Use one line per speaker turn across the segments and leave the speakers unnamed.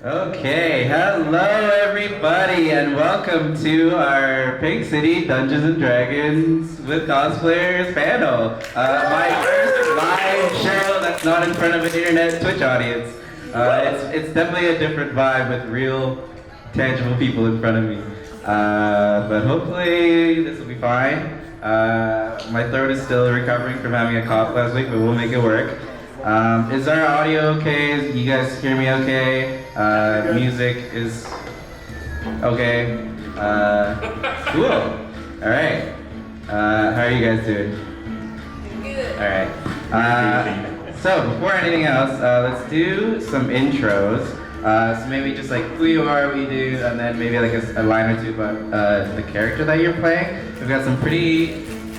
Okay, hello everybody, and welcome to our Pink City Dungeons and Dragons with Cosplayers panel. My first live show that's not in front of an internet Twitch audience. It's definitely a different vibe with real, tangible people in front of me. But hopefully this will be fine. My throat is still recovering from having a cough last week, but we'll make it work. Is our audio okay? You guys hear me okay? Music is okay. Cool. All right. How are you guys doing?
Good.
All right. So before anything else, let's do some intros. So maybe just like who you are, what you do, and then maybe like a line or two about the character that you're playing. We've got some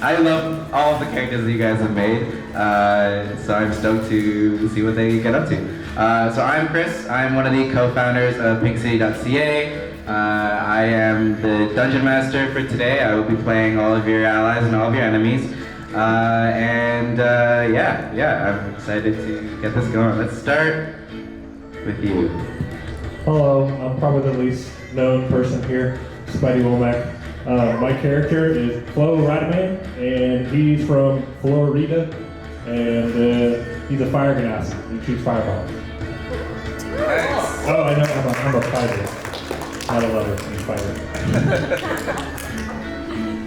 I love all of the characters that you guys have made, so I'm stoked to see what they get up to. So I'm Chris. I'm one of the co-founders of PinkCity.ca. I am the Dungeon Master for today. I will be playing all of your allies and all of your enemies. Yeah, I'm excited to get this going. Let's start with you.
Hello, I'm probably the least known person here, Spidey Womack. My character is Flo Radaman, and he's from Florida, and he's a fire ganassi. He shoots fireballs.
Nice.
Oh, I know, I'm a fighter. Not a lover, I'm a fighter.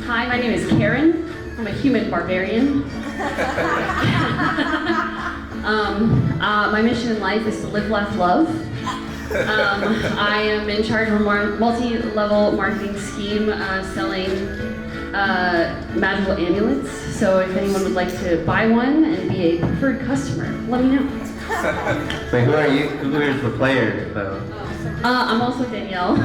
Hi, my name is Karen. I'm a human barbarian. My mission in life is to live, laugh, love. I am in charge of a multi-level marketing scheme selling magical amulets. So if anyone would like to buy one and be a preferred customer, let me know.
Wait, who are you? Who is the player, though?
I'm also Danielle.
You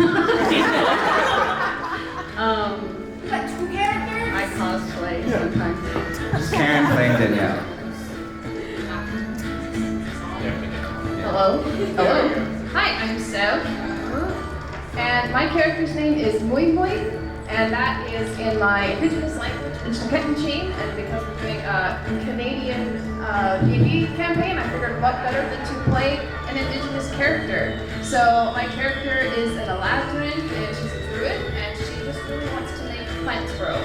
got two characters?
I cosplay sometimes.
Karen playing Danielle.
Hello. Hello. Hi, I'm Sev. And my character's name is Moi Moi, and that is in my indigenous language, Yeticon. And because we're doing a Canadian D&D campaign, I figured what better than to play an indigenous character. So my character is an Eladrin, and she's a druid, and she just really wants to make plants grow.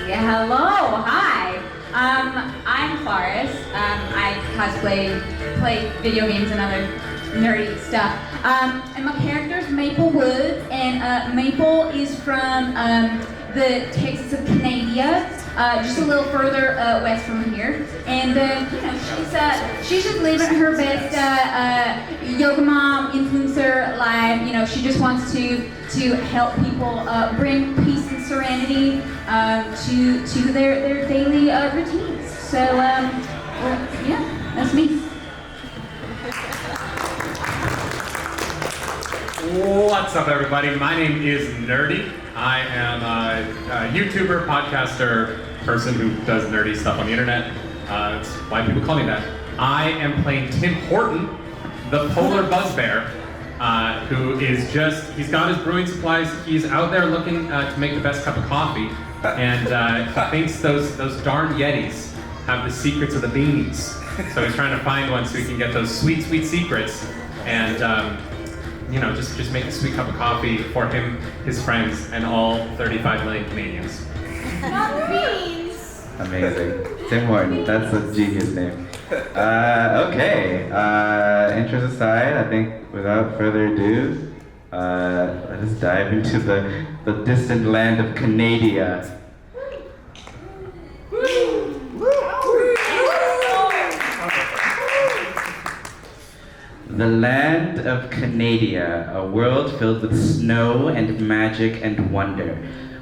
Yeah, hello, hi. I'm Claris. I play video games and other nerdy stuff. And my character's Maple Woods, and Maple is from the Texas of Canadia, just a little further west from here. And she's just living her best yoga mom influencer life. She just wants to help people bring peace and serenity to their daily routines. So yeah, that's me.
What's up, everybody? My name is Nerdy. I am a YouTuber, podcaster, person who does nerdy stuff on the internet. That's why people call me that. I am playing Tim Horton, the polar buzzbear, who is he's got his brewing supplies. He's out there looking to make the best cup of coffee, and he thinks those darn Yetis have the secrets of the beans. So he's trying to find one so he can get those sweet, sweet secrets, and just make a sweet cup of coffee for him, his friends, and all 35 million Canadians.
Not beans.
Amazing. Tim Horton, that's a genius name. Okay, intros aside, I think without further ado, let us dive into the distant land of Canadia. The land of Canadia, a world filled with snow and magic and wonder.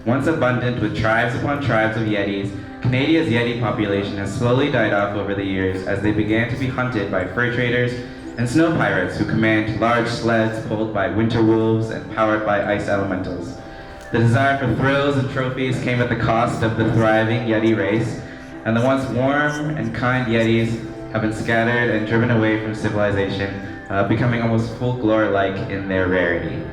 Once abundant with tribes upon tribes of Yetis, Canadia's Yeti population has slowly died off over the years as they began to be hunted by fur traders and snow pirates who command large sleds pulled by winter wolves and powered by ice elementals. The desire for thrills and trophies came at the cost of the thriving Yeti race, and the once warm and kind Yetis have been scattered and driven away from civilization, becoming almost folklore-like in their rarity.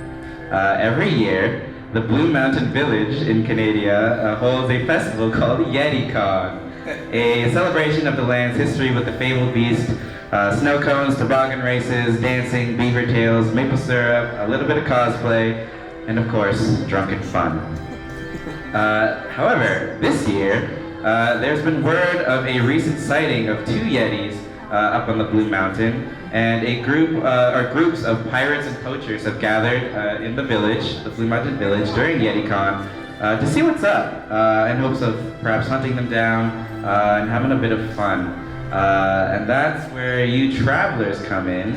Every year, the Blue Mountain Village in Canadia holds a festival called Yeticon. a celebration of the land's history with the fabled beast, snow cones, toboggan races, dancing, beaver tails, maple syrup, a little bit of cosplay, and of course, drunken fun. However, this year, there's been word of a recent sighting of 2 Yetis up on the Blue Mountain, and a group or groups of pirates and poachers have gathered in the village, the Blue Mountain Village, during Yeticon to see what's up, in hopes of perhaps hunting them down and having a bit of fun. And that's where you travelers come in.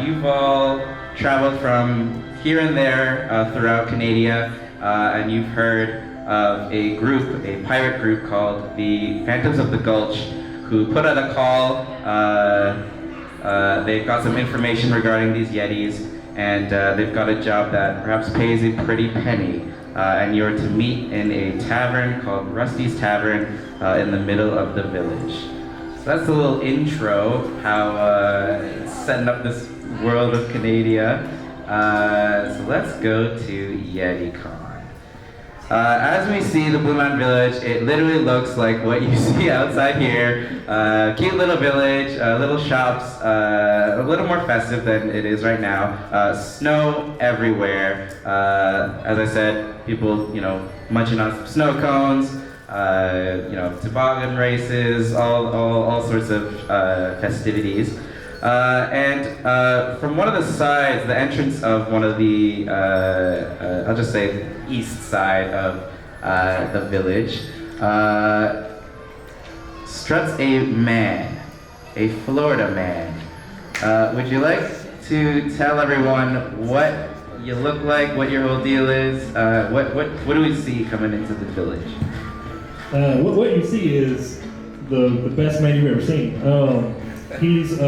You've all traveled from here and there throughout Canadia, and you've heard of a group, a pirate group called the Phantoms of the Gulch, who put out a call. They've got some information regarding these Yetis, and they've got a job that perhaps pays a pretty penny. And you're to meet in a tavern called Rusty's Tavern in the middle of the village. So that's a little intro, how it's setting up this world of Canadia. So let's go to Yeticon. As we see the Blue Mountain Village, it literally looks like what you see outside here. Cute little village, little shops, a little more festive than it is right now. Snow everywhere. As I said, people, munching on some snow cones, toboggan races, all sorts of festivities. And from one of the sides, the entrance of one of the, I'll just say east side of the village, struts a man, a Florida man. Would you like to tell everyone what you look like, what your whole deal is? What do we see coming into the village?
What you see is the best man you've ever seen. He's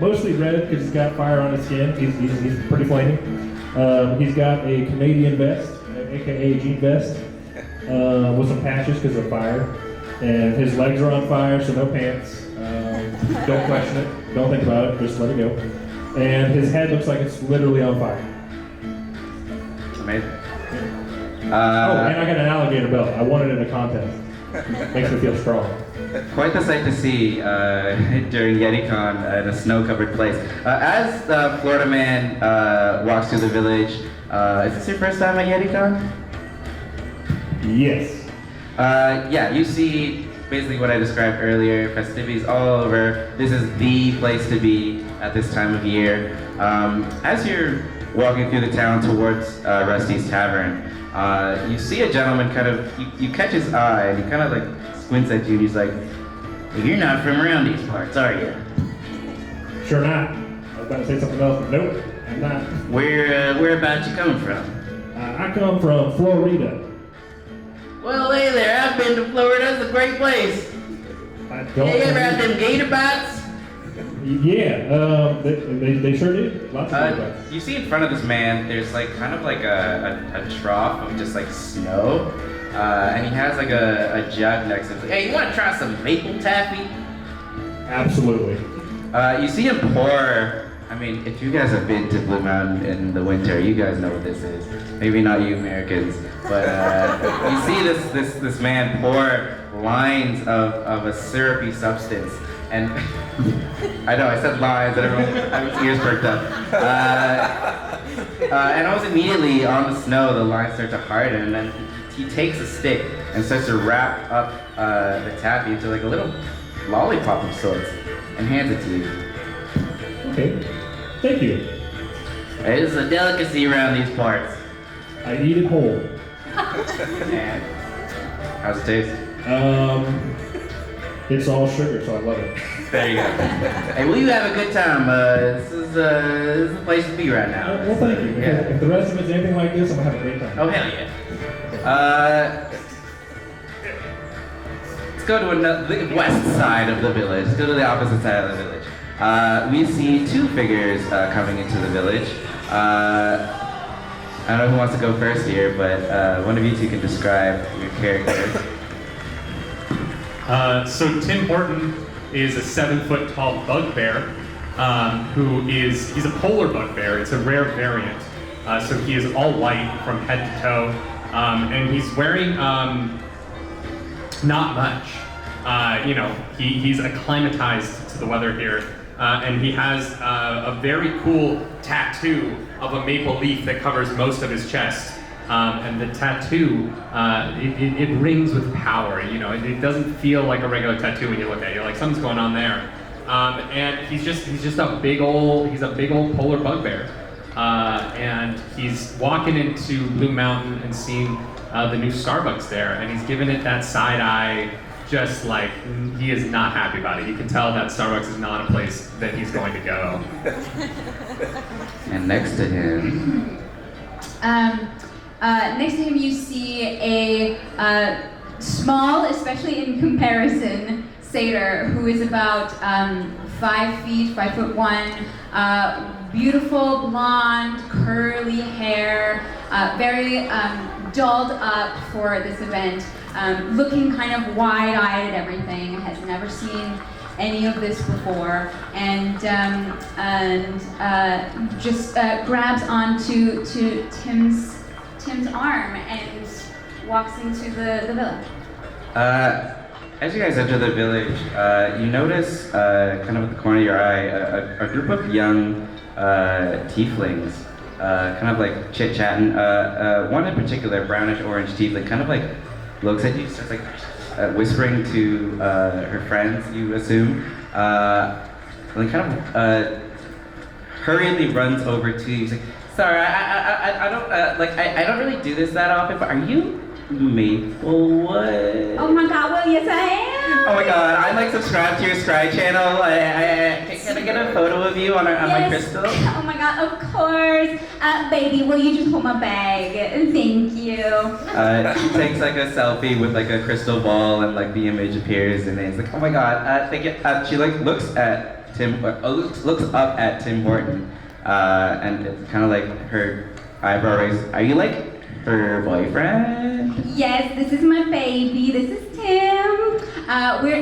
mostly red because he's got fire on his skin. He's pretty flaming. He's got a Canadian vest, aka jean vest, with some patches because of fire. And his legs are on fire, so no pants. Don't question it. Don't think about it. Just let it go. And his head looks like it's literally on fire.
Amazing.
And I got an alligator belt. I won it in a contest. Makes me feel strong.
Quite the sight to see during Yeticon in a snow-covered place. As the Florida man walks through the village, is this your first time at Yeticon?
Yes.
Yeah, you see basically what I described earlier, festivities all over. This is the place to be at this time of year. As you're walking through the town towards Rusty's Tavern, you see a gentleman you catch his eye, and he kind of like squints at you, and he's like, "Well, you're not from around these parts, are you?"
Sure not. I was about to say something else, but nope, I'm not.
Whereabouts you coming from?
I come from Florida.
Well, hey there, I've been to Florida, it's a great place.
I don't.
Hey, you ever had them gator bites?
Yeah, they sure do. Lots of gator bites.
You see in front of this man, there's like kind of like a trough of just like snow. And he has like a jug next to him. He's like, "Hey, you want to try some maple taffy?"
Absolutely.
You see him pour. I mean, if you guys have been to Blue Mountain in the winter, you guys know what this is. Maybe not you Americans, but you see this man pour lines of a syrupy substance. And I know I said lines, and everyone's ears perked up. And almost immediately on the snow, the lines start to harden, and then he takes a stick and starts to wrap up the taffy into like a little lollipop of sorts and hands it to you.
Okay. Thank you.
It is a delicacy around these parts.
I eat it whole.
And how's it taste?
It's all sugar, so I love it.
There you go. Hey, will you have a good time? This is the place to be right now.
Well, thank you.
Yeah.
If the rest of it's anything like this, I'm gonna have a great time.
Oh, hell yeah. Let's go to the west side of the village. Let's go to the opposite side of the village. We see 2 figures coming into the village. I don't know who wants to go first here, but one of you 2 can describe your characters.
So Tim Horton is a 7-foot tall bugbear, he's a polar bugbear. It's a rare variant. So he is all white from head to toe, and he's wearing not much. he's acclimatized to the weather here, and he has a very cool tattoo of a maple leaf that covers most of his chest. And the tattoo, it rings with power. It doesn't feel like a regular tattoo when you look at it. You're like, something's going on there. And he's just a big old polar bugbear. And he's walking into Blue Mountain and seeing the new Starbucks there, and he's giving it that side eye, just like he is not happy about it. You can tell that Starbucks is not a place that he's going to go.
And next to him,
Next to him, you see a small, especially in comparison, satyr who is about 5 feet, 5'1", beautiful blonde, curly hair, very dolled up for this event, looking kind of wide-eyed at everything, has never seen any of this before, and just grabs onto Tim's arm and walks into the village.
As you guys enter the village, you notice, kind of at the corner of your eye, a group of young tieflings, kind of like chit-chatting. One in particular, brownish-orange tiefling, kind of like looks at you, starts like whispering to her friends, you assume, and then kind of hurriedly runs over to you. He's like, "Sorry, I don't I don't really do this that often, but are you Maplewood?"
Oh my God! Well, yes, I am.
Oh my God! I'm like subscribed to your Scry channel. Can I get a photo of you on my crystal?
Oh my God! Of course, baby. Will you just hold my bag? Thank you.
She takes like a selfie with like a crystal ball, and like the image appears, and it's like, oh my God! Thank you. She like looks at Tim, looks up at Tim Horton, and it's kind of like her eyebrow raise. Are you like her boyfriend?
Yes, this is my baby. This is Tim.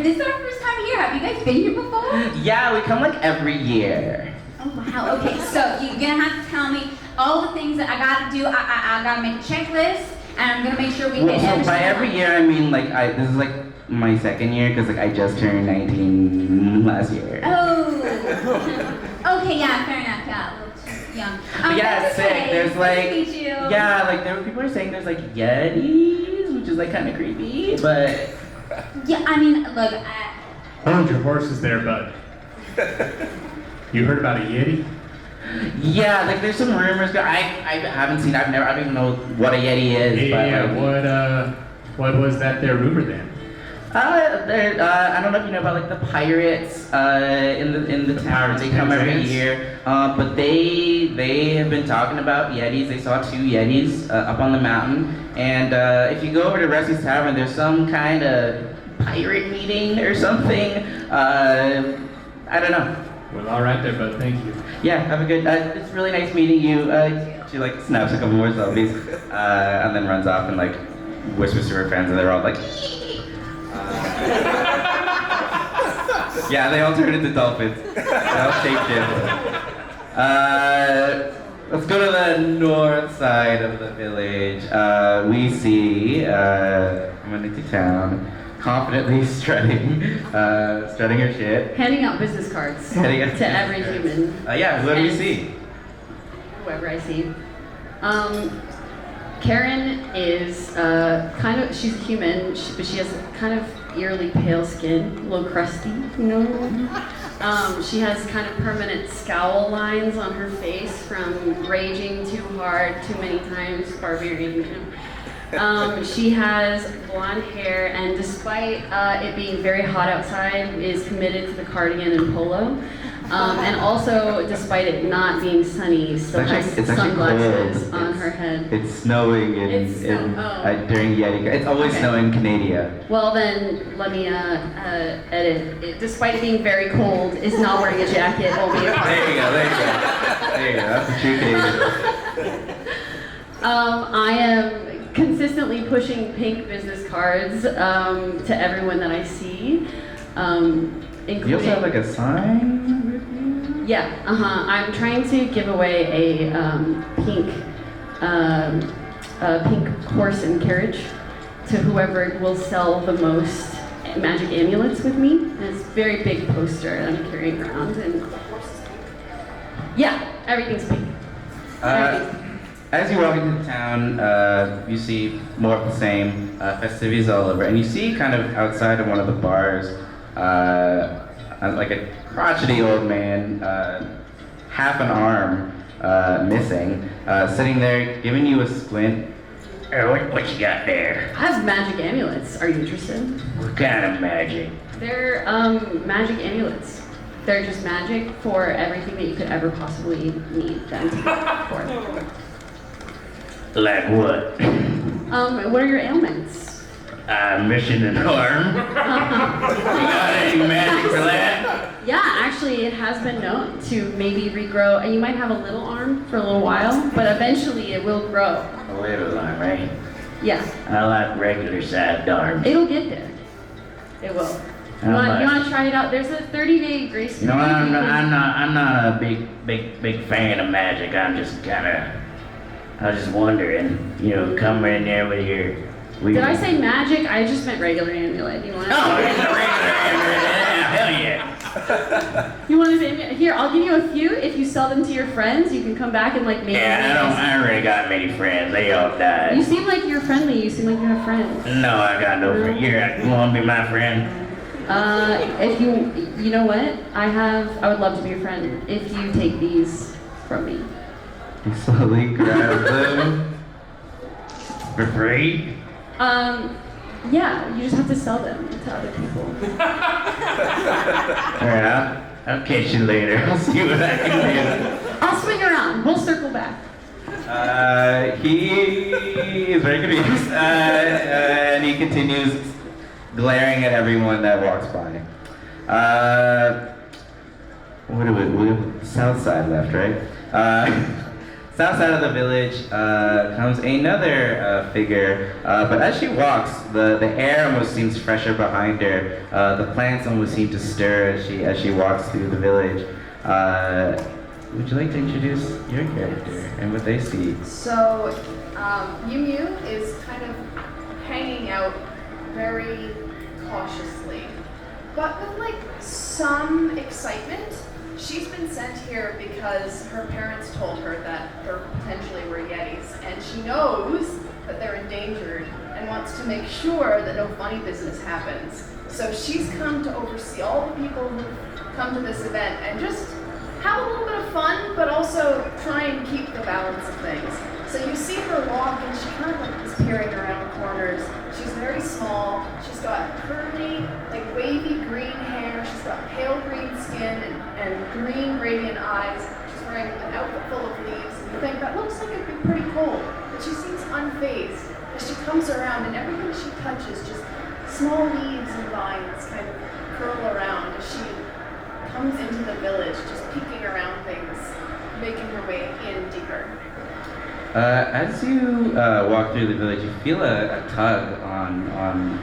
This is our first time here. Have you guys been here before?
Yeah, we come like every year.
Oh wow. Okay, so you're gonna have to tell me all the things that I gotta do. I gotta make a checklist, and I'm gonna make sure we hit every.
So by every year, I mean like this is like my second year because like I just turned 19 last year.
Oh. Okay, yeah, fair enough. Yeah, a little too young.
But yeah, it's sick.
Okay.
There's like,
Nice to meet you.
yeah, like there were people are saying there's like yetis, which is like kind of creepy, but
Yeah, I mean, look.
Hold your horses there, bud. You heard about a yeti?
yeah, like there's some rumors. I haven't seen. I don't even know what a yeti is.
Yeah,
but, like,
what was that there rumor then?
I don't know if you know about like the pirates in the town. They come every year, but they have been talking about yetis. They saw 2 yetis up on the mountain, and if you go over to Rusty's Tavern, there's some kind of pirate meeting or something. I don't know.
Well, all right there, bud. Thank you.
Yeah, have a good. It's really nice meeting you. She like snaps a couple more selfies, and then runs off and like whispers to her friends, and they're all like. Yeah, they all turn into dolphins. They all shapeshift. Let's go to the north side of the village. We see coming into town, confidently strutting her shit.
Handing out business cards
Handing out
to every human.
Yeah, who do we
And
see?
Whoever I see. Karen is kind of, she's a human, but she has kind of eerily pale skin, a little crusty, you know? She has kind of permanent scowl lines on her face from raging too hard, too many times, barbarian, you know? She has blonde hair, and despite it being very hot outside, is committed to the cardigan and polo. And also, despite it not being sunny, still has sunglasses
cold.
on her head.
It's snowing during Yeticon. It's always snowing in Canadia.
Well then, let me edit. Despite it being very cold, is not wearing a jacket, only a
There you go, there you go. There you go, that's a true Canadian.
I am consistently pushing pink business cards to everyone that I see. Including,
You also have like a sign?
Yeah, I'm trying to give away a pink horse and carriage to whoever will sell the most magic amulets with me. And it's a very big poster that I'm carrying around. And yeah, everything's pink.
As you walk into town, you see more of the same festivities all over, and you see kind of outside of one of the bars, like a crotchety old man, half an arm missing, sitting there giving you a squint. What you got there?
I have magic amulets. Are you interested?
What kind of magic?
They're magic amulets. They're just magic for everything that you could ever possibly need them to be for.
Like what?
What are your ailments?
I'm missing an arm. You got any magic for that?
Yeah, actually, it has been known to maybe regrow, and you might have a little arm for a little while, but eventually it will grow.
A little arm, right?
Yeah,
I like regular sized arms.
it'll get there. It will. You want to try it out? There's a 30-day grace
You
period.
know, I'm not a big fan of magic. I was just wondering, come in there with your.
Did I say magic? I just meant regular amulet. You want it?
Oh, it's a regular amulet. Hell yeah.
You want it? Here, I'll give you a few. If you sell them to your friends, you can come back and like make.
I don't really got many friends. They all died.
You seem like you're friendly. You seem like you have friends.
No, I got no friends. You want to be my friend?
If you know what? I would love to be your friend if you take these from me.
He slowly grabs them. For free?
Yeah, you just have to sell them to other people.
Alright, I'll catch you later. I'll see what I can do.
I'll swing around. We'll circle back.
He is very confused, and he continues glaring at everyone that walks by. What do we have south side left, right? South side of the village comes another figure, but as she walks, the air almost seems fresher behind her. The plants almost seem to stir as she walks through the village. Would you like to introduce your character and what they see?
So, Mew is kind of hanging out very cautiously, but with like some excitement. She's been sent here because her parents told her that there potentially were Yetis, and she knows that they're endangered and wants to make sure that no funny business happens. So she's come to oversee all the people who come to this event and just have a little bit of fun, but also try and keep the balance of things. So you see her walk, and she kind of like is peering around corners. She's very small. She's got curly, like wavy green hair. She's got pale green skin and green radiant eyes. She's wearing an outfit full of leaves, and you think that looks like it'd be pretty cold. But she seems unfazed as she comes around, and everything she touches, just small leaves and vines kind of curl around as she comes into the village, just peeking around things, making her way in deeper.
As you walk through the village, you feel a tug on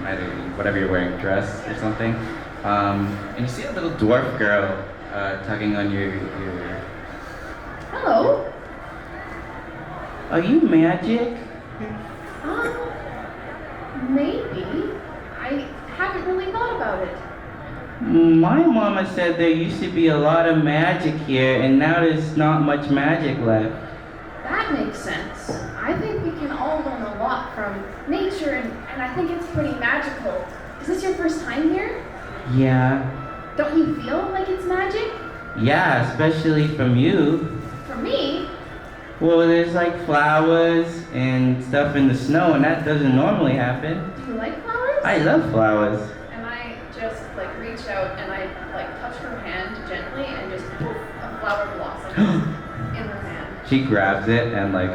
either whatever you're wearing, dress or something, and you see a little dwarf girl tugging on your.
Hello.
Are you magic?
Maybe. I haven't really thought about it.
My mama said there used to be a lot of magic here, and now there's not much magic left.
That makes sense. I think we can all learn a lot from nature, and I think it's pretty magical. Is this your first time here?
Yeah.
Don't you feel like it's magic?
Yeah, especially from you.
For me?
Well, there's like flowers and stuff in the snow, and that doesn't normally happen.
Do you like flowers?
I love flowers.
And I just like reach out and I like touch her hand gently, and just poof, a flower blossoms in her hand.
She grabs it, and like,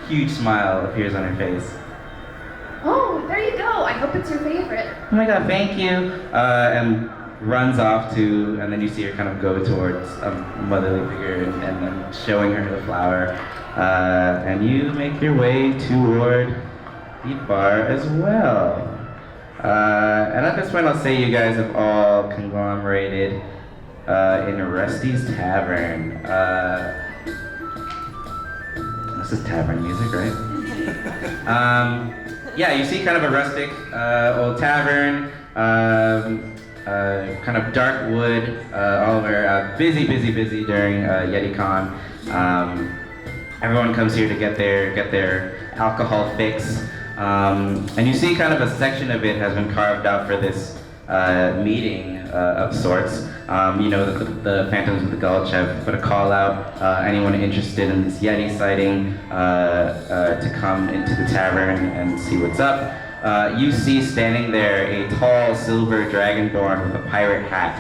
huge smile appears on her face.
Oh, there you go. I hope it's your favorite.
Oh my god, thank you. And runs off to, and then you see her kind of go towards a motherly figure and then showing her the flower. And you make your way toward the bar as well. And at this point, I'll say you guys have all conglomerated in Rusty's Tavern. This is tavern music, right? Yeah, you see kind of a rustic old tavern, kind of dark wood, all over, busy during Yeticon. Everyone comes here to get their alcohol fix. And you see kind of a section of it has been carved out for this meeting of sorts. You know that the Phantoms of the Gulch have put a call out, anyone interested in this Yeti sighting to come into the tavern and see what's up. You see standing there a tall silver dragonborn with a pirate hat,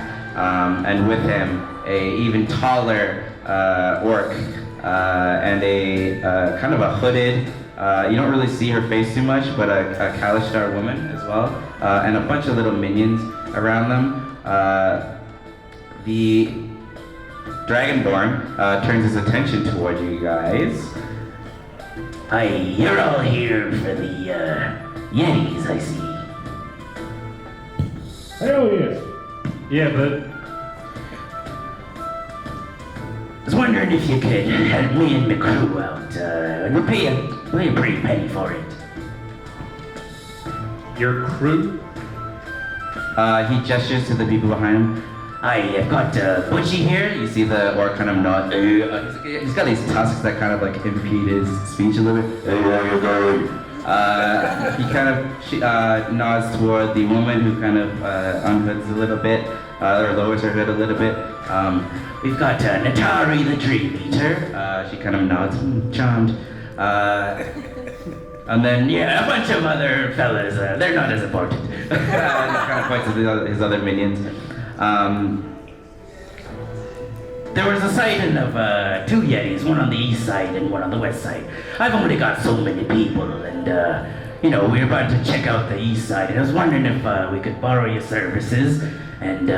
and with him a even taller orc and a kind of a hooded, you don't really see her face too much, but a Kalishtar woman as well, and a bunch of little minions around them. The Dragonborn turns his attention toward you guys.
Hi, you're all here for the Yetis, I see.
Hell yes.
Yeah, but
I was wondering if you could help me and my crew out. We'll pay a pretty penny for it.
your crew?
He gestures to the people behind him.
I've got
Butchie here, you see the orc kind of nod. He's got these tusks that kind of like impede his speech a little bit. He kind of nods toward the woman who kind of unhoods a little bit, or lowers her hood a little bit.
we've got Natari the Dream Eater.
She kind of nods, charmed. And then,
Yeah, a bunch of other fellas. They're not as important.
and kind of points to his other minions.
There was a sighting of two Yetis, one on the east side and one on the west side. I've only got so many people, and we were about to check out the east side, and I was wondering if we could borrow your services and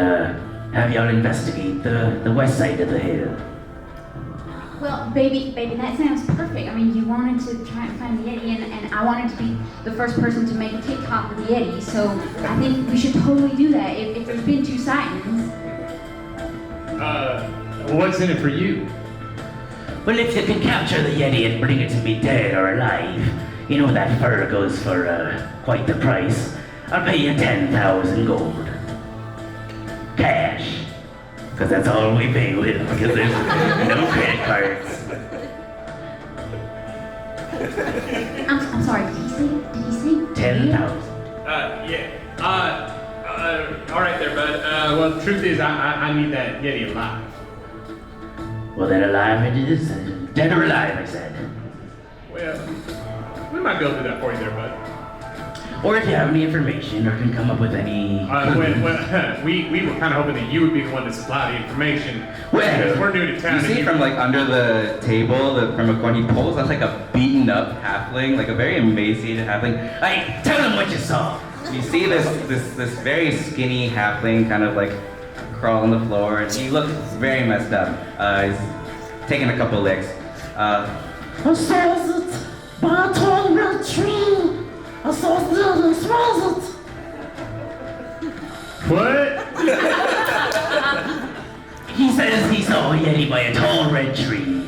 have y'all investigate the west side of the hill.
Well, baby, that sounds perfect. I mean, you wanted to try and find the Yeti, and I wanted to be the first person to make a TikTok with the Yeti, so I think we should totally do that if there's been two sightings.
What's in it for you?
Well, if you can capture the Yeti and bring it to me dead or alive, you know that fur goes for quite the price. I'll pay you 10,000 gold. Cash. Because that's all we pay with, because there's no credit cards.
I'm sorry, did he say
10,000.
All right there, bud. Well, the truth is, I need that Yeti alive.
Well, then alive it is. Dead or alive, I said.
Well, we might be able to do that for you there, bud.
Or if you have any information or can come up with any...
We were kind of hoping that you would be the one to supply the information.
Well,
because we're new to town.
You see from like under the table, from a corner, he pulls out like a beaten up halfling, like a very emaciated halfling.
Hey, tell them what you saw.
You see this very skinny halfling kind of like crawl on the floor, and he looks very messed up. He's taking a couple licks.
I saw it by a tall red tree. I saw it.
What?
He says he saw a Yeti by a tall red tree.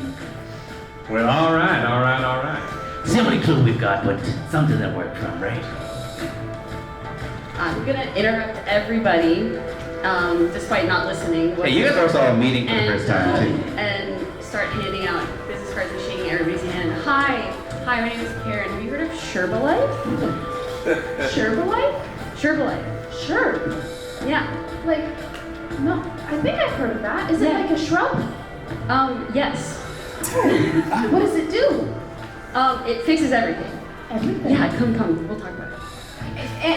Well, all right.
It's the only clue we've got, but something that worked from, right?
I'm gonna interrupt everybody, despite not listening.
Hey, you guys are also meeting for the first time too.
And start handing out business cards and shaking everybody's hand. Hi, my name is Karen. Have you heard of Sherbalife? Sherbalife. Sure. Yeah.
Like, no, I think I've heard of that. Is it like a shrub?
Yes.
What does it do?
It fixes everything.
Everything.
Yeah, come, we'll talk about it.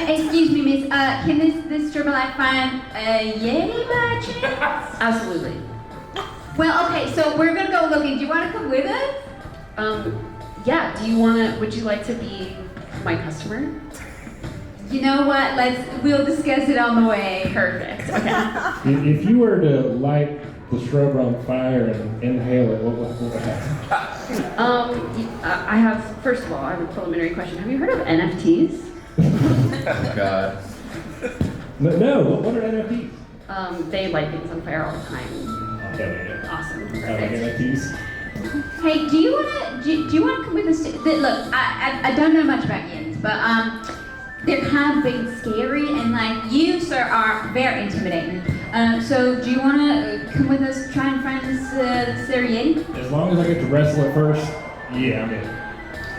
Excuse me, miss, can this Sherbalife find a Yeti by chance?
Absolutely.
Well, okay, so we're gonna go looking. Do you wanna come with us?
Yeah, would you like to be my customer?
You know what, we'll discuss it on the way.
Perfect, okay.
If you were to light the shrub on fire and inhale it, what would happen?
First of all, I have a preliminary question. Have you heard of NFTs?
Oh God.
No, what are NFTs?
They light things on fire all the time.
Okay,
Awesome,
I like
perfect.
NFTs.
Hey, do you wanna come with us? Look, I don't know much about Yetis, but they're kind of big and scary, and like you, sir, are very intimidating. So do you wanna come with us, try and find this there Yeti?
As long as I get to wrestle it first, yeah, I'm in.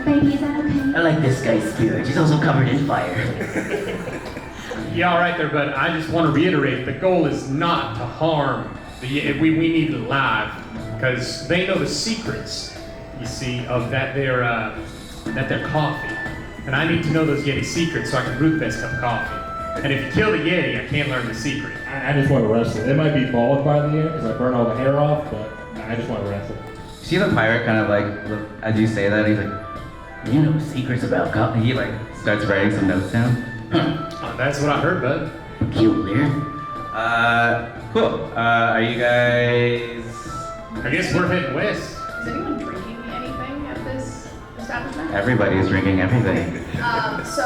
Baby, is that okay?
I like this guy's spirit. He's also covered in fire.
Yeah, all right there, but I just want to reiterate, the goal is not to harm the Yeti. We need it alive, because they know the secrets, you see, of that their coffee. And I need to know those Yeti secrets so I can brew the best cup of coffee. And if you kill the Yeti, I can't learn the secret.
I just want to wrestle. It might be bald by the end because I burn all the hair off, but I just want to wrestle.
See the pirate kind of like, look, as you say that, he's like,
You know secrets about coffee.
he like starts writing some notes down.
Oh, that's what I heard, bud.
Peculiar.
Cool. Are you guys?
I guess we're heading west.
Is anyone drinking anything at this establishment?
Everybody is drinking everything.
So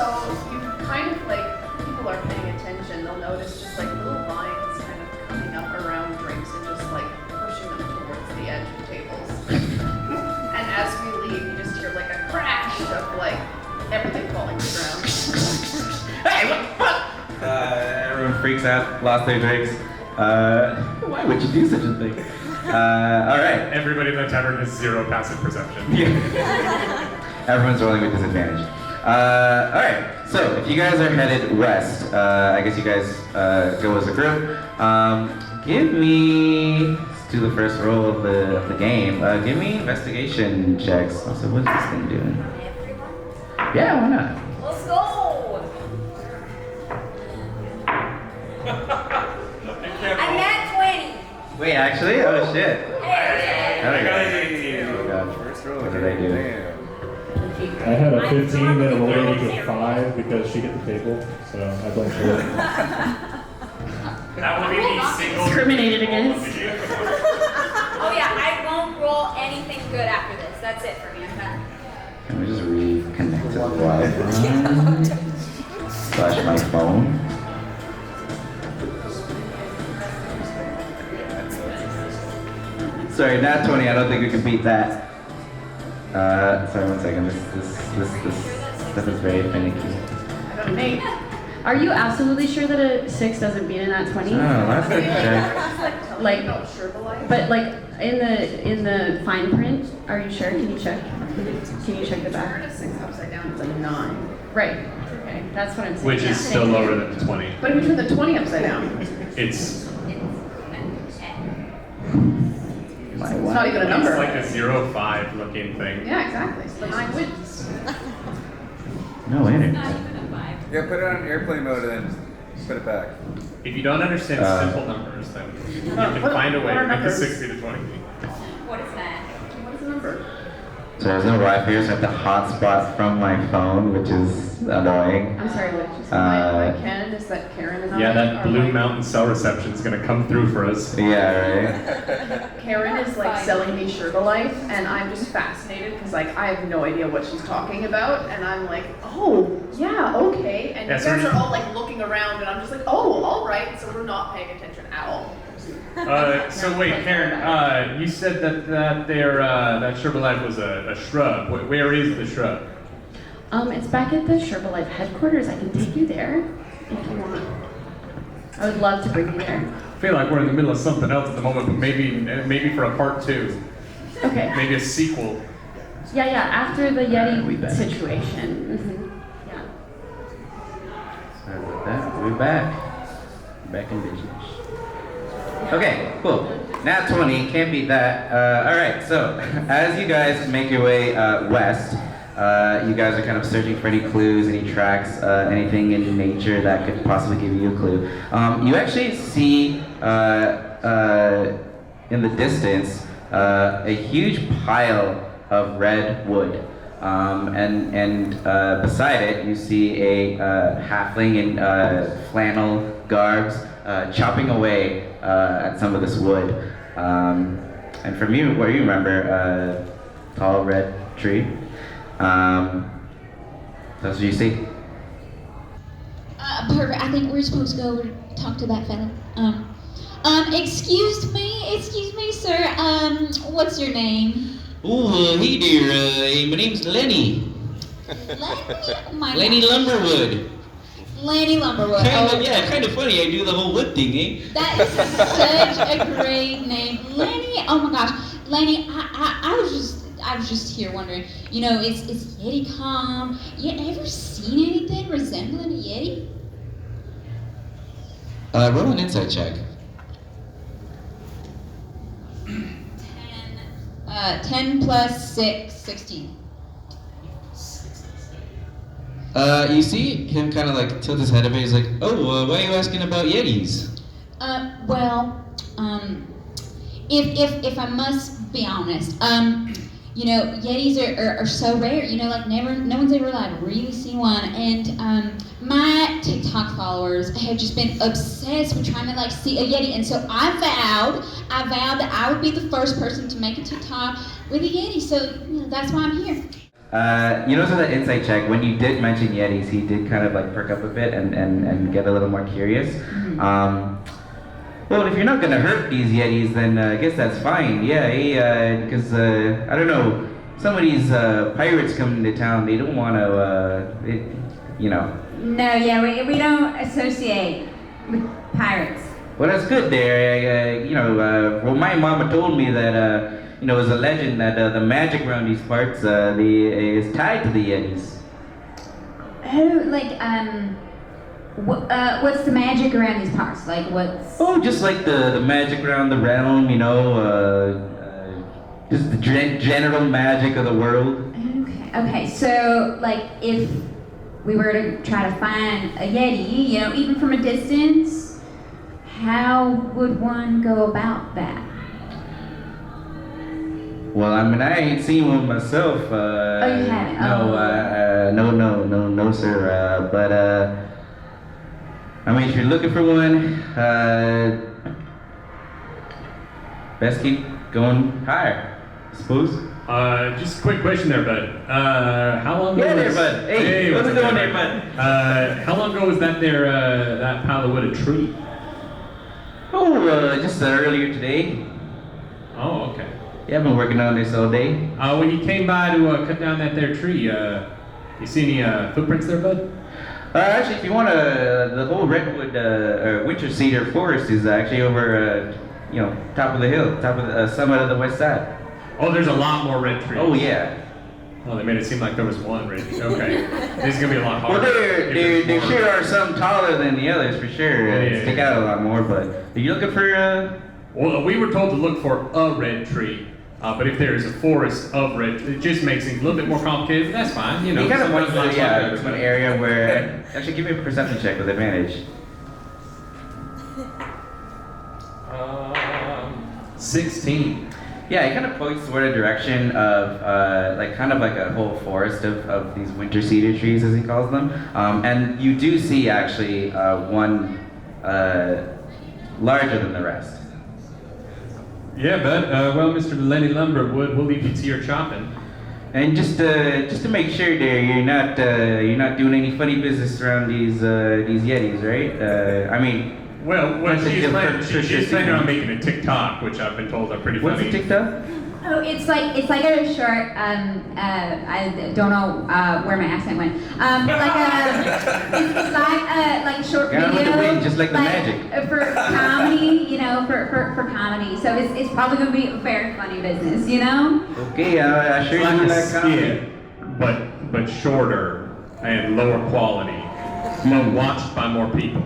you kind of like, people are paying attention, they'll notice just like little lines kind of coming up around drinks and just like pushing them towards the edge of tables. And as we leave, you just hear like a crash of like everything falling to the ground.
Hey, what? Everyone freaks out, lost their drinks. Why would you do such a thing? All right.
Everybody in the tavern has 0 passive perception.
Yeah. Everyone's rolling with disadvantage. All right. So if you guys are headed west, I guess you guys go as a group. Give me. Let's do the first roll of the game. Give me investigation checks. Also, what's this thing doing? Yeah, why not?
Let's go! I'm at 20.
Wait, actually? Oh shit.
Hey.
Oh god.
First roll.
What did I do?
I had a 15 and it rolled to 5 because she hit the table, so I blame her.
That would be the single.
Discriminated against.
Oh yeah, I won't roll anything good after this. That's it for me. I'm done.
Can we just reconnect to the Wi-Fi? Slash my phone? Sorry, not 20. I don't think we can beat that. Sorry, one second. This stuff is very finicky.
I got an 8.
Are you absolutely sure that a 6 doesn't beat in that 20?
Oh, last time check.
Like,
about Sherbalife.
but like in the fine print, are you sure? Can you check? Can you check the
Turn
back?
a 6 upside down, it's a 9.
Right. Okay, that's what I'm saying.
Which
Yeah,
is still
thank you.
lower than 20.
But if you turn the 20 upside down,
It's
My
it's not even a number.
It's like a 0-5 looking thing.
Yeah, exactly. So the 9 wins.
No internet.
Not even a 5.
Yeah, put it on airplane mode and then put it back.
If you don't understand simple numbers, then you can
what-
find a way
what
to
are
make it
numbers?
60 to 20.
What is that?
What is the number?
So there's no Wi-Fi, so I have to hotspot from my phone, which is annoying.
I'm sorry, what did you say?
My canon is that Karen and I
Yeah, that
are
Blue
like,
Mountain cell reception is going to come through for us.
Yeah, right?
Karen is like selling me Sherbalife, and I'm just fascinated because like I have no idea what she's talking about, and I'm like, oh yeah, okay, and
Yeah,
you
so
guys
you-
are all like looking around, and I'm just like, oh, all right, so we're not paying attention at all.
So wait, Karen, you said that that Sherbalife was a shrub. Where is the shrub?
It's back at the Sherbalife headquarters. I can take you there if you want. I would love to bring you there.
I feel like we're in the middle of something else at the moment, but maybe for a part 2,
Okay.
maybe a sequel.
Yeah, after the
we
Yeti
back.
situation. Yeah.
Sorry about that. We're back. Back in business. Okay, cool. Nat 20, can't beat that. Alright, so as you guys make your way west, you guys are kind of searching for any clues, any tracks, anything in nature that could possibly give you a clue. You actually see in the distance a huge pile of red wood. And beside it, you see a halfling in flannel garbs chopping away at some of this wood. And from you, where you remember, tall red tree. That's what you see.
Perfect. I think we're supposed to go over to talk to that fella. Excuse me, sir. What's your name?
Oh, hey there. My name's Lenny. Lenny Lumberwood.
Lenny Lumberwood.
Kind of funny. I do the whole wood thing, eh?
That is such a great name, Lenny. Oh my gosh, Lenny. I was just here wondering. You know, it's Yeticon. You ever seen anything resembling a Yeti?
Roll an insight check.
10 plus 6, 16.
You see him kind of like tilt his head a bit. He's like, "Oh, why are you asking about Yetis?"
If I must be honest, you know, Yetis are so rare. You know, like no one's ever like really seen one. And my TikTok followers have just been obsessed with trying to like see a Yeti. And so I vowed that I would be the first person to make a TikTok with a Yeti. So you know, that's why I'm here.
You notice that insight check, when you did mention Yetis, he did kind of like perk up a bit and get a little more curious. Well, if you're not gonna hurt these Yetis, then I guess that's fine. Yeah, because I don't know, some of these pirates come into town, they don't want to, you know.
No, yeah, we don't associate with pirates.
Well, that's good there. You know, well, my mama told me that, you know, it's a legend that the magic around these parts is tied to the Yetis.
Oh, like, what's the magic around these parts? Like, what's...
Oh, just like the magic around the realm, you know, just the general magic of the world.
Okay, so, like, if we were to try to find a Yeti, you know, even from a distance, how would one go about that?
Well, I mean, I ain't seen one myself.
Oh, you haven't?
No, sir. But I mean, if you're looking for one, best keep going higher, I suppose.
Just a quick question there, bud. How long ago?
Yeah, there, bud. Hey, what's going there, bud?
How long ago was that there? That pile of wood a tree?
Oh, just earlier today.
Oh, okay.
Yeah, I've been working on this all day.
When you came by to cut down that there tree, you see any footprints there, bud?
Actually, if you want the whole redwood or winter cedar forest is actually over, you know, top of the hill, top of the summit of the west side.
Oh, there's a lot more red trees.
Oh yeah.
Oh, they made it seem like there was one red tree. Okay, this is gonna be a lot harder.
Well, there sure are some taller than the others for sure.
Yeah.
Stick out a lot more. But are you looking for?
Well, we were told to look for a red tree. But if there is a forest of red, it just makes things a little bit more complicated, but that's fine, you know.
You kind of want to,
sometimes
yeah, it's one area where, actually give me a perception check with advantage.
16.
Yeah, it kind of points toward a direction of, like, kind of like a whole forest of these winter cedar trees, as he calls them. And you do see, actually, one larger than the rest.
Yeah, bud. Well, Mr. Lenny Lumberwood, we'll leave you to your chopping.
And just to make sure, there you're not doing any funny business around these Yetis, right? I mean,
well, she's planning on making a TikTok, which I've been told are pretty funny.
What's a TikTok?
Oh, it's like a short. I don't know where my accent went. It's like a short
Gone with the
video.
wind, just like the magic.
For comedy, you know, for comedy. So it's probably gonna be a very funny business, you know.
Okay, I sure
Like
you
a
like comedy.
skit, but shorter and lower quality, but watched by more people.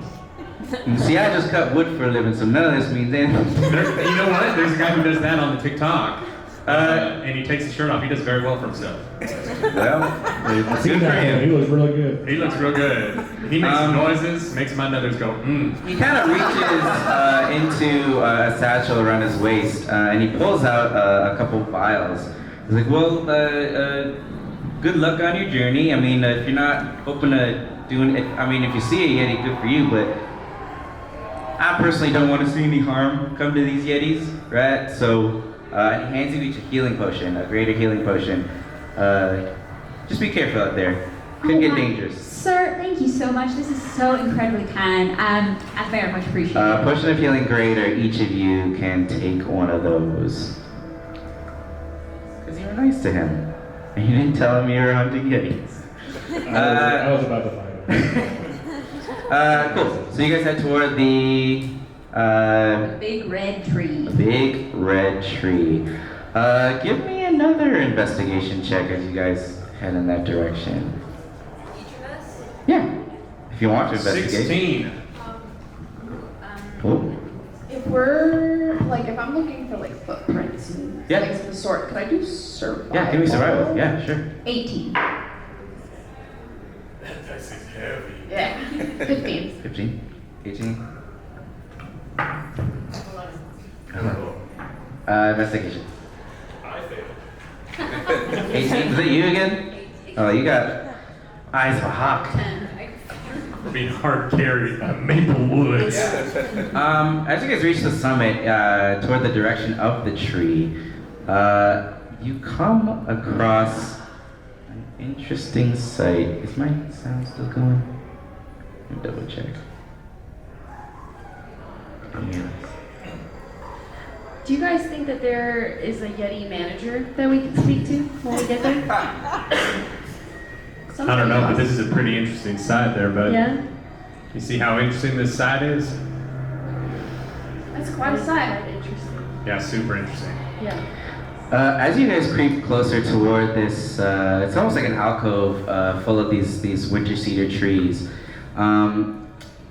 See, I just cut wood for a living, so none of this means anything.
You know what? There's a guy who does that on the TikTok. And he takes his shirt off. He does very well for himself.
Well,
I've
seen that.
He looks really good. He looks real good. He makes noises, makes my nethers go,
He kind of reaches into a satchel around his waist, and he pulls out a couple vials. He's like, well, good luck on your journey. I mean, if you're not hoping to do it, I mean, if you see a Yeti, good for you, but I personally don't want to see any harm come to these Yetis, right? So, he hands you each a healing potion, a greater healing potion. Just be careful out there. Could get dangerous.
Sir, thank you so much. This is so incredibly kind. I very much appreciate it.
Potion of healing greater, each of you can take one of those. Because you're nice to him. And you didn't tell him you were hunting yetis.
I was about to find him.
Cool. So you guys head toward the
Big red tree.
big red tree. Give me another investigation check as you guys head in that direction.
Each of us?
Yeah. If you want to investigate.
16.
Cool.
If we're like, if I'm looking for like footprints and
Yeah.
things of the sort, could I do survival?
Yeah, give me survival. Yeah, sure.
18.
That dice is heavy.
Yeah. 15.
15, 18. Investigation.
I failed.
18. Is it you again? Oh, you got eyes of a hawk.
We're being hard carried by Maple Woods.
As you guys reach the summit, toward the direction of the tree, you come across an interesting sight. Is my sound still going? Let me double check. Yeah.
Do you guys think that there is a Yeti manager that we can speak to when we get there?
I don't know, but this is a pretty interesting side there, bud.
Yeah?
You see how interesting this side is?
That's quite a sight.
Quite interesting.
Yeah, super interesting.
Yeah.
As you guys creep closer toward this, it's almost like an alcove full of these winter cedar trees.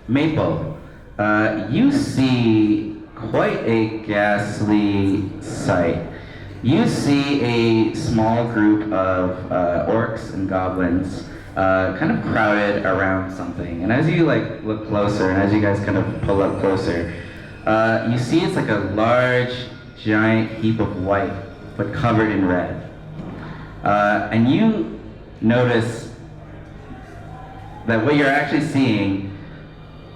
Maple, you see quite a ghastly sight. You see a small group of orcs and goblins kind of crowded around something. And as you look closer, and as you guys kind of pull up closer, you see it's like a large, giant heap of white, but covered in red. And you notice that what you're actually seeing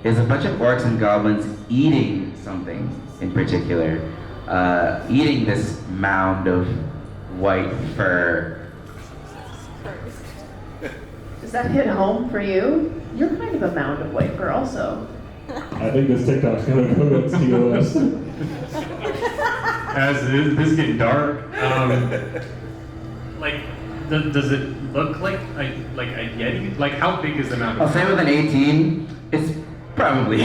is a bunch of orcs and goblins eating something in particular. Eating this mound of white fur.
Does that hit home for you? You're kind of a mound of white fur also.
I think this TikTok's gonna go to TOS.
As this is getting dark, does it look like a Yeti? Like, how big is the mountain?
I'll say with an 18, it's probably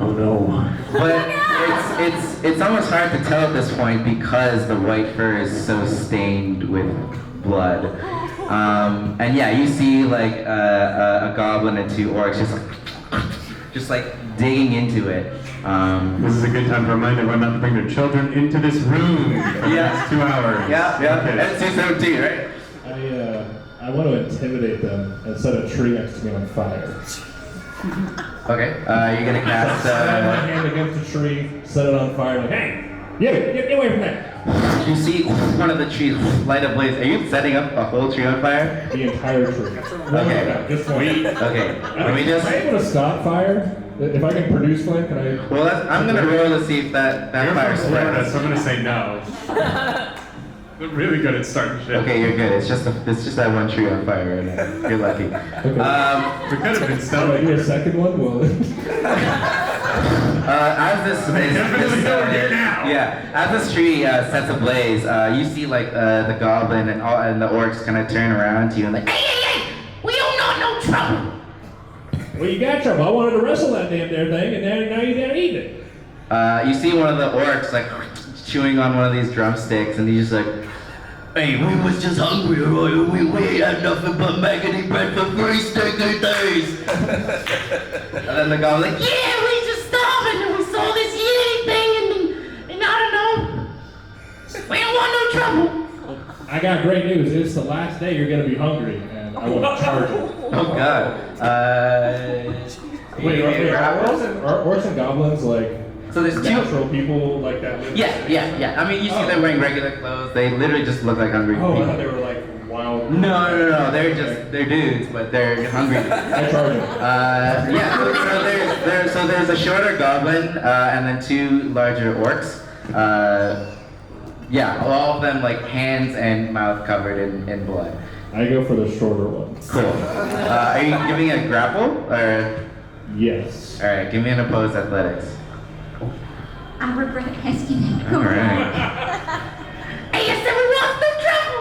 Oh no.
But it's almost hard to tell at this point because the white fur is so stained with blood. And yeah, you see like a goblin and two orcs just digging into it.
This is a good time to remind everyone not to bring their children into this room for the next 2 hours.
Yeah.
Okay.
That's 217, right?
I want to intimidate them and set a tree next to me on fire.
Okay. You're gonna cast.
Slam my hand against the tree, set it on fire, like, hey, get away from that.
You see one of the trees light up blaze. Are you setting up a whole tree on fire?
The entire tree.
Okay.
Just one.
Okay. Let me just.
Am I able to stop fire? If I can produce flame, can I?
Well, I'm gonna roll to see if that
You're
fire
from Florida,
spreads.
so I'm gonna say no. We're really good at starting shit.
Okay, you're good. It's just that one tree on fire right now. You're lucky.
Okay.
We could have been
Do I
stealthy.
get a second one? Well,
As this as this tree sets ablaze, you see the goblin and the orcs kind of turn around to you and hey, we don't want no trouble.
well, you got trouble. I wanted to wrestle that damn thing, and now you're there eating it.
You see one of the orcs chewing on one of these drumsticks, and he's just hey, we was just hungry, right? We ain't had nothing but maggoty bread for 3 stinking days. And then the goblin's yeah, we just starving, and we saw this yeti thing, and I don't know. We don't want no trouble.
I got great news. It's the last day you're gonna be hungry, and I want to charge you.
Oh God.
Wait, are orcs and goblins
So there's two.
natural people like that? live-
Yeah. I mean, you see them wearing regular clothes. They literally just look like hungry
Oh, I
people.
thought they were wild.
No. They're dudes, but they're hungry.
I charge them.
So there's a shorter goblin and then 2 larger orcs. All of them hands and mouth covered in blood.
I go for the shorter one.
Cool. Are you giving a grapple or?
Yes.
All right, give me an opposed athletics.
our brother Hesky.
All right.
Hey, you said we lost no trouble.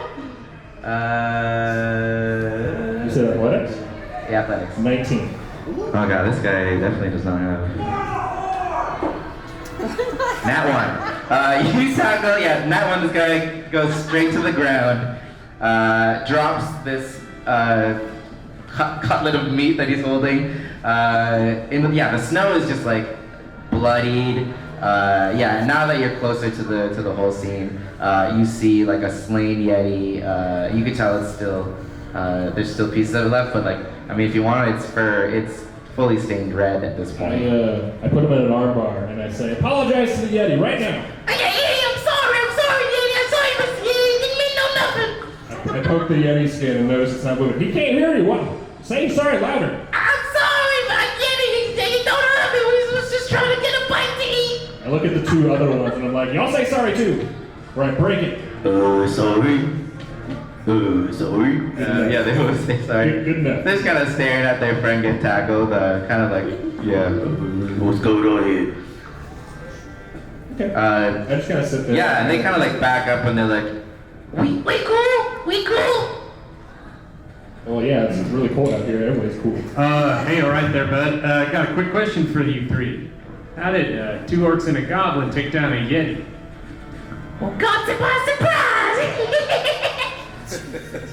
You said athletics?
Yeah, athletics.
19.
Oh god, this guy definitely does not have. Nat one. You tackle, yeah, Nat one, this guy goes straight to the ground, drops this cutlet of meat that he's holding. The snow is just like bloodied. And now that you're closer to the whole scene, you see like a slain yeti. You can tell it's still, there's still pieces of it left, but like, I mean, if you want its fur, it's fully stained red at this point.
I put him in an arm bar and I say, apologize to the Yeti right now.
I'm sorry, Yeti. I'm sorry, Mr. Yeti. Didn't mean no nothing.
I poke the Yeti skin and notice it's not moving. He can't hear you. What? Say sorry louder.
I'm sorry, but I get it. You don't hurt me. We was just trying to get a bite to eat.
I look at the two other ones and I'm like, y'all say sorry too. Right, break it.
Sorry. Sorry.
They always say sorry.
Good enough.
They're just kind of staring at their friend get tackled, kind of like, yeah.
What's going on here?
Okay. I just kind of sit there.
Yeah, and they kind of like back up and they're like,
We cool.
Well, yeah, it's really cold out here. Everybody's cool.
Hey, all right there, bud. Got a quick question for you three. How did 2 orcs and a goblin take down a yeti?
Well, got it by surprise.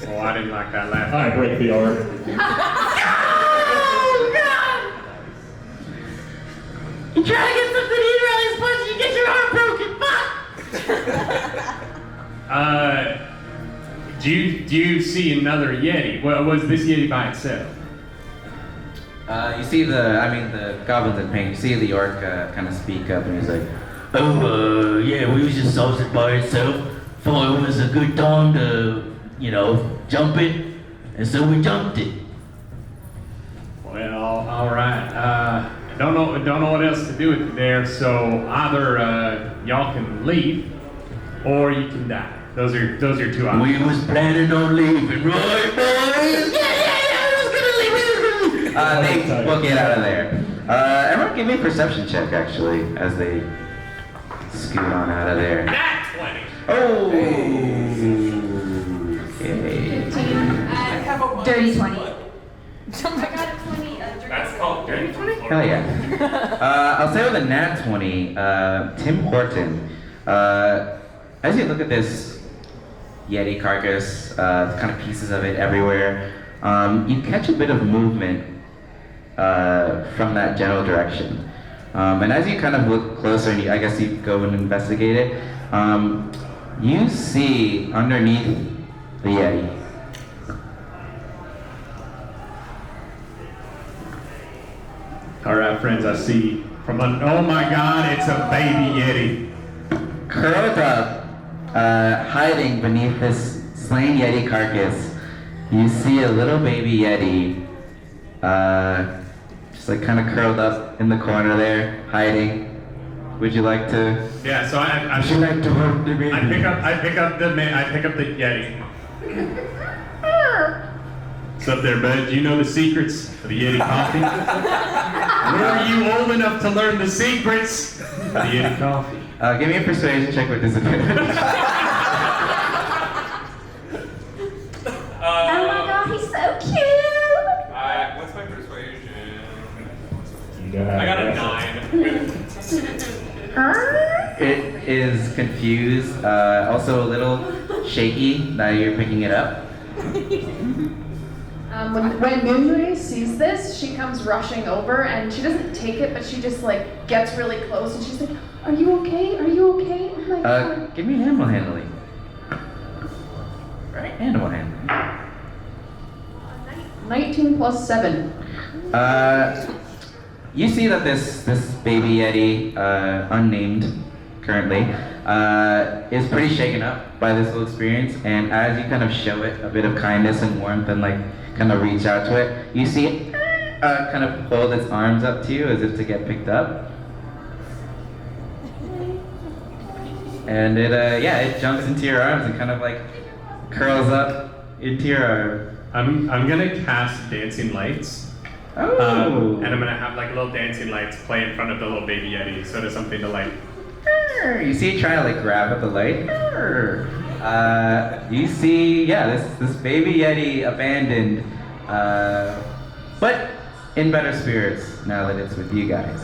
Oh, I didn't like that laugh.
I break the arm.
Oh, God. You try to get something to eat around this place, you get your arm broken. Fuck.
Do you see another yeti? Well, was this yeti by itself?
you see the goblins in pain. You see the orc kind of speak up and he's like,
Yeah, we was just salted by itself. Thought it was a good time to, jump it, and so we jumped it.
Well, all right. Don't know what else to do with it there. So either y'all can leave, or you can die. Those are your 2 options.
We was planning on leaving, right, boys? Yeah, I was gonna leave.
they will get out of there. Everyone give me a perception check, actually, as they scoot on out of there.
Nat 20.
Oh! Okay.
Dirty 20.
I got a 20.
That's called dirty 20?
Hell yeah. I'll say with a nat 20, Tim Horton. As you look at this Yeti carcass, kind of pieces of it everywhere, you catch a bit of movement from that general direction. And as you kind of look closer, and I guess you go and investigate it, you see underneath the Yeti.
All right, friends, I see oh my God, it's a baby yeti.
Curled up, hiding beneath this slain Yeti carcass, you see a little baby Yeti, just like kind of curled up in the corner there, hiding. Would you like to?
Yeah, so I
Would you like to hold the baby?
I pick up the yeti. What's up there, bud? Do you know the secrets of the Yeti coffee? Were you old enough to learn the secrets of the Yeti coffee?
Give me a persuasion check with disadvantage.
Oh my God, he's so cute.
What's my persuasion?
You know how
I got a
aggressive.
9.
It is confused, also a little shaky that you're picking it up.
When Moonray sees this, she comes rushing over and she doesn't take it, but she just like gets really close and she's like, "Are you okay? Are you okay?" I'm like,
Give me an animal handling. Right? Animal handling.
19 plus 7.
You see that this baby Yeti, unnamed currently, is pretty shaken up by this whole experience, and as you kind of show it a bit of kindness and warmth and like kind of reach out to it, you see it kind of hold its arms up to you as if to get picked up. And it jumps into your arms and kind of like curls up into your arm.
I'm gonna cast dancing lights.
Oh!
And I'm gonna have like little dancing lights play in front of the little baby yeti, sort of something to like
You see it trying to like grab at the light. You see, yeah, this baby Yeti abandoned, but in better spirits now that it's with you guys.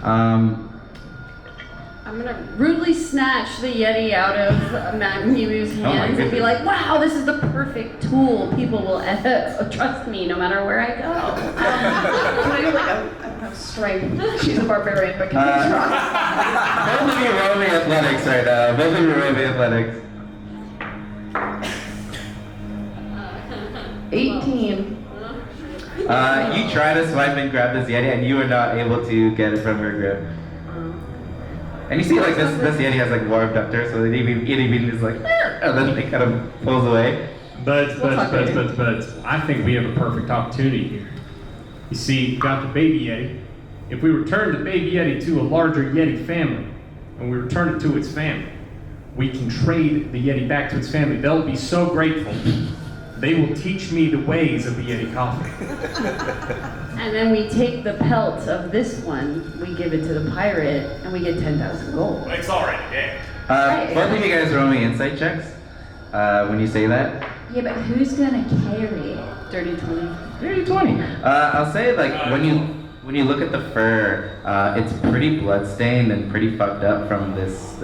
I'm gonna rudely snatch the Yeti out of Miu's hands and be like, wow, this is the perfect tool. People will trust me no matter where I go.
Can I do like a strength? She's a barbarian, but can I try?
Both of you roll me athletics right now. Both of you roll me athletics.
18.
You try to swipe and grab this Yeti and you are not able to get it from her grip. And you see like this Yeti has like warmed up there, so it immediately is like, and then it kind of pulls away.
But I think we have a perfect opportunity here. You see, you got the baby Yeti. If we return the baby Yeti to a larger Yeti family, and we return it to its family, we can trade the Yeti back to its family. They'll be so grateful. They will teach me the ways of the Yeti coffee.
And then we take the pelt of this one, we give it to the pirate, and we get 10,000 gold.
It's already dead.
Both of you guys roll me insight checks when you say that.
Yeah, but who's gonna carry it?
Dirty 20.
Dirty 20. I'll say like when you look at the fur, it's pretty bloodstained and pretty fucked up from this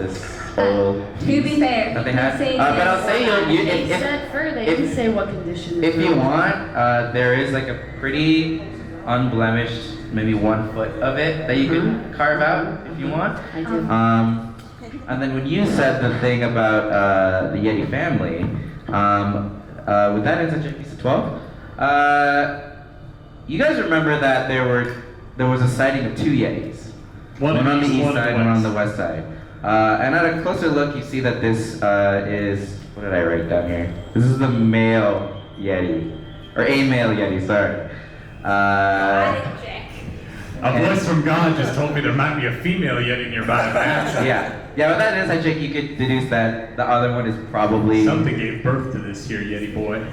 whole.
To be fair,
that they had. But I'll say
They said fur, they didn't say what condition.
If you want, there is like a pretty unblemished, maybe 1 foot of it that you can carve out if you want.
I do.
And then when you said the thing about the Yeti family, with that insight check, you said 12. You guys remember that there was a sighting of 2 Yetis. One on the east side, one on the west side. And at a closer look, you see that this is, what did I write down here? This is the male Yeti, or a male Yeti, sorry.
A voice from God just told me there might be a female Yeti nearby.
Yeah, with that insight check, you could deduce that the other one is probably...
Something gave birth to this here Yeti boy.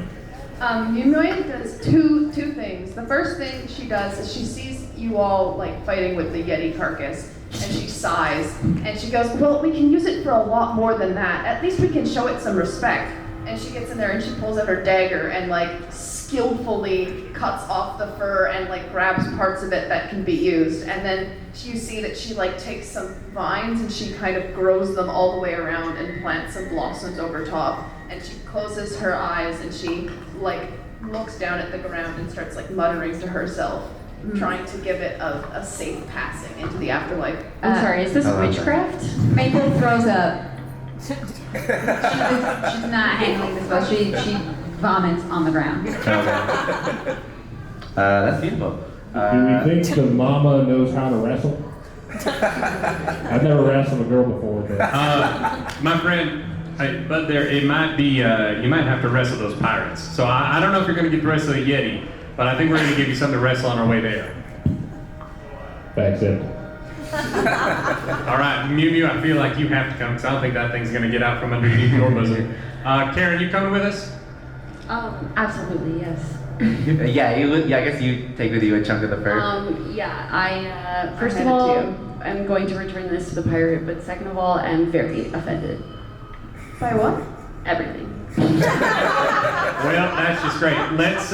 Yumoi does two things. The first thing she does is she sees you all like fighting with the Yeti carcass, and she sighs, and she goes, well, we can use it for a lot more than that. At least we can show it some respect. And she gets in there and she pulls out her dagger and like skillfully cuts off the fur and like grabs parts of it that can be used. And then you see that she like takes some vines and she kind of grows them all the way around and plants some blossoms over top. And she closes her eyes and she like looks down at the ground and starts like muttering to herself, trying to give it a safe passing into the afterlife.
I'm sorry, is this witchcraft?
Maple throws up. She's not handling this well. She vomits on the ground.
That's beautiful.
Do we think the mama knows how to wrestle? I've never wrestled a girl before, but
My friend, it might be, you might have to wrestle those pirates. So I don't know if you're going to get to wrestle a Yeti, but I think we're going to give you something to wrestle on our way there.
Facts it.
All right, Miu, I feel like you have to come because I don't think that thing's going to get out from underneath your bosom. Karen, you coming with us?
Absolutely, yes.
Yeah, I guess you take with you a chunk of the fur.
I first of all, I'm going to return this to the pirate, but second of all, I'm very offended.
By what?
Everything.
Well, that's just great. Let's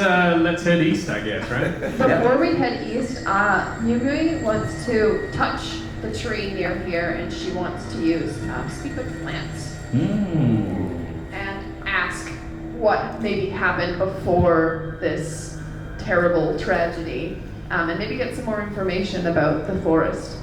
head east, I guess, right?
Before we head east, Yumui wants to touch the tree near here, and she wants to use speak with plants and ask what maybe happened before this terrible tragedy, and maybe get some more information about the forest.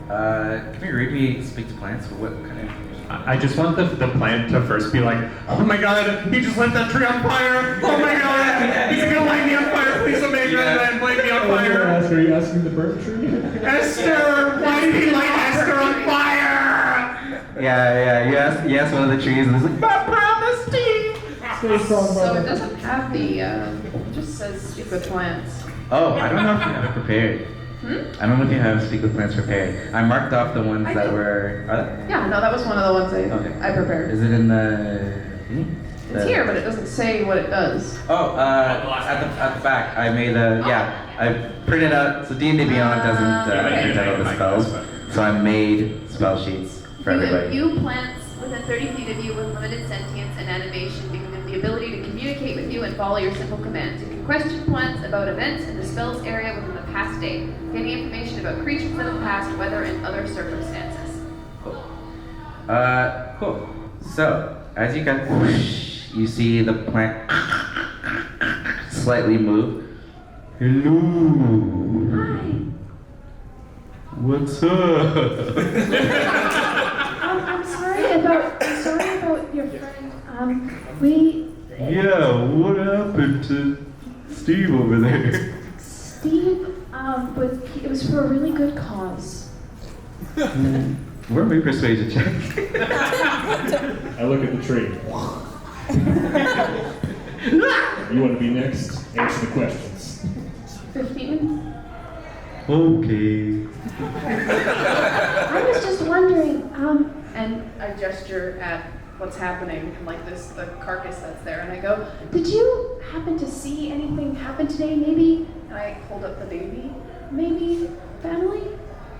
Can you read me speak to plants? What kind of information?
I just want the plant to first be like, oh my god, he just lit that tree on fire! Oh my god, he's gonna light me on fire! Please don't make that light me on fire!
Are you asking the bird tree?
Esther! Why did he light Esther on fire?
Yeah, you ask one of the trees and it's like, my promise, Steve!
Stay strong,
So
brother.
it doesn't have the, it just says speak with plants.
Oh, I don't know if you have it prepared. I don't know if you have speak with plants prepared. I marked off the ones that were. Are they?
Yeah, no, that was one of the ones I prepared.
Is it in the?
It's here, but it doesn't say what it does.
Oh, at the back, I made I printed out. So D&D Beyond doesn't print out all the spells, so I made spell sheets for everybody.
You plants within 30 feet of you with limited sentience and animation, giving them the ability to communicate with you and follow your simple commands. You can question plants about events in the spell's area within the past day, getting information about creatures that have passed, weather, and other circumstances.
Cool. Cool. So, as you guys whoosh, you see the plant slightly move. Hello.
Hi.
What's up?
I'm sorry about your friend. We.
Yeah, what happened to Steve over there?
Steve, it was for a really good cause.
Where are my persuasion checks?
I look at the tree. You want to be next? Answer the questions.
15.
Okay.
I was just wondering, and I gesture at what's happening, and like the carcass that's there, and I go, did you happen to see anything happen today, maybe? And I hold up the baby. Maybe family?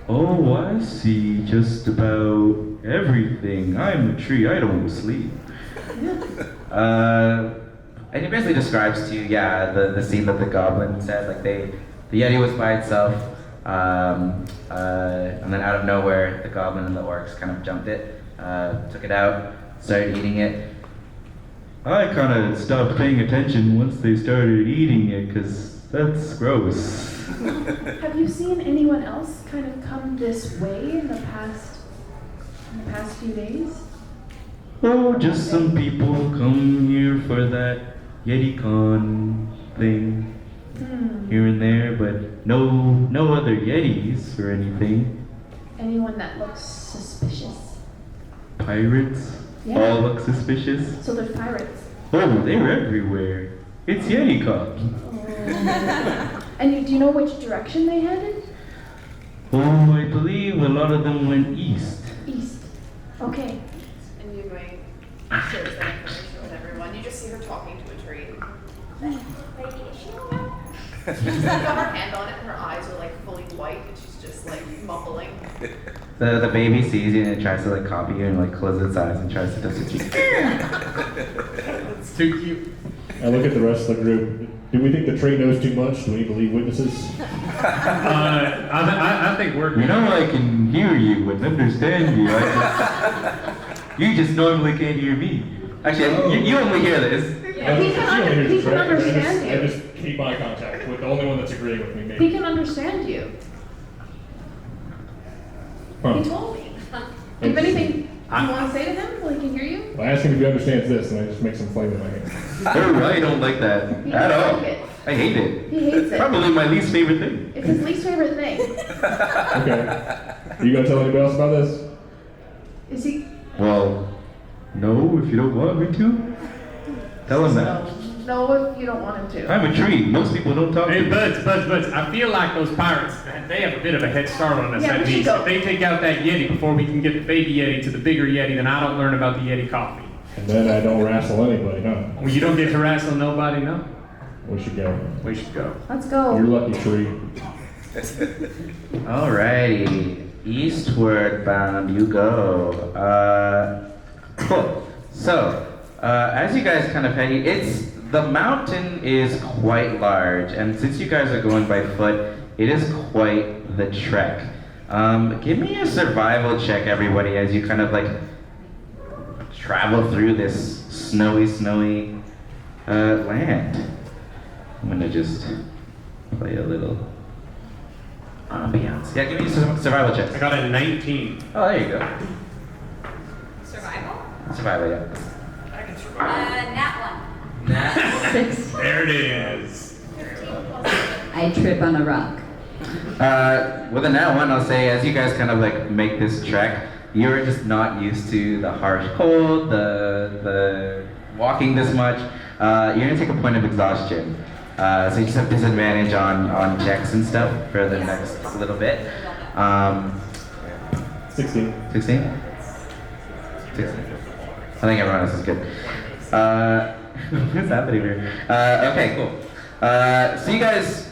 Oh, I see just about everything. I'm a tree, I don't sleep. And he basically describes to you, yeah, the scene that the goblin said, like the Yeti was by itself, and then out of nowhere, the goblin and the orcs kind of jumped it, took it out, started eating it. I kind of stopped paying attention once they started eating it, because that's gross.
Have you seen anyone else kind of come this way in the past few days?
Oh, just some people come here for that Yeticon thing. Here and there, but no other Yetis or anything.
Anyone that looks suspicious?
Pirates?
Yeah.
All look suspicious?
So they're pirates.
Oh, they're everywhere. It's Yeticon.
And do you know which direction they headed?
Oh, I believe a lot of them went east.
East. Okay. And you're going, shares that information with everyone. You just see her talking to a tree. Lady, is she alright? She's got her hand on it, and her eyes are like fully white, and she's just like mumbling.
The baby sees you and it tries to like copy you and like close its eyes and tries to touch you.
It's too cute.
I look at the rest of the group. Do we think the tree knows too much? Do we believe witnesses?
I think we're.
You know, I can hear you and understand you. You just normally can't hear me. Actually, you only hear this.
Yeah, he can understand
I
you.
just keep eye contact with the only one that's agreeing with me. Maybe.
He can understand you.
Huh.
He told me. If anything, you want to say to him so he can hear you?
Well, I ask him if he understands this, and I just make some flame in my hand.
Oh, I don't like that
He
at
doesn't
all.
like it.
I hate it.
He hates it.
Probably my least favorite thing.
It's his least favorite thing.
Okay. You gonna tell anybody else about this?
Is he?
Well, no, if you don't want me to. Tell him that.
No, if you don't want him to.
I'm a tree. Most people don't talk to
Hey,
me.
Buds, I feel like those pirates, they have a bit of a head start on us
Yeah,
at
we should
least.
go.
If they take out that Yeti before we can get the baby Yeti to the bigger Yeti, then I don't learn about the Yeti coffee.
And then I don't wrestle anybody, huh?
Well, you don't get to wrestle nobody, no?
We should go.
We should go.
Let's go.
You're lucky, tree.
Alrighty. Eastward bound you go. Cool. So, as you guys kind of head, the mountain is quite large, and since you guys are going by foot, it is quite the trek. Give me a survival check, everybody, as you kind of like travel through this snowy land. I'm gonna just play a little ambiance. Yeah, give me some survival checks.
I got a 19.
Oh, there you go.
Survival?
Survival, yeah.
Nat one.
There it is.
I trip on a rock.
With a nat one, I'll say, as you guys kind of like make this trek, you're just not used to the harsh cold, the walking this much. You're gonna take a point of exhaustion. So you just have disadvantage on checks and stuff for the next little bit.
16.
16? 16. I think everyone else is good. What's happening here? Okay, cool. So you guys,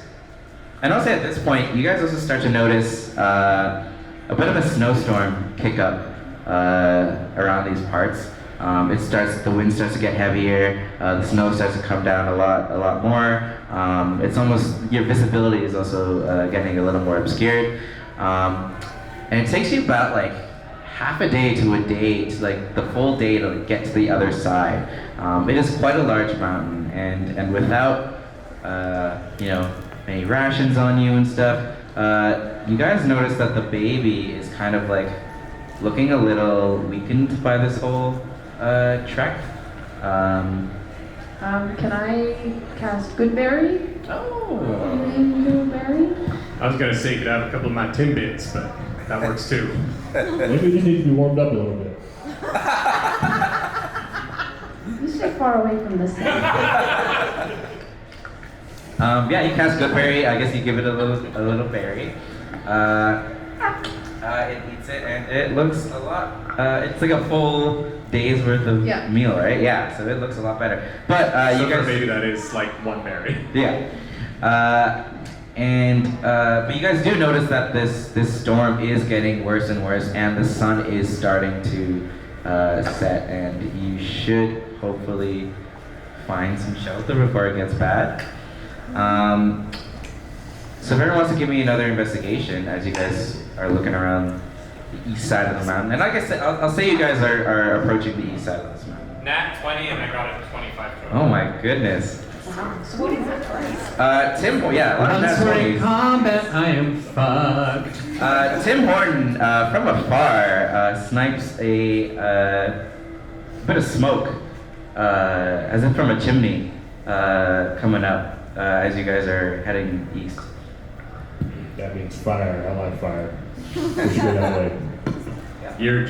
and I'll say at this point, you guys also start to notice a bit of a snowstorm kick up around these parts. The wind starts to get heavier, the snow starts to come down a lot more. It's almost, your visibility is also getting a little more obscured. And it takes you about like half a day to a day, to like the full day to like, get to the other side. It is quite a large mountain, and without any rations on you and stuff, you guys notice that the baby is kind of like looking a little weakened by this whole trek.
Can I cast Goodberry?
Oh.
Goodberry?
I was gonna say you could have a couple of my Timbits, but that works too.
Maybe we just need to be warmed up a little bit.
You stay far away from this thing.
Yeah, you cast Goodberry. I guess you give it a little berry. It eats it, and it looks a lot. It's like a full day's worth of meal, right? Yeah, so it looks a lot better. But you guys,
maybe that is like one berry.
yeah. But you guys do notice that this storm is getting worse and worse, and the sun is starting to set, and you should hopefully find some shelter before it gets bad. So if everyone wants to give me another investigation as you guys are looking around the east side of the mountain, and like I said, I'll say you guys are approaching the east side of this mountain.
Nat 20 and I got a 25 total.
Oh my goodness.
So what is that twice?
Tim, yeah, a lot of nat 20s.
combat, I am fucked.
Tim Horton, from afar, snipes a bit of smoke, as if from a chimney, coming up as you guys are heading east.
That means fire. I like fire. Push me that way.
You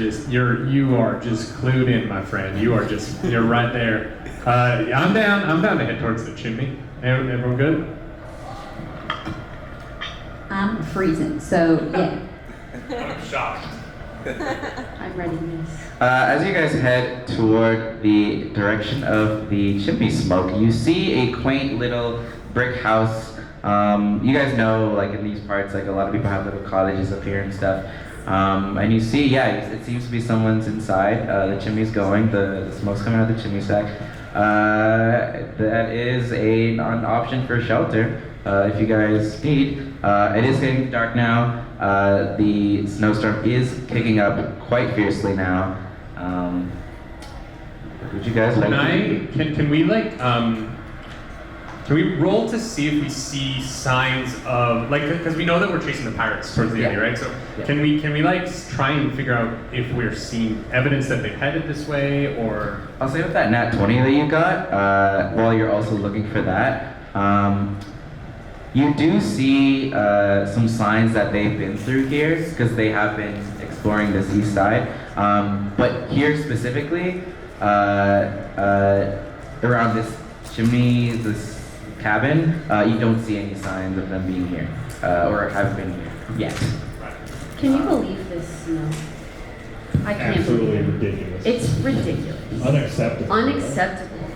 are just clued in, my friend. You're right there. I'm down to head towards the chimney. Everyone good?
I'm freezing, so yeah.
I'm shocked.
I'm ready, miss.
As you guys head toward the direction of the chimney smoke, you see a quaint little brick house. You guys know, like in these parts, like a lot of people have little cottages up here and stuff. And you see, it seems to be someone's inside. The chimney's going, the smoke's coming out of the chimney stack. That is an option for shelter if you guys need. It is getting dark now. The snowstorm is kicking up quite fiercely now. Would you guys like
Can we like can we roll to see if we see signs of like, because we know that we're chasing the pirates towards the end, right? So can we like try and figure out if we're seeing evidence that they headed this way, or?
I'll say with that nat 20 that you got, while you're also looking for that, you do see some signs that they've been through here, because they have been exploring this east side. But here specifically, around this chimney, this cabin, you don't see any signs of them being here, or have been here yet.
Can you believe this snow? I can't
Absolutely
believe it.
ridiculous.
It's ridiculous.
Unacceptable.
Unacceptable.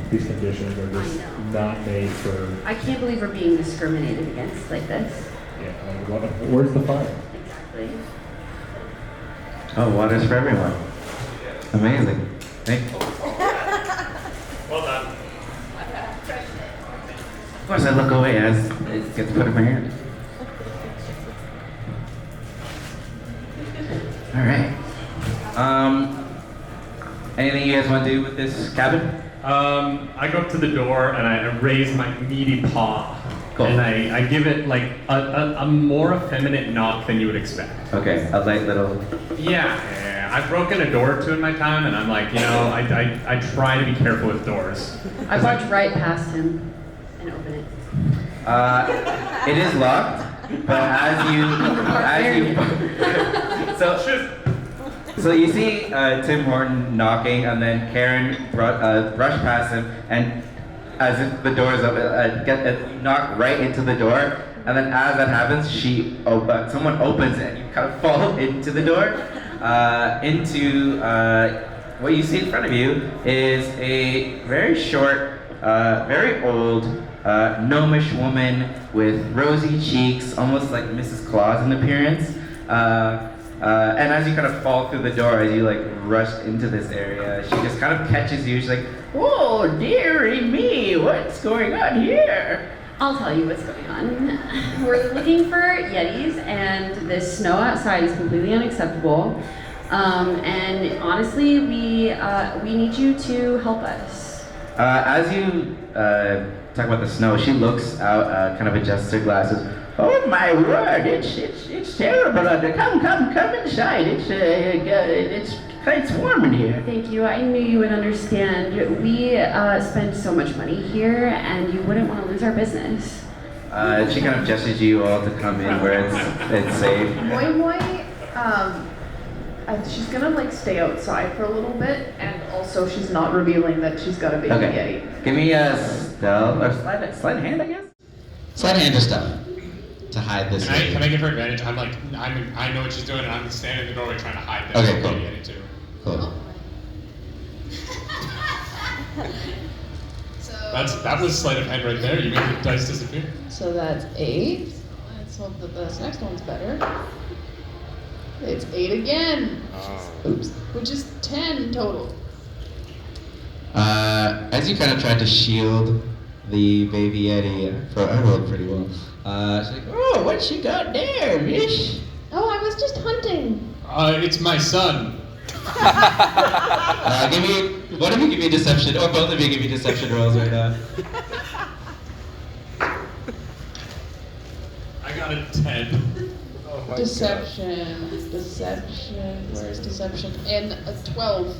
These conditions are just not made for.
I can't believe we're being discriminated against like this.
Yeah. Where's the fire?
Exactly.
Oh, water's for everyone. Amazing. Thank you.
Well done.
Of course, I look away as it gets put in my hand. All right. Anything you guys want to do with this cabin?
I go up to the door and I raise my meaty paw.
Cool.
And I give it like a more effeminate knock than you would expect.
Okay, a light little.
Yeah. I've broken a door or two in my time, and I'm like, I try to be careful with doors.
I walked right past him and opened it.
It is locked, but as you so you see Tim Horton knocking, and then Karen rush past him, and as if the door is open, you knock right into the door, and then as that happens, someone opens it, and you kind of fall into the door, into what you see in front of you is a very short, very old, gnomish woman with rosy cheeks, almost like Mrs. Claus in appearance. And as you kind of fall through the door, as you like rush into this area, she just kind of catches you. She's like, "Oh, dearie me, what's going on here?"
I'll tell you what's going on. We're looking for Yetis, and this snow outside is completely unacceptable. And honestly, we need you to help us.
As you talk about the snow, she looks out, kind of adjusts her glasses. Oh my word! It's terrible out there. Come inside. It's warm in here.
Thank you. I knew you would understand. We spend so much money here, and you wouldn't want to lose our business.
She kind of gestures you all to come in where it's safe.
Moi Moi, she's gonna like stay outside for a little bit, and also she's not revealing that she's got a baby
Okay.
Yeti.
Give me a stealth or sleight of hand, I guess.
Sleight of hand or stuff to hide this.
Can I give her advantage? I know what she's doing, and I'm standing in the doorway trying to hide this.
Okay, cool.
Yeti too.
Cool.
That was sleight of hand right there. You made the dice disappear.
So that's 8. Let's hope that this next one's better. It's 8 again. Oops. Which is 10 total.
As you kind of tried to shield the baby Yeti, I rolled pretty well. She's like, "Oh, what you got there, Mish?"
Oh, I was just hunting.
It's my son.
One of you give me deception, or both of you give me deception rolls right now.
I got a 10.
Oh
Deception. Where's deception? And a 12.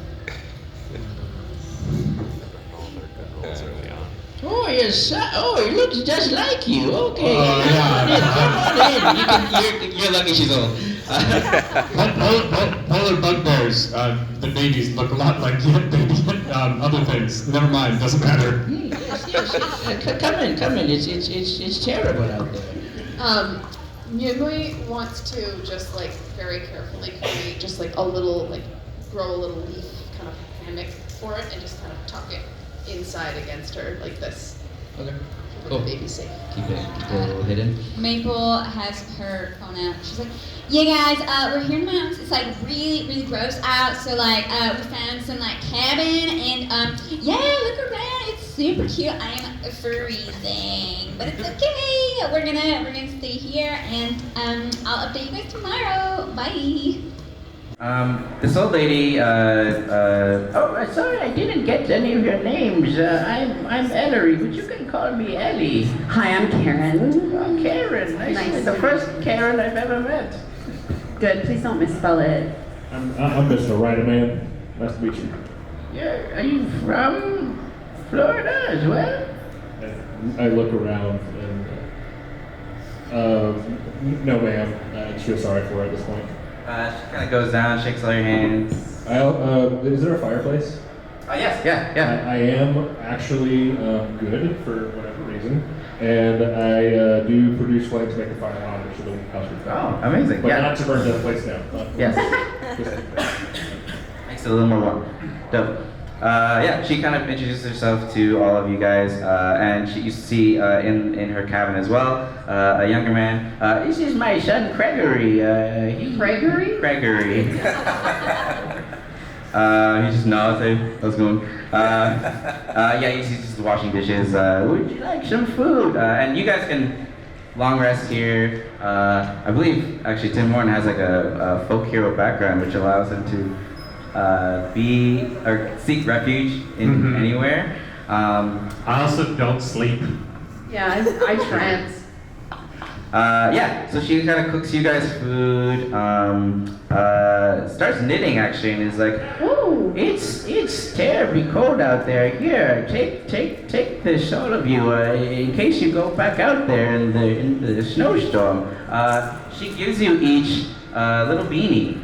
Oh, he looks just like you. Okay.
Oh, yeah.
Come on in. You're lucky she's old.
Polar bugbears, the babies look a lot like other things. Never mind, doesn't matter.
Yes. Come in. It's terrible out there.
Yui wants to just like very carefully create just like a little grow a little leaf kind of hammock for it and just kind of tuck it inside against her like this.
Okay.
Keep
Cool.
the baby safe.
Keep it a little hidden.
Maple has her phone out. She's like, "Yeah, guys, we're here in the mountains. It's like really gross out. So like, we found some like cabin and yeah, look around. It's super cute. I'm freezing, but it's okay. We're gonna stay here and I'll update you guys tomorrow. Bye."
This old lady, sorry, I didn't get any of your names. I'm Ellery, but you can call me Ellie.
Hi, I'm Karen.
Oh, Karen. Nice.
Nice.
The first Karen I've ever met.
Good. Please don't misspell it.
I'm Mr. Riderman. Nice to meet you.
Yeah, are you from Florida as well?
And I look around and, no ma'am, I feel sorry for her at this point.
She kind of goes down, shakes all your hands.
Is there a fireplace?
Yes, yeah.
I am actually good for whatever reason, and I do produce flame to make the fire hotter so the house would burn.
Oh, amazing.
But
Yeah.
not to burn the place down.
Yes. Makes it a little more warm. Dope. Yeah, she kind of introduces herself to all of you guys, and you see in her cabin as well a younger man. This is my son Gregory.
Gregory?
Gregory. He just nods. Hey, how's it going? Yeah, he's just washing dishes. Would you like some food? And you guys can long rest here. I believe actually Tim Horton has like a folk hero background, which allows him to seek refuge in anywhere.
I also don't sleep.
Yeah, I trance.
Yeah, so she kind of cooks you guys food, starts knitting actually, and is like, "Oh, it's terribly cold out there. Here, take this, all of you, in case you go back out there in the snowstorm." She gives you each a little beanie.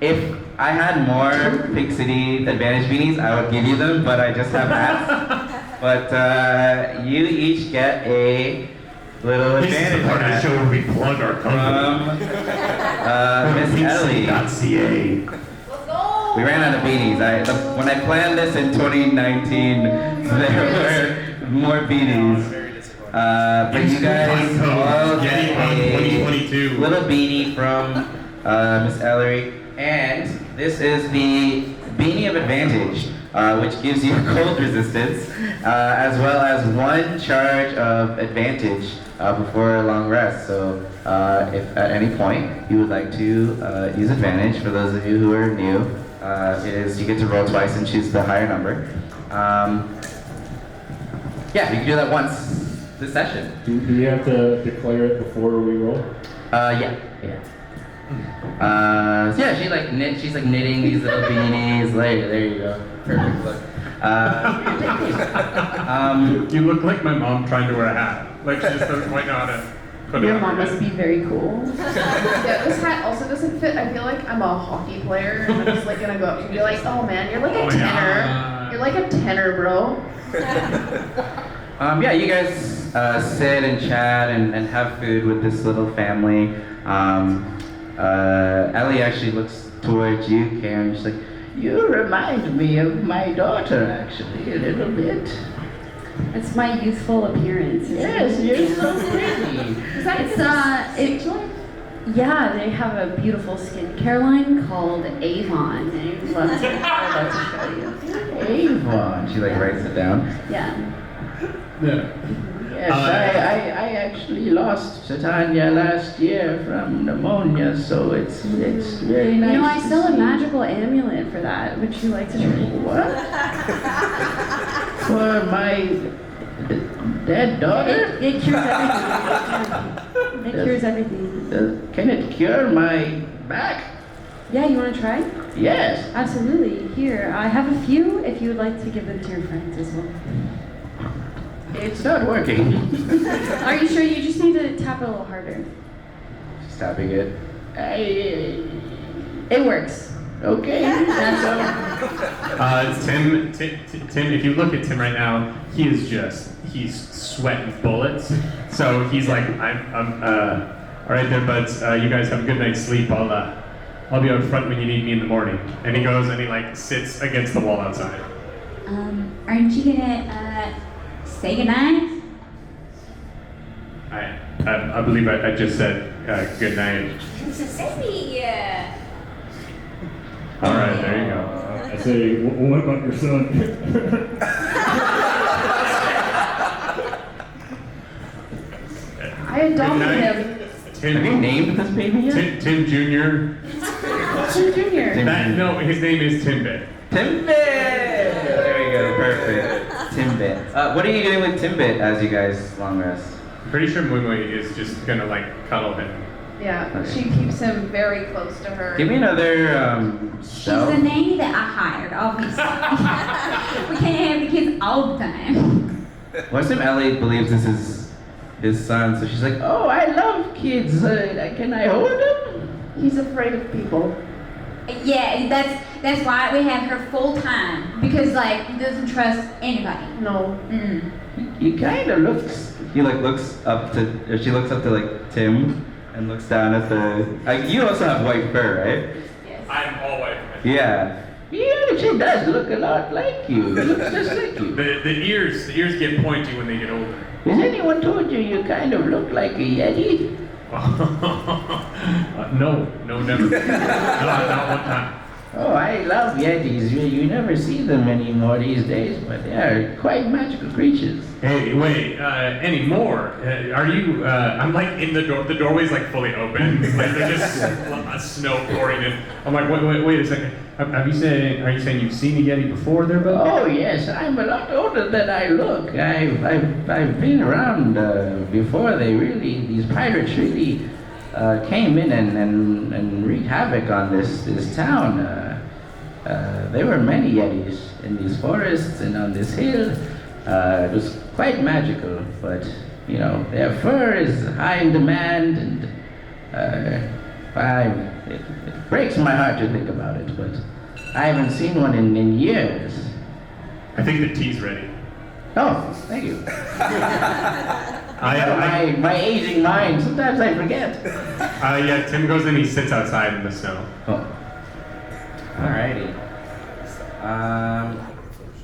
If I had more Pink City Advantage beanies, I would give you them, but I just have hats. But you each get a little advantage hat
where we plug our
from Miss Ellie. We ran out of beanies. When I planned this in 2019, there were more beanies. But you guys all get a little beanie from Miss Ellery. And this is the Beanie of Advantage, which gives you cold resistance, as well as 1 charge of advantage before a long rest. So if at any point you would like to use advantage, for those of you who are new, you get to roll twice and choose the higher number. Yeah, you can do that once this session.
Do you have to declare it before we roll?
Yeah. Yeah, she's like knitting these little beanies. There you go. Perfect look.
You look like my mom trying to wear a hat. Like she just doesn't quite know how to put it
Your
on
mom
her
must
head.
be very cool.
Yeah, this hat also doesn't fit. I feel like I'm a hockey player, and I'm just like gonna go up and be like, "Oh man, you're like a tenor.
yeah.
You're like a tenor, bro."
Yeah, you guys sit and chat and have food with this little family. Ellie actually looks towards you, Karen. She's like, "You remind me of my daughter, actually, a little bit."
It's my youthful appearance.
Yes, you're so pretty.
Is that
Yeah, they have a beautiful skincare line called Avon. I'd love to show you.
Avon. She like writes it down.
Yeah.
Yeah.
Yes, I actually lost Titania last year from pneumonia, so it's very nice.
You know, I
to
sell a
see.
magical amulet for that. Would you like to try?
What? For my dead daughter?
It cures everything. It cures everything.
Can it cure my back?
Yeah, you want to try?
Yes.
Absolutely. Here, I have a few if you would like to give them to your friends as well.
It's not working.
Are you sure? You just need to tap it a little harder.
Just tapping it.
It works.
Okay.
Tim, if you look at Tim right now, he's sweating bullets. So he's like, I'm all right there, buds. You guys have a good night's sleep. I'll be out front when you need me in the morning. And he goes and he like sits against the wall outside.
Aren't you gonna say goodnight?
I believe I just said good night. All right, there you go.
I say, what about your son?
I adopted
Good night.
him.
Tim,
Have you named this baby yet?
Tim Jr.
Tim Jr.
No, his name is Timbit.
Timbit! There we go, perfect. Timbit. What are you doing with Timbit as you guys long rest?
Pretty sure Mui Mui is just gonna like cuddle him.
Yeah,
Okay.
she keeps him very close to her.
Give me another
She's
cell.
the nanny that I hired, obviously. We can't have the kids all the time.
What's if Ellie believes this is his son, so she's like, "Oh, I love kids. Can I hold him?"
He's afraid of people.
Yeah, that's why we have her full time, because like he doesn't trust anybody.
No.
Mm.
He kind of looks. He like looks up to. Or she looks up to like Tim and looks down at the. You also have white fur, right?
Yes.
I'm all white.
Yeah. He actually does look a lot like you. He looks just like you.
The ears get pointy when they get older.
Has anyone told you you kind of look like a yeti?
No, never. Not one time.
Oh, I love yetis. You never see them anymore these days, but they are quite magical creatures.
Hey, wait, anymore? Are you, I'm like in the door, the doorway's like fully open. Like there's just snow pouring in. I'm like, wait a second. Are you saying you've seen a Yeti before there, bud?
Oh yes, I'm a lot older than I look. I've been around before these pirates really came in and wreaked havoc on this town. There were many Yetis in these forests and on this hill. It was quite magical, but you know, their fur is high in demand, and it breaks my heart to think about it, but I haven't seen one in years.
I think the tea's ready.
Oh, thank you.
I
my aging mind, sometimes I forget.
yeah, Tim goes and he sits outside in the snow.
Oh. Alrighty.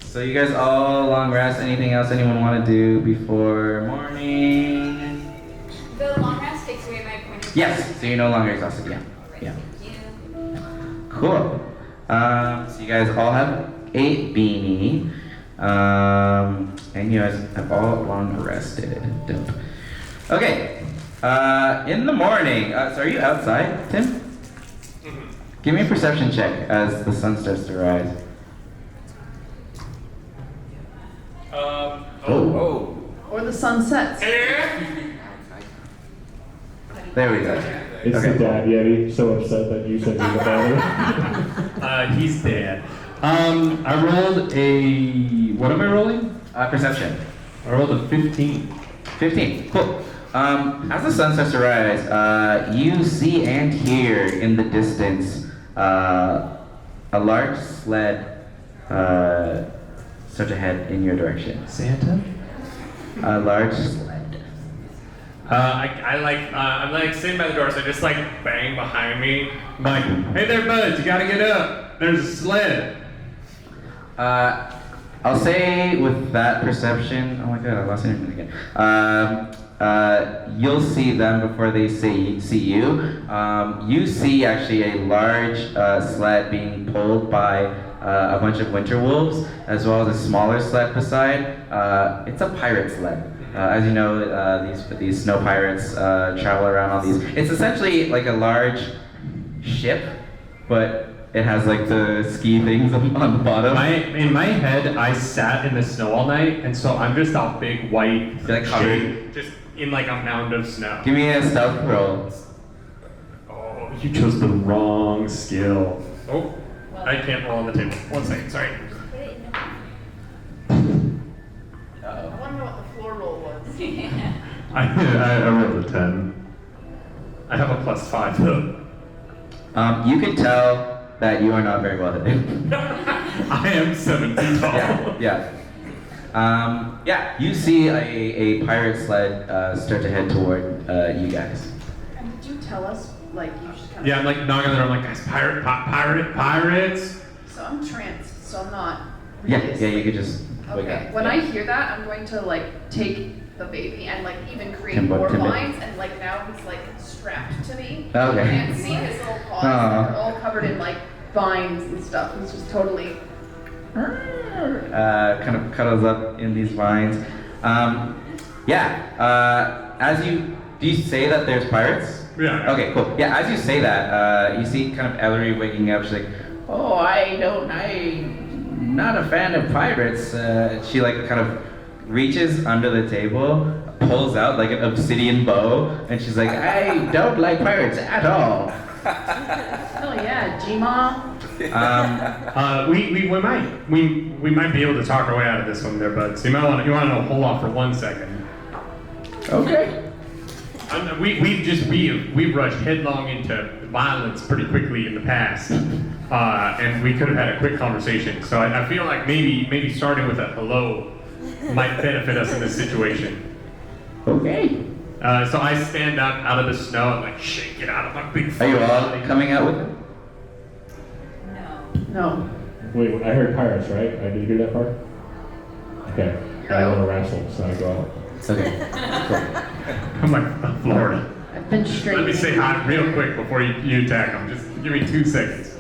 So you guys all long rest. Anything else anyone want to do before morning?
The long rest takes away my point of
Yes. So you're no longer exhausted. Yeah. Yeah. Cool. So you guys all have a beanie. And you guys have all long rested. Dope. Okay. In the morning. So are you outside, Tim?
Mm-hmm.
Give me a perception check as the sun starts to rise.
Oh.
Or the sun sets.
There we go.
It's
Okay.
the dad Yeti, so upset that you said he was a father.
He's dead. I rolled a. What am I rolling?
Perception.
I rolled a 15.
15. Cool. As the sun starts to rise, you see and hear in the distance a large sled start to head in your direction.
Santa?
A large sled.
I'm like sitting by the door, so I just like bang behind me. I'm like, hey there, buds, you gotta get up. There's a sled.
I'll say with that perception. Oh my god, I lost anything again. You'll see them before they see you. You see actually a large sled being pulled by a bunch of winter wolves, as well as a smaller sled beside. It's a pirate sled. As you know, these snow pirates travel around on these. It's essentially like a large ship, but it has like the ski things on the bottom.
In my head, I sat in the snow all night, and so I'm just a big white
You're, like, covered.
shape, just in like a mound of snow.
Give me a stealth roll.
Oh, you chose the wrong skill. Oh, I can't roll on the table. 1 second, sorry.
I want to know what the floor roll was.
I rolled a 10. I have a +5 though.
You can tell that you are not very well hidden.
I am 7 feet tall.
Yeah. You see a pirate sled start to head toward you guys.
And did you tell us, like, you just kind of...
Yeah, I'm like knocking on the door. I'm like, guys, pirates.
So I'm tranced, so I'm not...
Yeah, you could just wake
Okay,
up.
when I hear that, I'm going to, like, take the baby and, like, even create
Timbo,
more
Timbo.
vines, and, like, now he's, like, strapped to me.
Okay.
I can't see his little paws.
Aw.
They're all covered in, like, vines and stuff. He's just totally...
Kind of cuddles up in these vines. Do you say that there's pirates?
Yeah.
Okay, cool. Yeah, as you say that, you see kind of Ellery waking up. She's like, oh, I'm not a fan of pirates. She like kind of reaches under the table, pulls out like an obsidian bow, and she's like, I don't like pirates at all.
Hell yeah, G-Ma.
We might be able to talk our way out of this one there, bud. So you want to hold off for 1 second.
Okay.
We've rushed headlong into violence pretty quickly in the past, and we could have had a quick conversation. So I feel like maybe starting with a hello might benefit us in this situation.
Okay.
So I stand up out of the snow and like shake it out of my big.
Are you all coming out with him?
No.
Wait, I heard pirates, right? I did hear that part? Okay. I want to wrestle, so I go out.
Okay. Cool.
I'm like, Florida.
I've been straight.
Let me say hi real quick before you attack them. Just give me 2 seconds.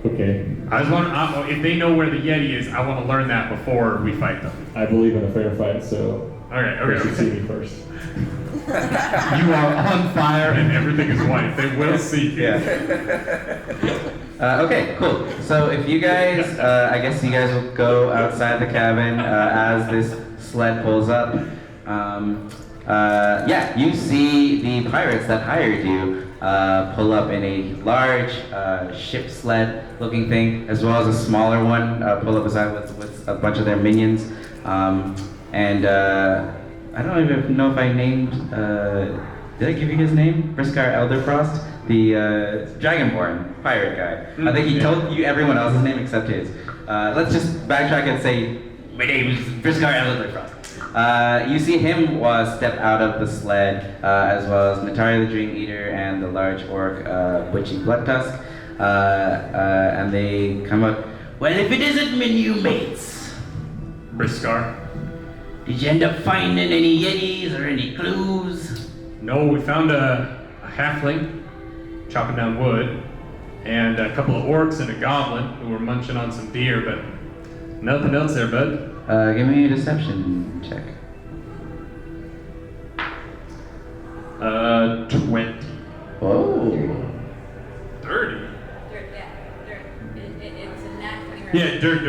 Okay.
I just want if they know where the Yeti is, I want to learn that before we fight them.
I believe in a fair fight, so
Okay.
they should see me first.
You are on fire and everything is white. They will see you.
Yeah. Okay, cool. So if you guys, I guess you guys will go outside the cabin as this sled pulls up. You see the pirates that hired you pull up in a large ship sled looking thing, as well as a smaller one pull up beside with a bunch of their minions. I don't even know if I named, did I give you his name? Briskar Elderfrost, the Dragonborn pirate guy. I think he told you everyone else's name except his. Let's just backtrack and say, my name is Briskar Elderfrost. You see him step out of the sled, as well as Natari the Dream Eater and the large orc Butchie Bloodtusk. And they come up,
Well, if it isn't my new mates,
Briskar.
did you end up finding any yetis or any clues?
No, we found a halfling chopping down wood. and a couple of orcs and a goblin who were munching on some deer, but nothing else there, bud.
Give me a deception check.
20.
Whoa.
30?
Dirt, yeah, dirt. It's a nat 20.
Yeah, dirt.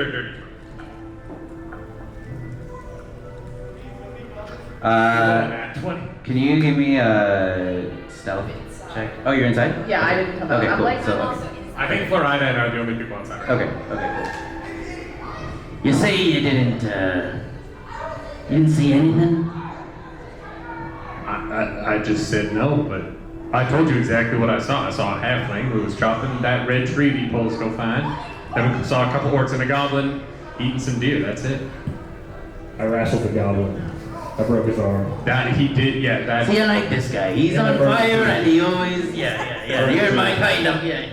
Nat 20.
Can you give me a stealth check? Oh, you're inside?
Yeah, I didn't come out.
Okay,
I'm
cool.
like,
So,
I'm
okay.
also inside.
I think Florida and I are the only people outside.
Okay, cool.
You say you didn't see anything?
I just said no, but I told you exactly what I saw. I saw a halfling who was chopping that red tree that you told us to go find. Then we saw a couple orcs and a goblin eating some deer. That's it.
I wrestled the goblin. I broke his arm.
That he did, yeah. That.
See, I like this guy. He's on fire and he always, yeah. You're my kind of, yeah.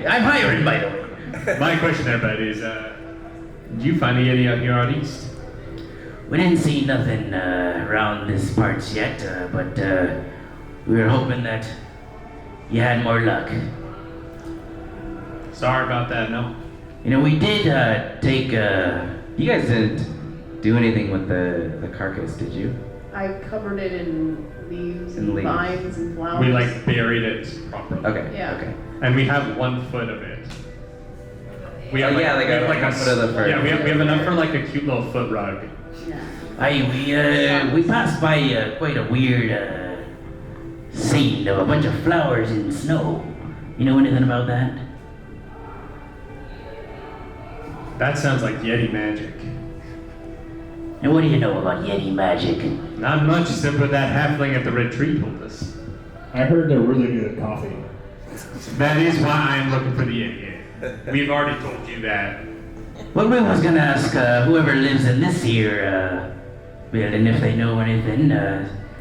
I'm hiring, by the way.
My question there, bud, is, did you find a yeti out here out east?
We didn't see nothing around this parts yet, but we were hoping that you had more luck.
Sorry about that, no.
You know, we did take.
You guys didn't do anything with the carcass, did you?
I covered it in leaves
In
and
leaves.
vines and flowers.
We like buried it properly.
Okay.
Yeah.
Okay.
And we have 1 foot of it. We
Oh, yeah, like
we have
a 1 foot of the fur.
Yeah, we have enough for like a cute little foot rug.
We passed by quite a weird scene of a bunch of flowers in snow. You know anything about that?
That sounds like Yeti magic.
And what do you know about Yeti magic?
Not much, except what that halfling at the red tree told us.
I heard they're really good at coffee.
That is why I'm looking for the Yeti. We've already told you that.
Well, we was gonna ask whoever lives in this here building if they know anything.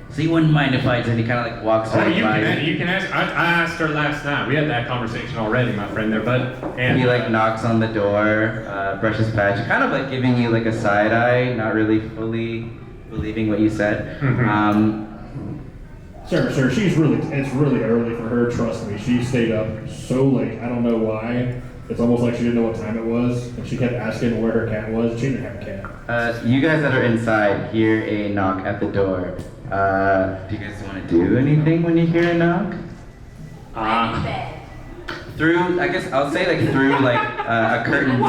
So you wouldn't mind if I
And he kind of like walks
Oh,
right
you
by.
can ask. I asked her last night. We had that conversation already, my friend there, bud. And
He like knocks on the door, brushes past you, kind of like giving you like a side eye, not really fully believing what you said.
Mhm.
Sir, it's really early for her, trust me. She stayed up so late, I don't know why. It's almost like she didn't know what time it was, and she kept asking where her cat was. She didn't have a cat.
You guys that are inside hear a knock at the door. Do you guys want to do anything when you hear a knock?
I'm in bed.
Through, I guess I'll say like through like a curtained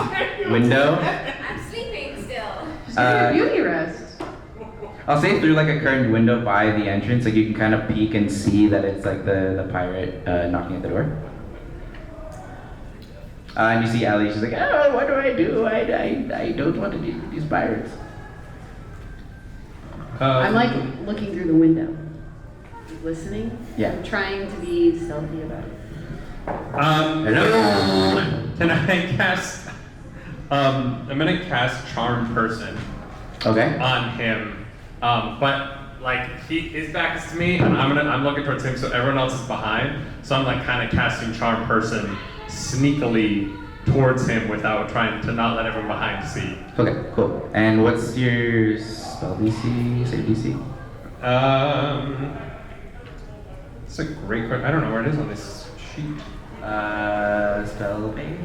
window.
I'm sleeping still.
Just give her a beauty rest.
I'll say through like a curtained window by the entrance, like you can kind of peek and see that it's like the pirate knocking at the door. And you see Allie, she's like, oh, what do? I don't want to deal with these pirates.
I'm like looking through the window, listening.
Yeah.
I'm trying to be stealthy about it.
Hello?
Can I cast? I'm gonna cast Charm Person
Okay.
on him, but like his back is to me, and I'm looking towards him, so everyone else is behind. So I'm like kind of casting Charm Person sneakily towards him without trying to not let everyone behind see.
Okay, cool. And what's your spell DC? Say DC?
It's a great question. I don't know where it is on this sheet.
Spell page.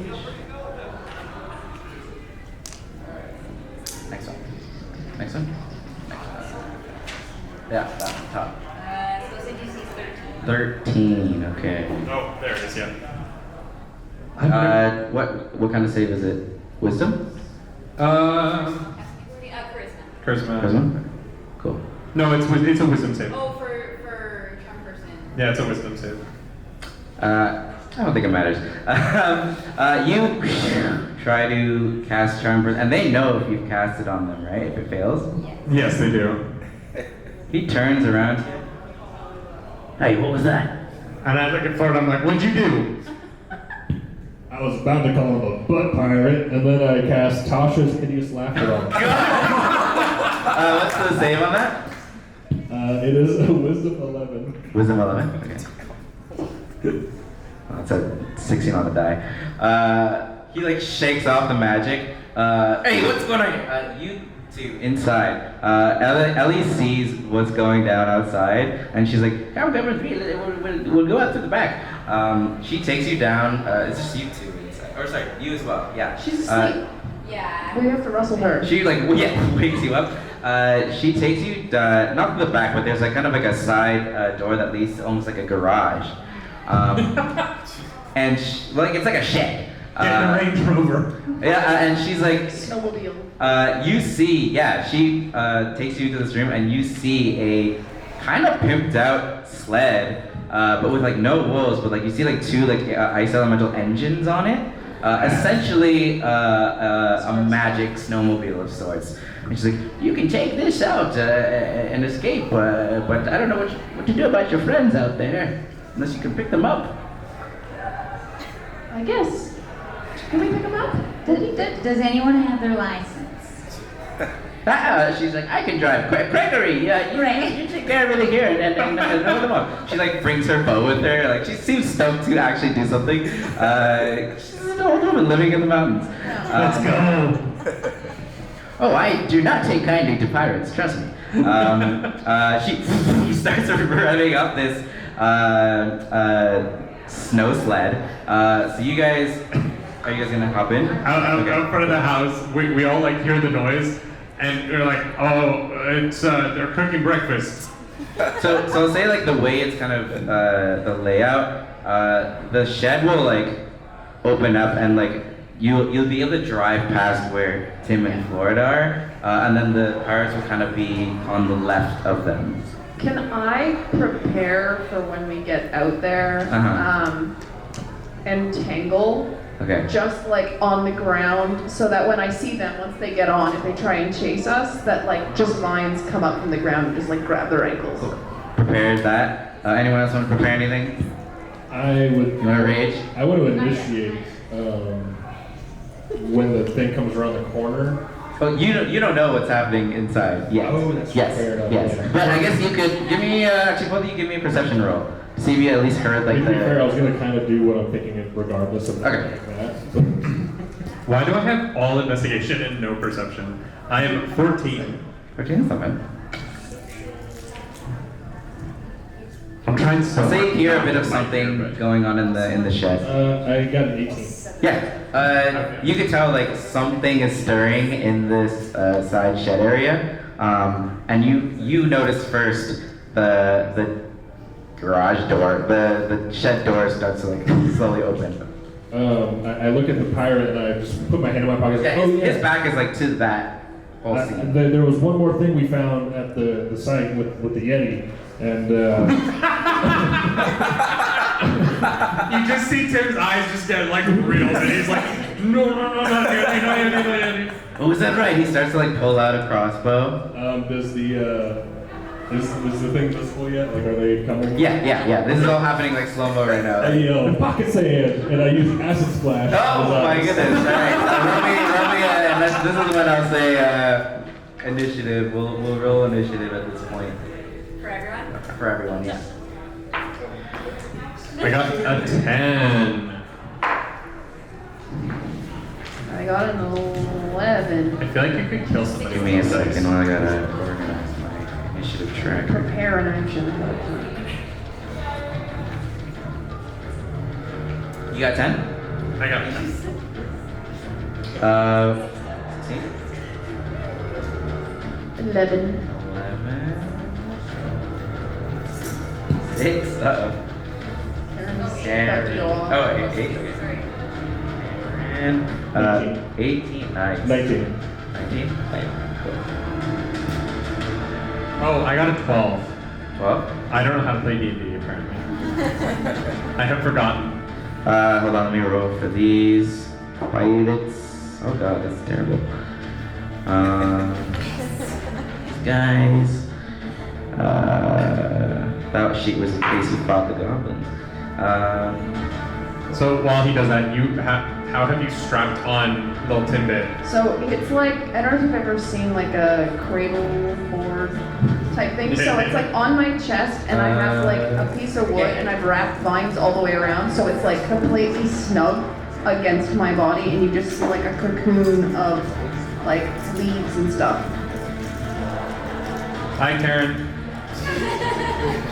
Next one. Next one. Yeah, that one, top.
So say DC is 13.
13, okay.
Oh, there it is. Yeah.
What kind of save is it? Wisdom?
Charisma.
Charisma.
Charisma? Cool.
No, it's a wisdom save.
Oh, for Charm Person.
Yeah, it's a wisdom save.
I don't think it matters. You try to cast Charm Person, and they know if you've cast it on them, right? If it fails.
Yes, they do.
He turns around.
Hey, what was that?
And I look at Ford, I'm like, what'd you do?
I was about to call him a butt pirate, and then I cast Tasha's Hideous Laughter on him.
What's the save on that?
It is a Wisdom 11.
Wisdom 11? Okay. Oh, it's a 16 on the die. He like shakes off the magic. Hey, what's going on? You two inside. Ellie sees what's going down outside, and she's like, "Come, we'll go out to the back." She takes you down. It's just you two inside. Or sorry, you as well. Yeah.
She's asleep.
Yeah.
We have to rustle her.
She wakes you up. She takes you not to the back, but there's like kind of like a side door that leads to almost like a garage. And it's like a shed.
In a Range Rover.
Yeah, and she's like,
Snowmobile.
you see, she takes you to this room and you see a kind of pimped out sled, but with like no wheels, but like you see like two like ice elemental engines on it. Essentially a magic snowmobile of sorts. And she's like, you can take this out and escape, but I don't know what to do about your friends out there, unless you can pick them up.
I guess. Can we pick him up?
Does anyone have their license?
She's like, I can drive. Gregory, you take care of everything here and load them up. She like brings her bow with her. Like she seems stoked to actually do something. She's an old woman living in the mountains.
Let's go.
Oh, I do not take kindly to pirates. Trust me. She starts revving up this snow sled. So you guys, are you guys gonna hop in?
Out front of the house, we all like hear the noise, and we're like, oh, it's they're cooking breakfast.
So say like the way it's kind of the layout, the shed will like open up and like you'll be able to drive past where Tim and Florida are, and then the pirates will kind of be on the left of them.
Can I prepare for when we get out there and tangle?
Okay.
Just like on the ground, so that when I see them, once they get on, if they try and chase us, that like just vines come up from the ground and just like grab their ankles.
Cool. Prepared that. Anyone else want to prepare anything?
I would.
You want to rage?
I want to initiate when the thing comes around the corner.
Well, you don't know what's happening inside yet.
Oh, that's
yes.
fair enough.
Yes.
Yeah.
But I guess you could give me actually both of you give me a perception roll. See if you at least heard like
To be fair, I
the.
was gonna kind of do what I'm thinking regardless of
Okay.
like that.
Why do I have all investigation and no perception? I am 14.
14 is not bad.
I'm trying so
So say you
hard
hear a
not
bit
to
of
fight here,
something
but-
going on in the shed.
I got an 18.
Yeah, you could tell like something is stirring in this side shed area, and you notice first the garage door, the shed door starts to like slowly open.
I look at the pirate and I just put my hand in my pocket.
Yeah,
Oh
his,
yeah.
his back is like to that whole scene.
There was one more thing we found at the site with the Yeti, and
You just see Tim's eyes just get like real, and he's like, no, Yeti.
Oh, is that right? He starts to like pull out a crossbow.
does the is the thing visible yet? Like, are they coming?
Yeah. This is all happening like slow mo right now.
I yell pocket sand, and I use acid splash.
Oh my goodness! All right, roll me, and this is when I'll say initiative. We'll roll initiative at this point.
For everyone?
For everyone, yeah.
I got a 10.
I got an 11.
I feel like you could kill somebody.
Give me a
with those
second
dice.
while I gotta organize my initiative tracker.
Prepare an action.
You got 10?
I got a 10.
16?
11.
11. 6. Uh-oh. Carry. Oh, 8. And 18. Nice.
19.
19? Cool.
Oh, I got a 12.
12?
I don't know how to play D&D apparently. I have forgotten.
Hold on, let me roll for these. Pilots. Oh god, that's terrible. Guys. That sheet was in case you fought the goblins.
So while he does that, how have you strapped on little Timbit?
So it's like, I don't know if you've ever seen like a cradle board type thing. So it's like on my chest and I have like a piece of wood and I've wrapped vines all the way around. So it's like completely snug against my body and you just see like a cocoon of like leaves and stuff.
Hi, Karen.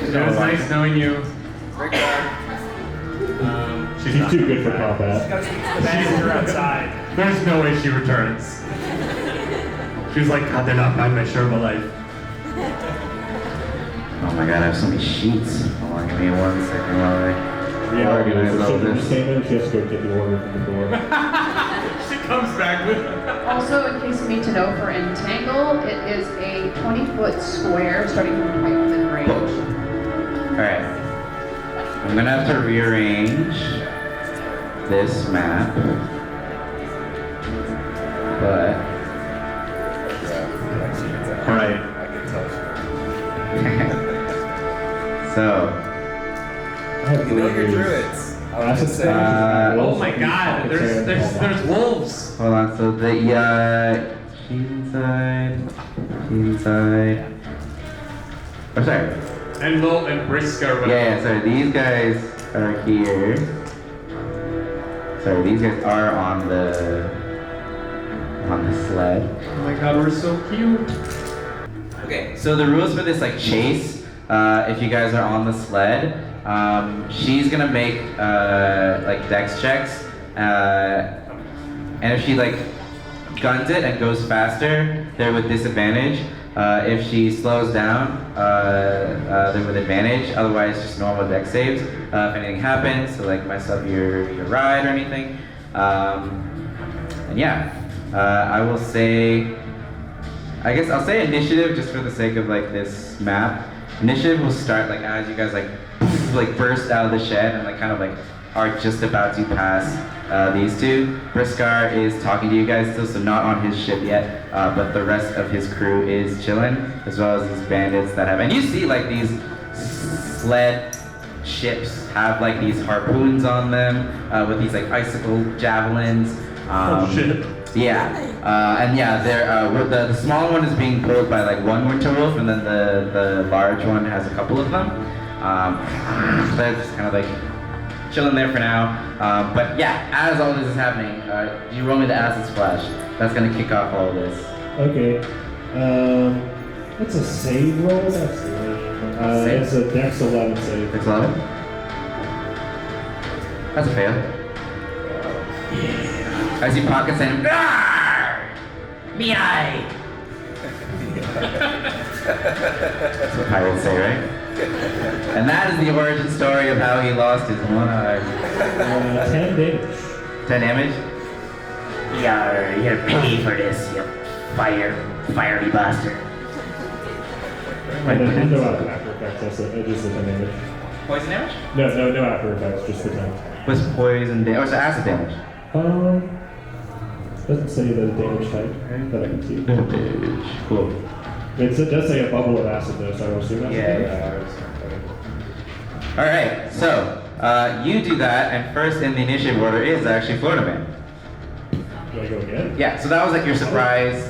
It was nice knowing you.
She's too good for combat.
Gotta speak to the manager outside.
There's no way she returns. She's like, God, they're not buying my shirt of my life.
Oh my god, I have so many sheets. Hold on, give me 1 second while I organize all
She
this.
came in, she has to go get the order from the door.
She comes back with
Also, in case you need to know for Entangle, it is a 20-foot square starting from point within range.
Alright. I'm gonna have to rearrange this map. But
Right.
I can tell
so
you. You know your druids. I was just saying.
Oh my God, there's wolves.
hold on, so the inside. Oh sorry.
And Lil and Briska or whatever.
Yeah, sorry, these guys are here. Sorry, these guys are on the sled.
Oh my God, we're so cute.
Okay, so the rules for this like chase, if you guys are on the sled, she's gonna make like dex checks, and if she like guns it and goes faster, they're with disadvantage. If she slows down, they're with advantage. Otherwise, just normal dex saves. If anything happens, so like mess up your ride or anything, and yeah, I will say. I guess I'll say initiative just for the sake of like this map. Initiative will start like as you guys like burst out of the shed and like kind of like are just about to pass these two. Briskar is talking to you guys still, so not on his ship yet, but the rest of his crew is chilling, as well as these bandits that have. And you see like these sled ships have like these harpoons on them with these like icicle javelins.
Oh shit.
Yeah, and yeah, the smaller one is being pulled by like one winter wolf, and then the large one has a couple of them. So they're just kind of like chilling there for now. But yeah, as all this is happening, you roll me the acid splash. That's gonna kick off all of this.
Okay. What's a save roll? That's it's a Dex 11 save.
Dex 11? That's a fail. As you pocket him,
Me eye.
that's what pirates say, right? And that is the origin story of how he lost his one eye.
10 damage.
10 damage?
You're pay for this, you fiery bastard.
And then no after effects, that's it. Just the 10 damage.
Poison damage?
No after effects, just the 10.
Was poison damage? Or was it acid damage?
Doesn't say the damage type that I can see.
Damage. Cool.
It does say a bubble of acid though, so I will assume that's
Yeah. Alright, so you do that, and first in the initiative order is actually Florida Man.
Do I go again?
Yeah, so that was like your surprise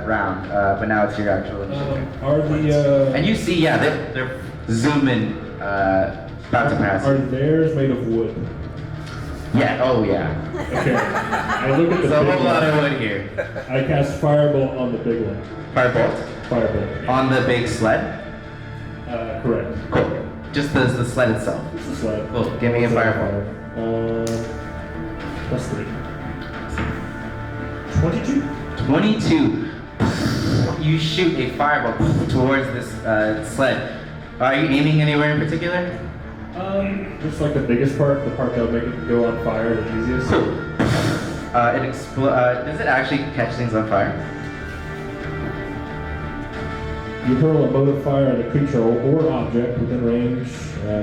round, but now it's your actual initiative.
Are the
And you see, yeah, they're zooming, about to pass.
are theirs made of wood?
Yeah, oh yeah.
Okay. I look at the
So a
big
whole lot of
one.
wood here.
I cast Firebolt on the big one.
Firebolt.
Firebolt.
On the big sled?
Correct.
Cool. Just the sled itself.
It's the sled.
Cool, give me a firebolt.
Plus 3. 22.
22. You shoot a fireball towards this sled. Are you aiming anywhere in particular?
Just like the biggest part, the part that'll make it go on fire the easiest.
Cool. Does it actually catch things on fire?
You hurl a bolt of fire at a creature or object within range.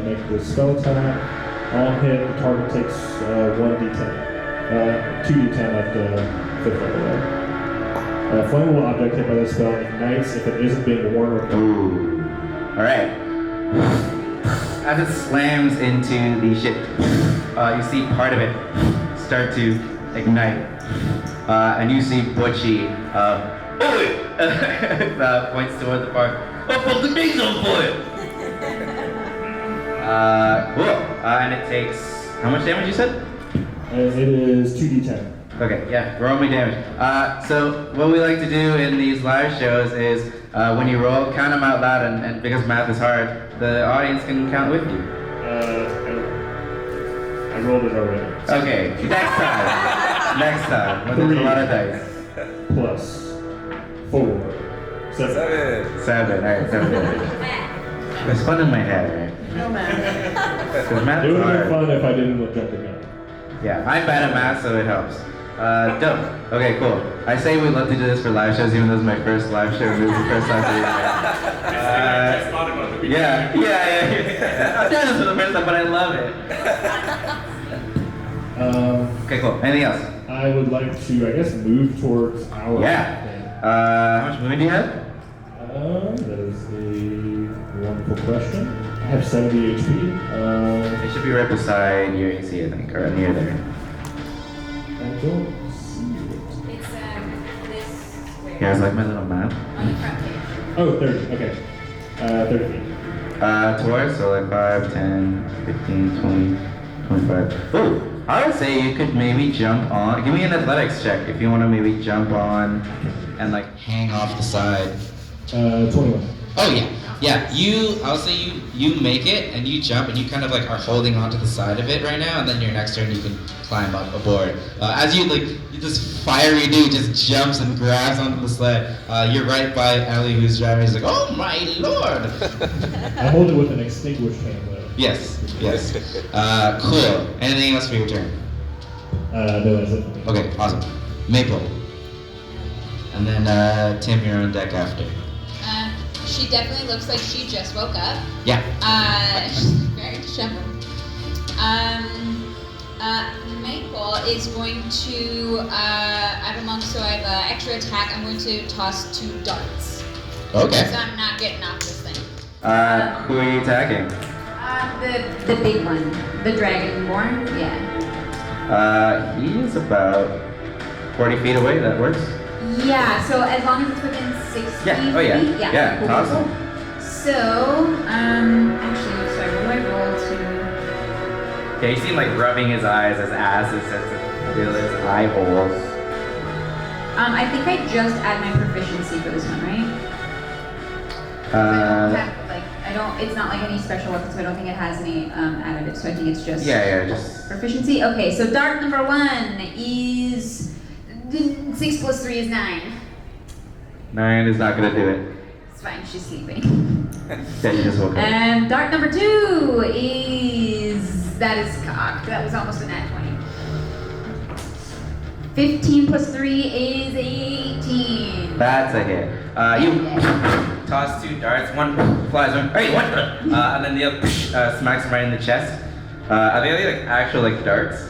Make the spell attack. On hit, the target takes 1d10. 2d10 at the 5th level. A flammable object hit by this spell ignites if it isn't being worn or killed.
Ooh. Alright. As it slams into the ship, you see part of it start to ignite. And you see Butchie, points toward the fire. Oh, fuck the thing's on fire! Cool. And it takes, how much damage you said?
It is 2d10.
Okay, yeah, roll me damage. So what we like to do in these live shows is when you roll, count them out loud, and because math is hard, the audience can count with you.
I I rolled it already.
Okay, next time. Next time. When there's a lot of dice.
Plus 4. 7.
7. Alright, 7. There's fun in my head, right?
No matter.
Because math
It
is
would have
hard.
been fun if I didn't look at the gun.
Yeah, I'm bad at math, so it helps. Dope. Okay, cool. I say we love to do this for live shows, even though it's my first live show. This is the first time doing it. Yeah. I've done this for the first time, but I love it. Okay, cool. Anything else?
I would like to, I guess, move towards our
Yeah.
thing.
How much movement do you have?
That is a wonderful question. I have 70 HP.
It should be right beside your AC, I think, or near there.
I don't see it.
It's this square
Yeah, it's like my little map.
on the front page.
Oh, 30. Okay. 30 feet.
Towards, so like 5, 10, 15, 20, 25. Ooh, I would say you could maybe jump on. Give me an athletics check if you want to maybe jump on and like
Hang off the side.
21.
Oh yeah, yeah. I'll say you make it and you jump and you kind of like are holding onto the side of it right now, and then your next turn you can climb up aboard. As you this fiery dude just jumps and grabs onto the sled. You're right by Ellie, who's driving. He's like, oh my lord.
I hold it with an extinguished hand though.
Yes. Cool. Anything else for your turn?
No, that's it.
Okay, awesome. Maple. And then Tim, you're on deck after.
She definitely looks like she just woke up.
Yeah.
She's very disheveled. Maple is going to, I have a monk, so I have extra attack. I'm going to toss 2 darts.
Okay.
Because I'm not getting off this thing.
who are you attacking?
The big one, the dragonborn. Yeah.
He's about 40 feet away, that works.
Yeah. So as long as it's within 60
Yeah, oh yeah.
feet.
Yeah,
cool,
awesome.
cool. So actually, sorry, what do I roll to?
Yeah, you see him like rubbing his eyes as acid starts to fill his eye holes.
I think I just add my proficiency for this one, right? It's not like any special weapon, so I don't think it has any additive, so I think it's just
just
proficiency. Okay, so dart number 1 is 6 plus 3 is 9.
9 is not gonna do it.
It's fine, she's sleeping.
Yeah, you just woke up.
And dart number 2 that is cocked. That was almost a nat 20. 15 plus 3 is 18.
That's a hit. You toss 2 darts. One flies, one and then the other smacks him right in the chest. Are they like actual like darts?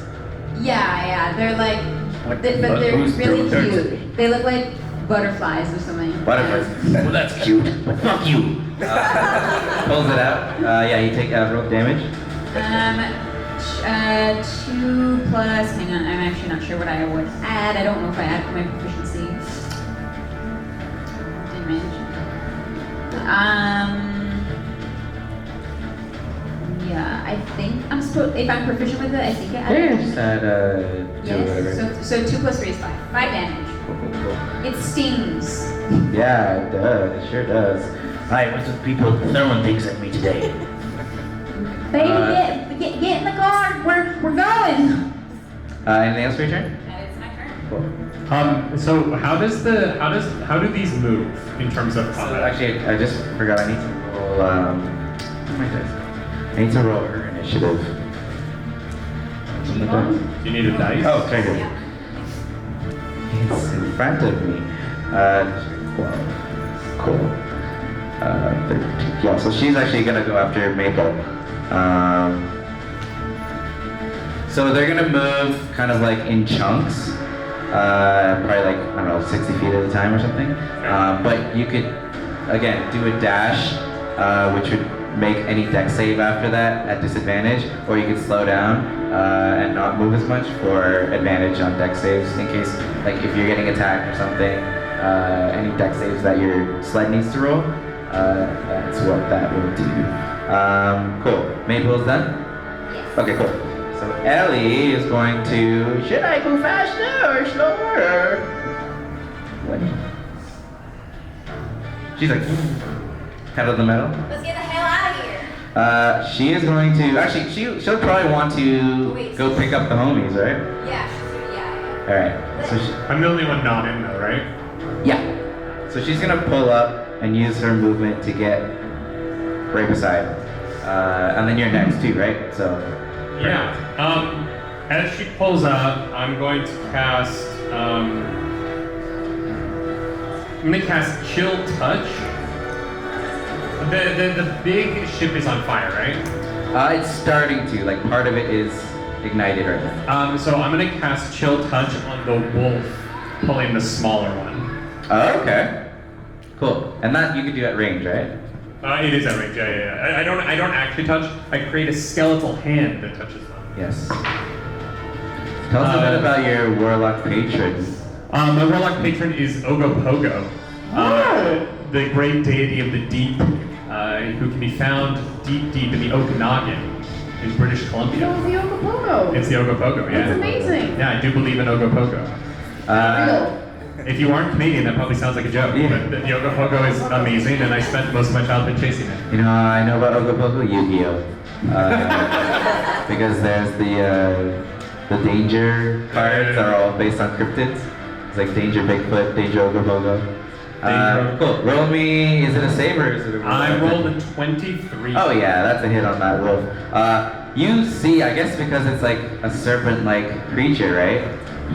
Yeah, they're like, but they're
who's
really
throwing darts?
cute. They look like butterflies or something.
Butterflies. Well, that's cute. But fuck you. Pulls it out. Yeah, you take roll damage.
2 plus, hang on, I'm actually not sure what I would add. I don't know if I add my proficiency. Damage. Yeah, I think I'm supposed, if I'm proficient with it, I think I add
Yeah, just add 2 whatever.
Yes, so 2 plus 3 is 5. 5 damage.
Cool.
It stings.
Yeah, it does. It sure does.
Hi, what's with people throwing things at me today?
Baby, get in the car. We're going.
Anything else for your turn?
It's my turn.
Cool.
So how do these move in terms of
So
combat?
actually, I just forgot. I need to roll. Where's my dice? I need to roll her initiative. What's my dice?
Do you need a dice?
Oh, okay, good. It's in front of me. 12. Cool. 13. Yeah, so she's actually gonna go after Maple. So they're gonna move kind of like in chunks. Probably like, I don't know, 60 feet at a time or something. But you could, again, do a dash, which would make any dex save after that at disadvantage, or you could slow down and not move as much for advantage on dex saves in case, like if you're getting attacked or something, any dex saves that your sled needs to roll, that's what that will do. Cool. Maple's done?
Yes.
Okay, cool. So Ellie is going to, should I go faster or slower? What? She's like, pedal the metal.
Let's get the hell out of here.
She is going to, actually, she'll probably want to go pick up the homies, right?
Yeah.
Alright, so
I'm the only one not in though, right?
yeah. So she's gonna pull up and use her movement to get right beside. And then you're next too, right? So.
Yeah. As she pulls up, I'm going to cast. I'm gonna cast Chill Touch. The big ship is on fire, right?
It's starting to, like part of it is ignited right now.
So I'm gonna cast Chill Touch on the wolf, pulling the smaller one.
Oh, okay. Cool. And that you could do at range, right?
It is at range. Yeah. I don't actually touch. I create a skeletal hand that touches them.
Yes. Tell us a bit about your warlock patron.
My warlock patron is Ogopogo, the great deity of the deep, who can be found deep in the Okanagan in British Columbia.
Oh, the Ogopogo.
It's the Ogopogo, yeah.
That's amazing.
Yeah, I do believe in Ogopogo. If you aren't Canadian, that probably sounds like a joke, but the Ogopogo is amazing, and I spent most of my childhood chasing it.
You know, I know about Ogopogo, Yu-Gi-Oh. Because there's the danger cards are all based on cryptids. It's like Danger Bigfoot, Danger Ogopogo. Cool. Roll me, is it a save or is it a roll?
I rolled a 23.
Oh yeah, that's a hit on that wolf. You see, I guess because it's like a serpent-like creature, right?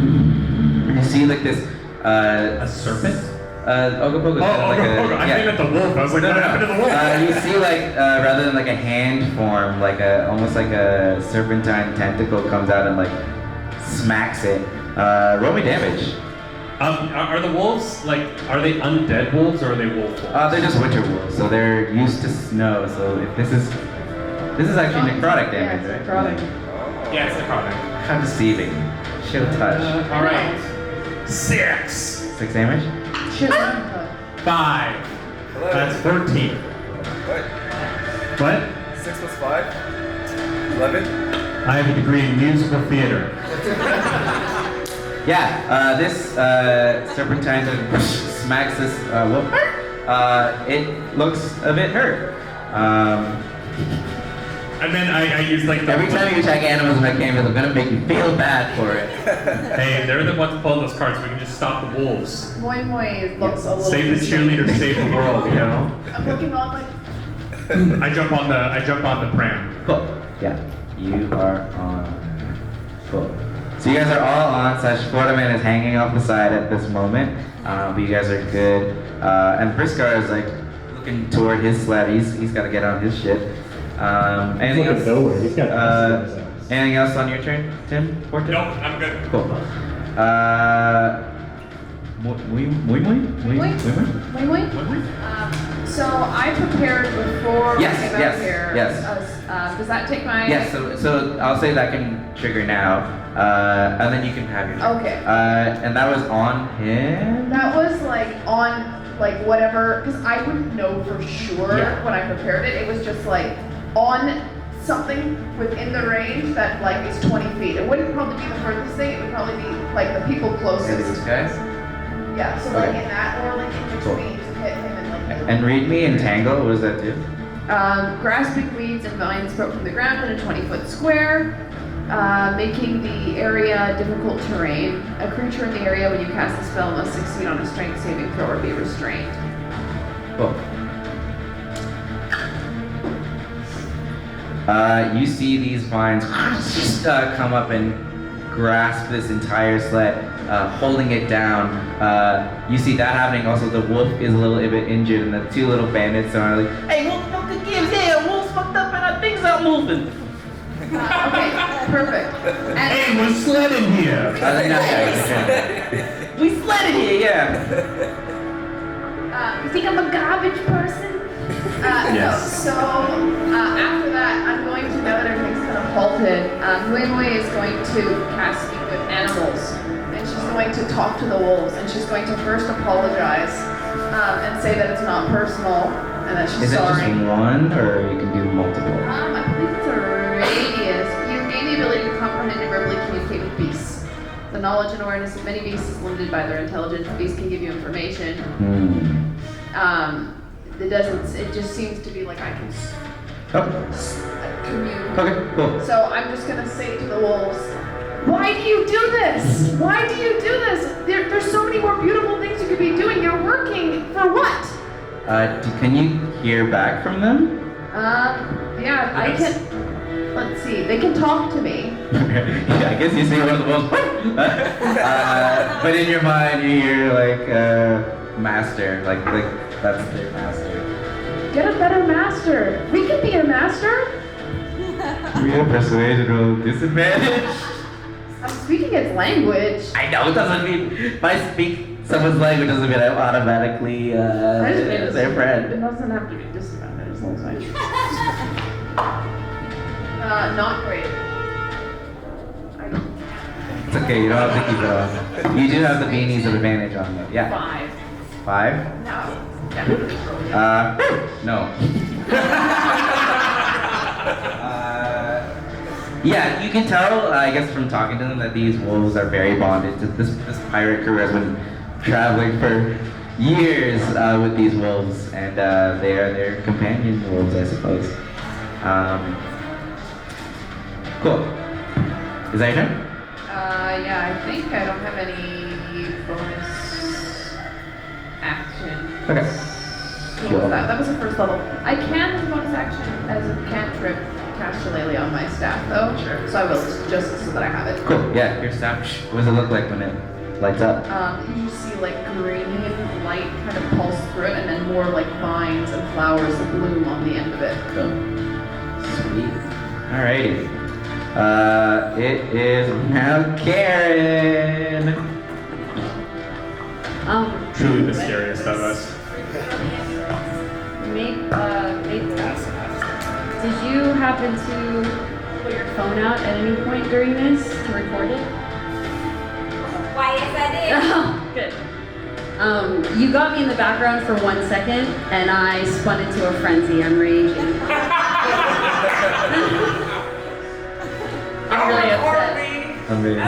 You see like this,
a serpent?
Ogopogo is kind of like
Ogopogo. I think at the wolf. I was like, what happened to the wolf?
You see like, rather than like a hand form, like almost like a serpentine tentacle comes out and like smacks it. Roll me damage.
Are the wolves, like, are they undead wolves or are they wolf wolves?
They're just winter wolves, so they're used to snow, so if this is actually necrotic damage, right?
Necrotic.
Yeah, it's necrotic.
How deceiving. Chill touch.
Alright. 6.
6 damage?
5. That's 13. What?
6 plus 5? 11?
I have a degree in musical theater.
Yeah, this serpentine smacks this wolf. It looks a bit hurt.
And then I use like the
every time you attack animals in my canvas, I'm gonna make you feel bad for it.
Hey, they're the ones to pull those cards. We can just stop the wolves.
Moi looks a little.
Save the cheerleader, save the world. You know.
I'm looking on like.
I jump on the pram.
Cool. Yeah, you are on. Cool. So you guys are all on. Florida Man is hanging off the side at this moment, but you guys are good. And Briskar is like looking toward his sled. He's got to get on his shit. Anything else?
Nowhere. He's got
anything else on your turn, Tim? Fortin?
Nope, I'm good.
Cool.
So I prepared before
Yes,
we came
yes,
out here.
yes.
Does that take my?
Yes. So I'll say that can trigger now, and then you can have your turn.
Okay.
And that was on him.
That was like on like whatever, because I wouldn't know for sure when I prepared it. It was just like on something within the range that like is 20 feet. It wouldn't probably be the furthest thing. It would probably be like the people
Maybe
closest.
these guys.
Yeah. So like in that or like in between to hit him and like.
And read me entangle. What does that do?
Grasping weeds and vines broke from the ground in a 20-foot square, making the area difficult terrain. A creature in the area when you cast the spell must succeed on a strength saving throw or be restrained.
Cool. You see these vines just come up and grasp this entire sled, holding it down. You see that happening. Also, the wolf is a little bit injured, and the two little bandits are like, "Hey, what the fuck gives? Yeah, wolf's fucked up, and our things not moving."
Okay, perfect. And
Hey, we're sledding here.
We sledded here, yeah.
you think I'm a garbage person?
Yes.
No. So after that, I'm going to, now that everything's kind of halted, Mui is going to cast Speak with Animals. And she's going to talk to the wolves. And she's going to first apologize and say that it's not personal and that she's
Is it
sorry.
just one, or you can do multiple?
I believe it's a radius. You gain the ability to comprehend and verbally communicate with beasts. The knowledge and awareness of many beasts is limited by their intelligence. Beasts can give you information. It doesn't. It just seems to be like I can
Oh,
Can you?
okay, cool.
So I'm just gonna say to the wolves, why do you do this? Why do you do this? There's so many more beautiful things you could be doing. You're working for what?
Can you hear back from them?
Yeah, I can. Let's see. They can talk to me.
Yeah, I guess you see one of the wolves. But in your mind, you hear like master, like that's their master.
Get a better master. We can be a master.
Real persuasion roll disadvantage.
I'm speaking its language.
I know it doesn't mean if I speak someone's language doesn't mean I'm automatically their friend.
It doesn't have to be disadvantage as long as not great. I don't.
It's okay, you don't have to keep it on. You do have the beanies of advantage on though. Yeah.
5.
5?
No.
No. Yeah, you can tell, I guess, from talking to them that these wolves are very bonded. This pirate crew has been traveling for years with these wolves, and they are their companion wolves, I suppose. Cool. Is that your turn?
Yeah, I think I don't have any bonus action.
Okay.
What was that? That was the first level. I can as a bonus action as a cantrip cast Shillelagh on my staff though. Sure. So I will just so that I have it.
Cool, yeah, your staff, what does it look like when it lights up?
You see like green light kind of pulse through it and then more like vines and flowers that bloom on the end of it.
Cool. Sweet. Alrighty. It is now Karen.
Truly the scariest of us.
Did you happen to put your phone out at any point during this to record it?
Why, yes, I did.
Oh, good. You got me in the background for 1 second, and I spun into a frenzy. I'm raging. I'm really upset.
Amazing.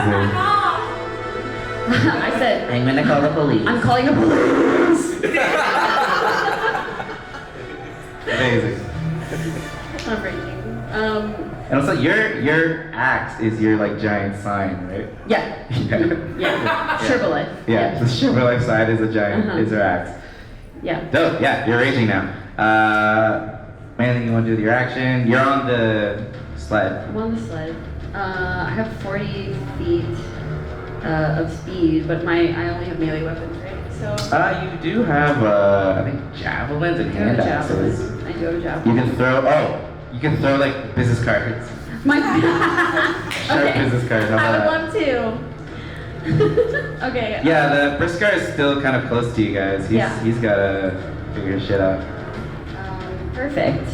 I said,
I'm gonna call the police.
I'm calling the police.
Amazing.
I'm raging.
And also, your axe is your like giant sign, right?
Yeah. Yeah. Shibboleth.
Yeah. The Chevrolet side is a giant, is her axe.
Yeah.
Dope. Yeah, you're raging now. Anything you want to do with your action? You're on the sled.
I'm on the sled. I have 40 feet of speed, but I only have melee weapons, right? So.
You do have I think javelins and hand axes.
I do have a javelin.
You can throw like business cards.
My
Sharp business cards. How
I would
about
love to. Okay.
that? Yeah, the Briskar is still kind of close to you guys. He's gotta figure shit out.
Perfect.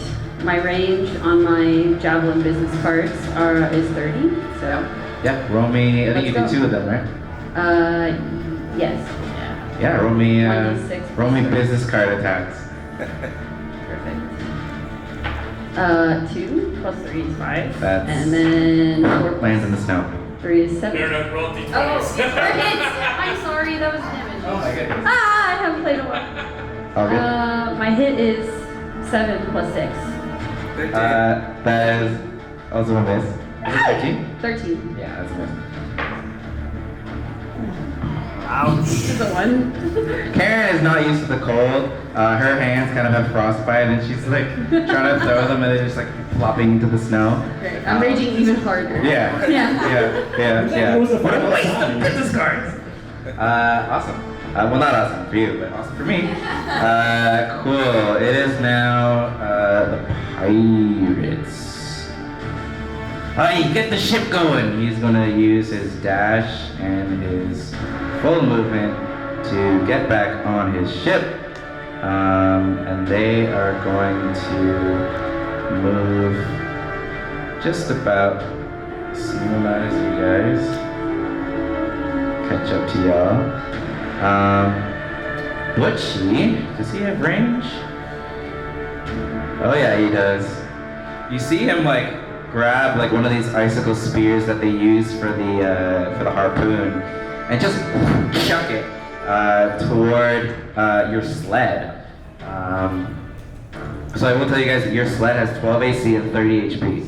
My range on my javelin business cards is 30. So.
Yeah, roll me. I think you
Let's
do
go.
2 of them, right?
Yes.
Yeah, roll me.
1d6
Roll me
plus
business card attacks.
Perfect. 2 plus 3 is 5.
That's-
And then 4
Lands in the snow.
3 is 7.
No, roll d20s.
Oh, it's for hits. I'm sorry, that was damage.
Oh my goodness.
I haven't played in a while.
All good.
My hit is 7 plus 6.
That is also a miss. Is it 13?
13.
Yeah, that's a miss.
Ouch.
This is a 1.
Karen is not used to the cold. Her hands kind of have frostbite, and she's like trying to throw them, and they're just like plopping into the snow.
Great. I'm raging even harder.
Yeah. Yeah.
It was a
What a
fun
waste
time.
of business cards. Awesome. Well, not awesome for you, but awesome for me. Cool. It is now the pirates. Alright, get the ship going. He's gonna use his dash and his full movement to get back on his ship. And they are going to move just about same amount as you guys. Catch up to y'all. Butchie, does he have range? Oh yeah, he does. You see him like grab like one of these icicle spears that they use for the harpoon, and just chuck it toward your sled. So I will tell you guys that your sled has 12 AC and 30 HP.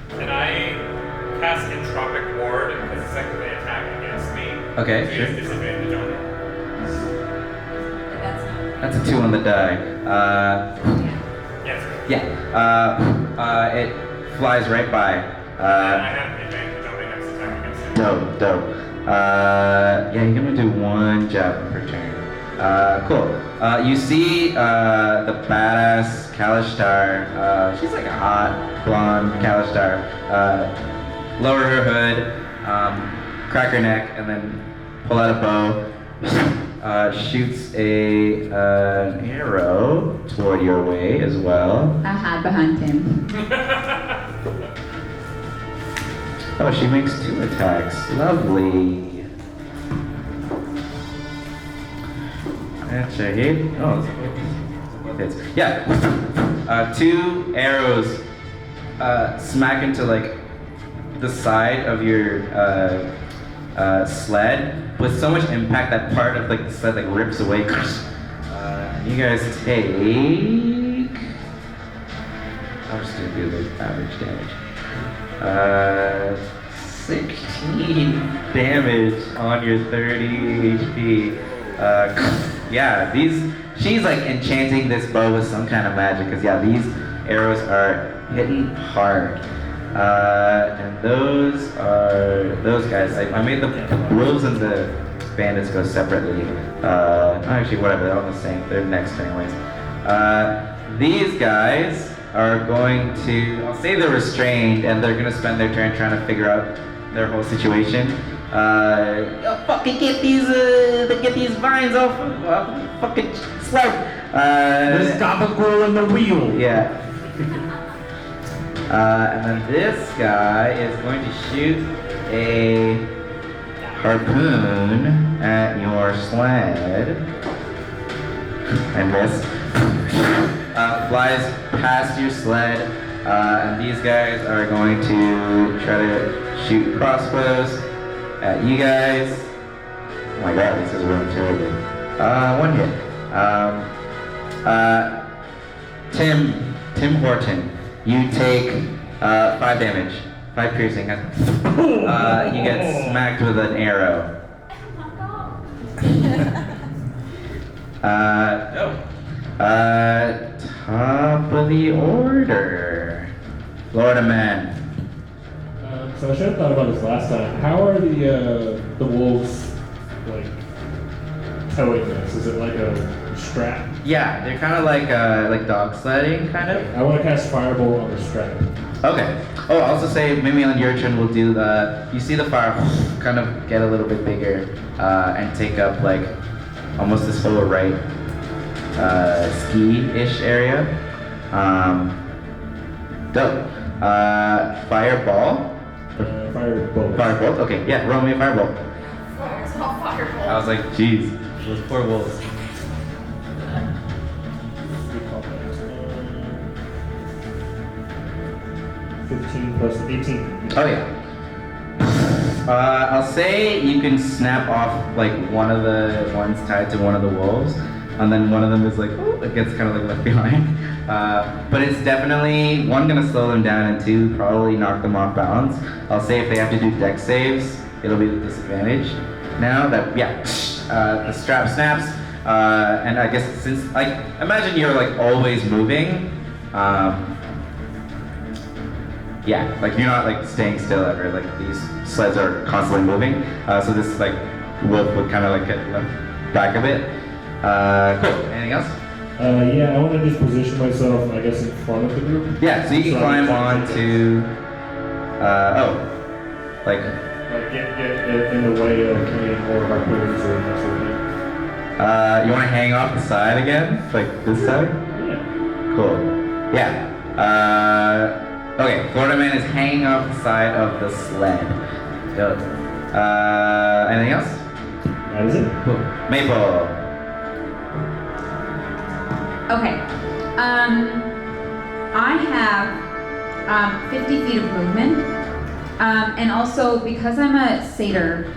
Can I cast Entropic Ward because it's like they attack against me?
Okay,
So you
sure.
have disadvantage on it.
That's a 2 on the die.
Yes.
Yeah. It flies right by.
And I have advantage on my next attack against it.
Dope. Yeah, you're gonna do 1 jab per turn. Cool. You see the badass Kalishtar. She's like a hot blonde Kalishtar. Lower her hood, crack her neck, and then pull out a bow. Shoots an arrow toward your way as well.
I hide behind him.
Oh, she makes 2 attacks. Lovely. That's a hit. Oh, it's yeah. 2 arrows smack into like the side of your sled with so much impact that part of like the sled like rips away. You guys take. I'll just do the average damage. 16 damage on your 30 HP. Yeah, she's like enchanting this bow with some kind of magic, because yeah, these arrows are hitting hard. And those are those guys. I made the wolves and the bandits go separately. Actually, whatever, they're all the same. They're next anyways. These guys are going to, I'll say they're restrained, and they're going to spend their turn trying to figure out their whole situation. Fucking get these vines off fucking sled.
There's gabagool in the wheel.
Yeah. And then this guy is going to shoot a harpoon at your sled. And miss. Flies past your sled. And these guys are going to try to shoot crossbows at you guys. Oh my god, this is really terrible. 1 hit. Tim Horton. You take 5 damage, 5 piercing. You get smacked with an arrow. Top of the order. Florida man.
So I should have thought about this last time. How are the wolves like towing this? Is it like a strap?
Yeah, they're kind of like dog sledding, kind of.
I want to cast Firebolt on the strap.
Okay. Oh, I'll also say maybe on your turn we'll do the. You see the fire kind of get a little bit bigger and take up like almost this whole right ski-ish area. Dope. Fireball.
Firebolt.
Firebolt. Okay. Yeah. Roll me a firebolt.
It's not fireball.
I was like, geez, those poor wolves.
15 plus 18.
Oh yeah. I'll say you can snap off like one of the ones tied to one of the wolves, and then one of them is like, oh, it gets kind of like left behind. But it's definitely, 1, gonna slow them down, and 2, probably knock them off balance. I'll say if they have to do dex saves, it'll be with disadvantage. Now that, yeah, the strap snaps, and I guess since, like, imagine you're like always moving, yeah, like you're not like staying still ever, like these sleds are constantly moving, so this like wolf would kind of like get left back a bit. Cool, anything else?
Yeah, I want to just position myself, I guess, in front of the group.
Yeah, so you can climb on to, like
get in the way of any more harpoons or that sort of thing.
you want to hang off the side again, like this side?
Yeah.
Cool. Yeah. Okay, Florida man is hanging off the side of the sled. Dope. Anything else?
That is it.
Cool. Maple.
Okay. I have 50 feet of movement. And also, because I'm a satyr,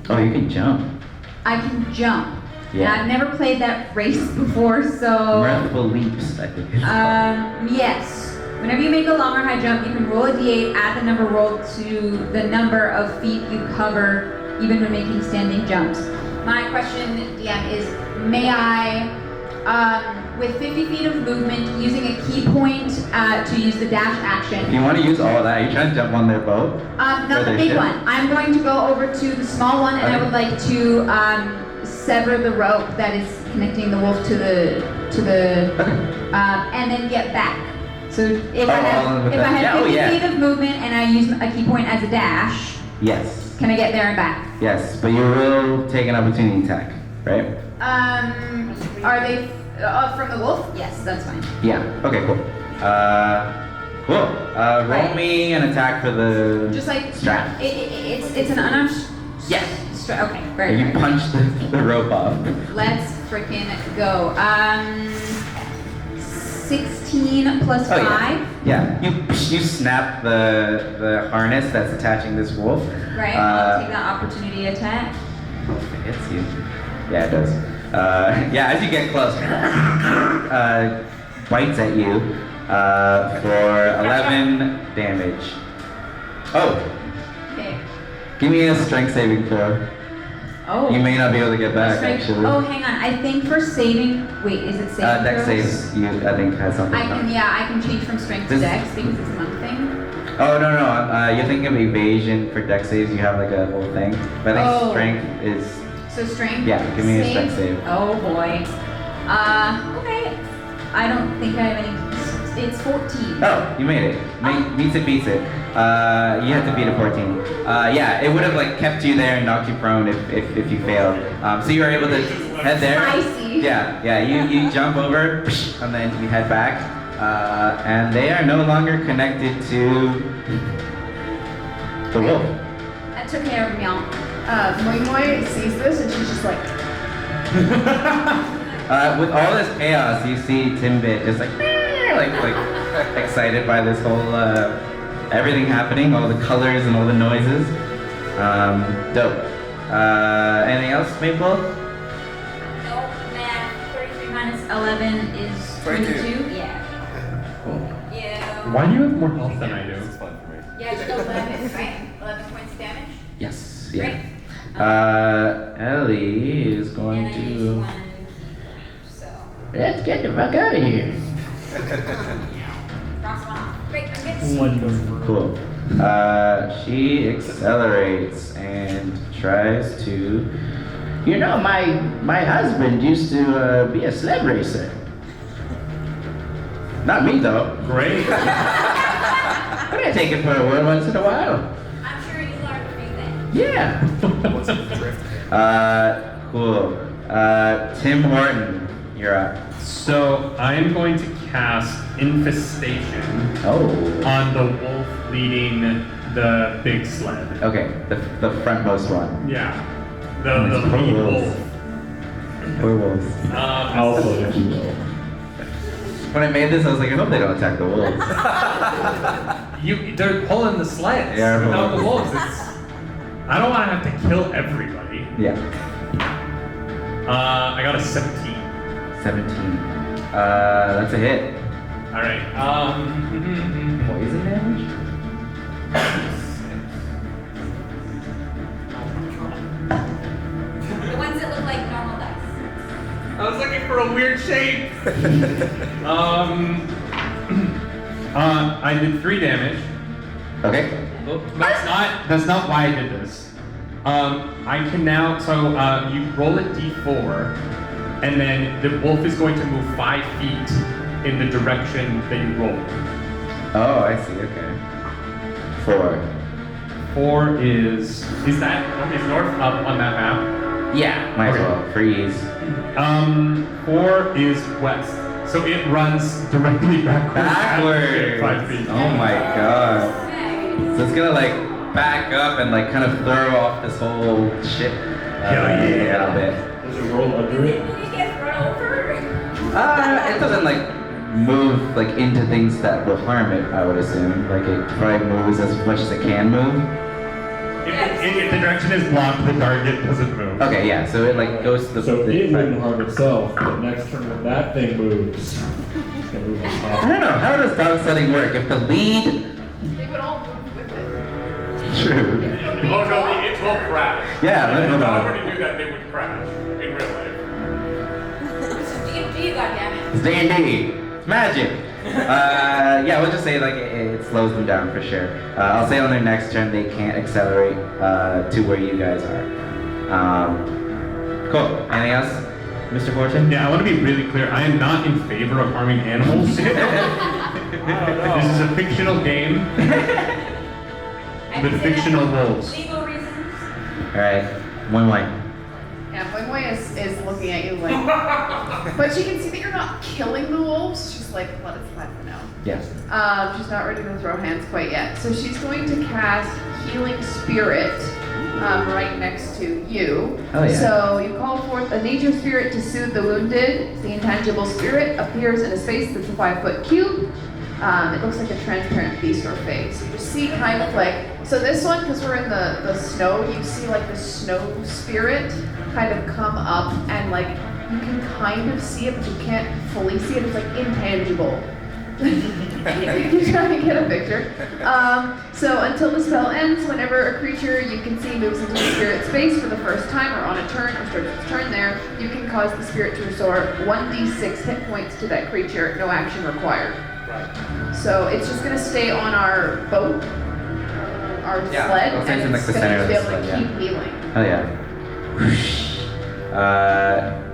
Oh, you can jump.
I can jump. And I've never played that race before, so.
Mirthful leaps, I think. It's called.
Yes. Whenever you make a long or high jump, you can roll a d8, add the number rolled to the number of feet you cover, even when making standing jumps. My question, DM, is may I, with 50 feet of movement, using a key point to use the dash action.
If you want to use all of that, are you trying to jump on their boat?
Not
Or
the
their
big
ship?
one. I'm going to go over to the small one, and I
Okay.
would like to sever the rope that is connecting the wolf to the and then get back. So if I have 50 feet of movement and I use a key point as a dash,
Yes.
can I get there and back?
Yes, but you will take an opportunity attack, right?
Are they from the wolf? Yes, that's fine.
Yeah. Okay. Cool. Cool. Roll
Right.
me an attack for the
Just like
strap.
it's an unarmed.
Yes.
Okay, very
You
good.
punch the rope off.
Let's freaking go. 16 plus 5.
Yeah. You snap the harness that's attaching this wolf.
Right. I'll take that opportunity attack.
If it hits you. Yeah, it does. Yeah, as you get close, bites at you for 11 damage. Oh,
Okay.
give me a strength saving throw.
Oh.
You may not be able to get back,
Strength-
actually.
Oh, hang on. I think for saving. Wait, is it saving?
Dex
throws?
saves, you, I think, has something.
I can. Yeah, I can change from strength to
This-
dex because it's a monk thing.
Oh, no. You're thinking of evasion for dex saves. You have like a whole thing. But I think
Oh.
strength is.
So strength.
Yeah, give me a strength save.
Oh boy. Okay. I don't think I have any. It's 14.
Oh, you made it. Meets it, beats it. You have to beat a 14. Yeah, it would have like kept you there and knocked you prone if you failed. So you were able to head there.
Spicy.
Yeah. You jump over and then you head back. And they are no longer connected to the wolf.
That took care of me all.
Moi Moi sees this and she's just like,
With all this chaos, you see Timbit just like excited by this whole everything happening, all the colors and all the noises. Dope. Anything else, Maple?
No, man. 33 minus 11 is 22. Yeah.
Cool.
Yeah.
Why do you have more health than I do?
It's fun for me.
Yeah, it's 11, right? 11 points of damage.
Yes.
Great.
Yeah. Ellie is going
And I used
to.
one key, so.
Let's get the fuck out of here.
Cross one off. Great, I'm good.
Wonderful.
Cool. She accelerates and tries to.
You know, my husband used to be a sled racer.
Not me though.
Great.
I'm gonna take it for a whirl once in a while.
I'm sure you learned a few things.
Yeah.
What's the drift?
Cool. Tim Horton, you're up.
So I'm going to cast Infestation
Oh.
on the wolf leading the big sled.
Okay, the frontmost one.
Yeah. The lead wolf.
Werewolves.
Alpha, if you will.
When I made this, I was like, I hope they don't attack the wolves.
They're pulling the sleds
Yeah,
without the
wolves.
wolves. I don't want to have to kill everybody.
Yeah.
I got a 17.
17. That's a hit.
All right.
Poison damage?
The ones that look like normal dice.
I was looking for a weird shape. I did 3 damage.
Okay.
Oh, that's not why I did this. I can now, so you roll a d4, and then the wolf is going to move 5 feet in the direction that you roll.
Oh, I see. Okay. 4.
4 is north up on that map?
Yeah. Might as
Okay.
well. Freeze.
4 is west. So it runs directly backwards. 5 feet.
Oh my god. So it's gonna like back up and like kind of throw off this whole ship a little bit.
Does it roll under it?
You get run over?
It doesn't like move like into things that will harm it, I would assume. Like it probably moves as much as it can move.
If the direction is blocked, the target doesn't move.
Okay, yeah. So it like goes to the.
So
the
it wouldn't harm itself, but next turn when that thing moves, it's gonna move on
I
top.
don't know. How does dog sledding work? If the lead.
They would all move with it.
True.
Oh no, it will crash.
Yeah.
If
Hold
I
on.
were to do that, they would crash in real life.
This is D&D, goddammit.
It's D&D. It's magic. Yeah, we'll just say like it slows them down for sure. I'll say on their next turn they can't accelerate to where you guys are. Cool. Anything else, Mr. Fortune?
Yeah, I want to be really clear. I am not in favor of harming animals. This is a fictional game with fictional wolves.
Legal reasons.
All right. One.
Yeah, Boy Boy is looking at you like, but she can see that you're not killing the wolves. She's like, let it slide for now.
Yes.
She's not ready to throw hands quite yet. So she's going to cast Healing Spirit right next to you.
Oh, yeah.
So you call forth a nature spirit to soothe the wounded. The intangible spirit appears in a space that's a 5-foot cube. It looks like a transparent beast or face. You just see kind of like, so this one, because we're in the snow, you see like the snow spirit kind of come up and like, you can kind of see it, but you can't fully see it. It's like intangible. You're trying to get a picture. So until the spell ends, whenever a creature you can see moves into the spirit space for the first time or on a turn or starts its turn there, you can cause the spirit to restore 1d6 hit points to that creature, no action required. So it's just going to stay on our boat, our sled,
it'll stay
and
in, like,
it's
the
going
center
to
of
be
the
able to
sled,
keep healing.
Oh yeah.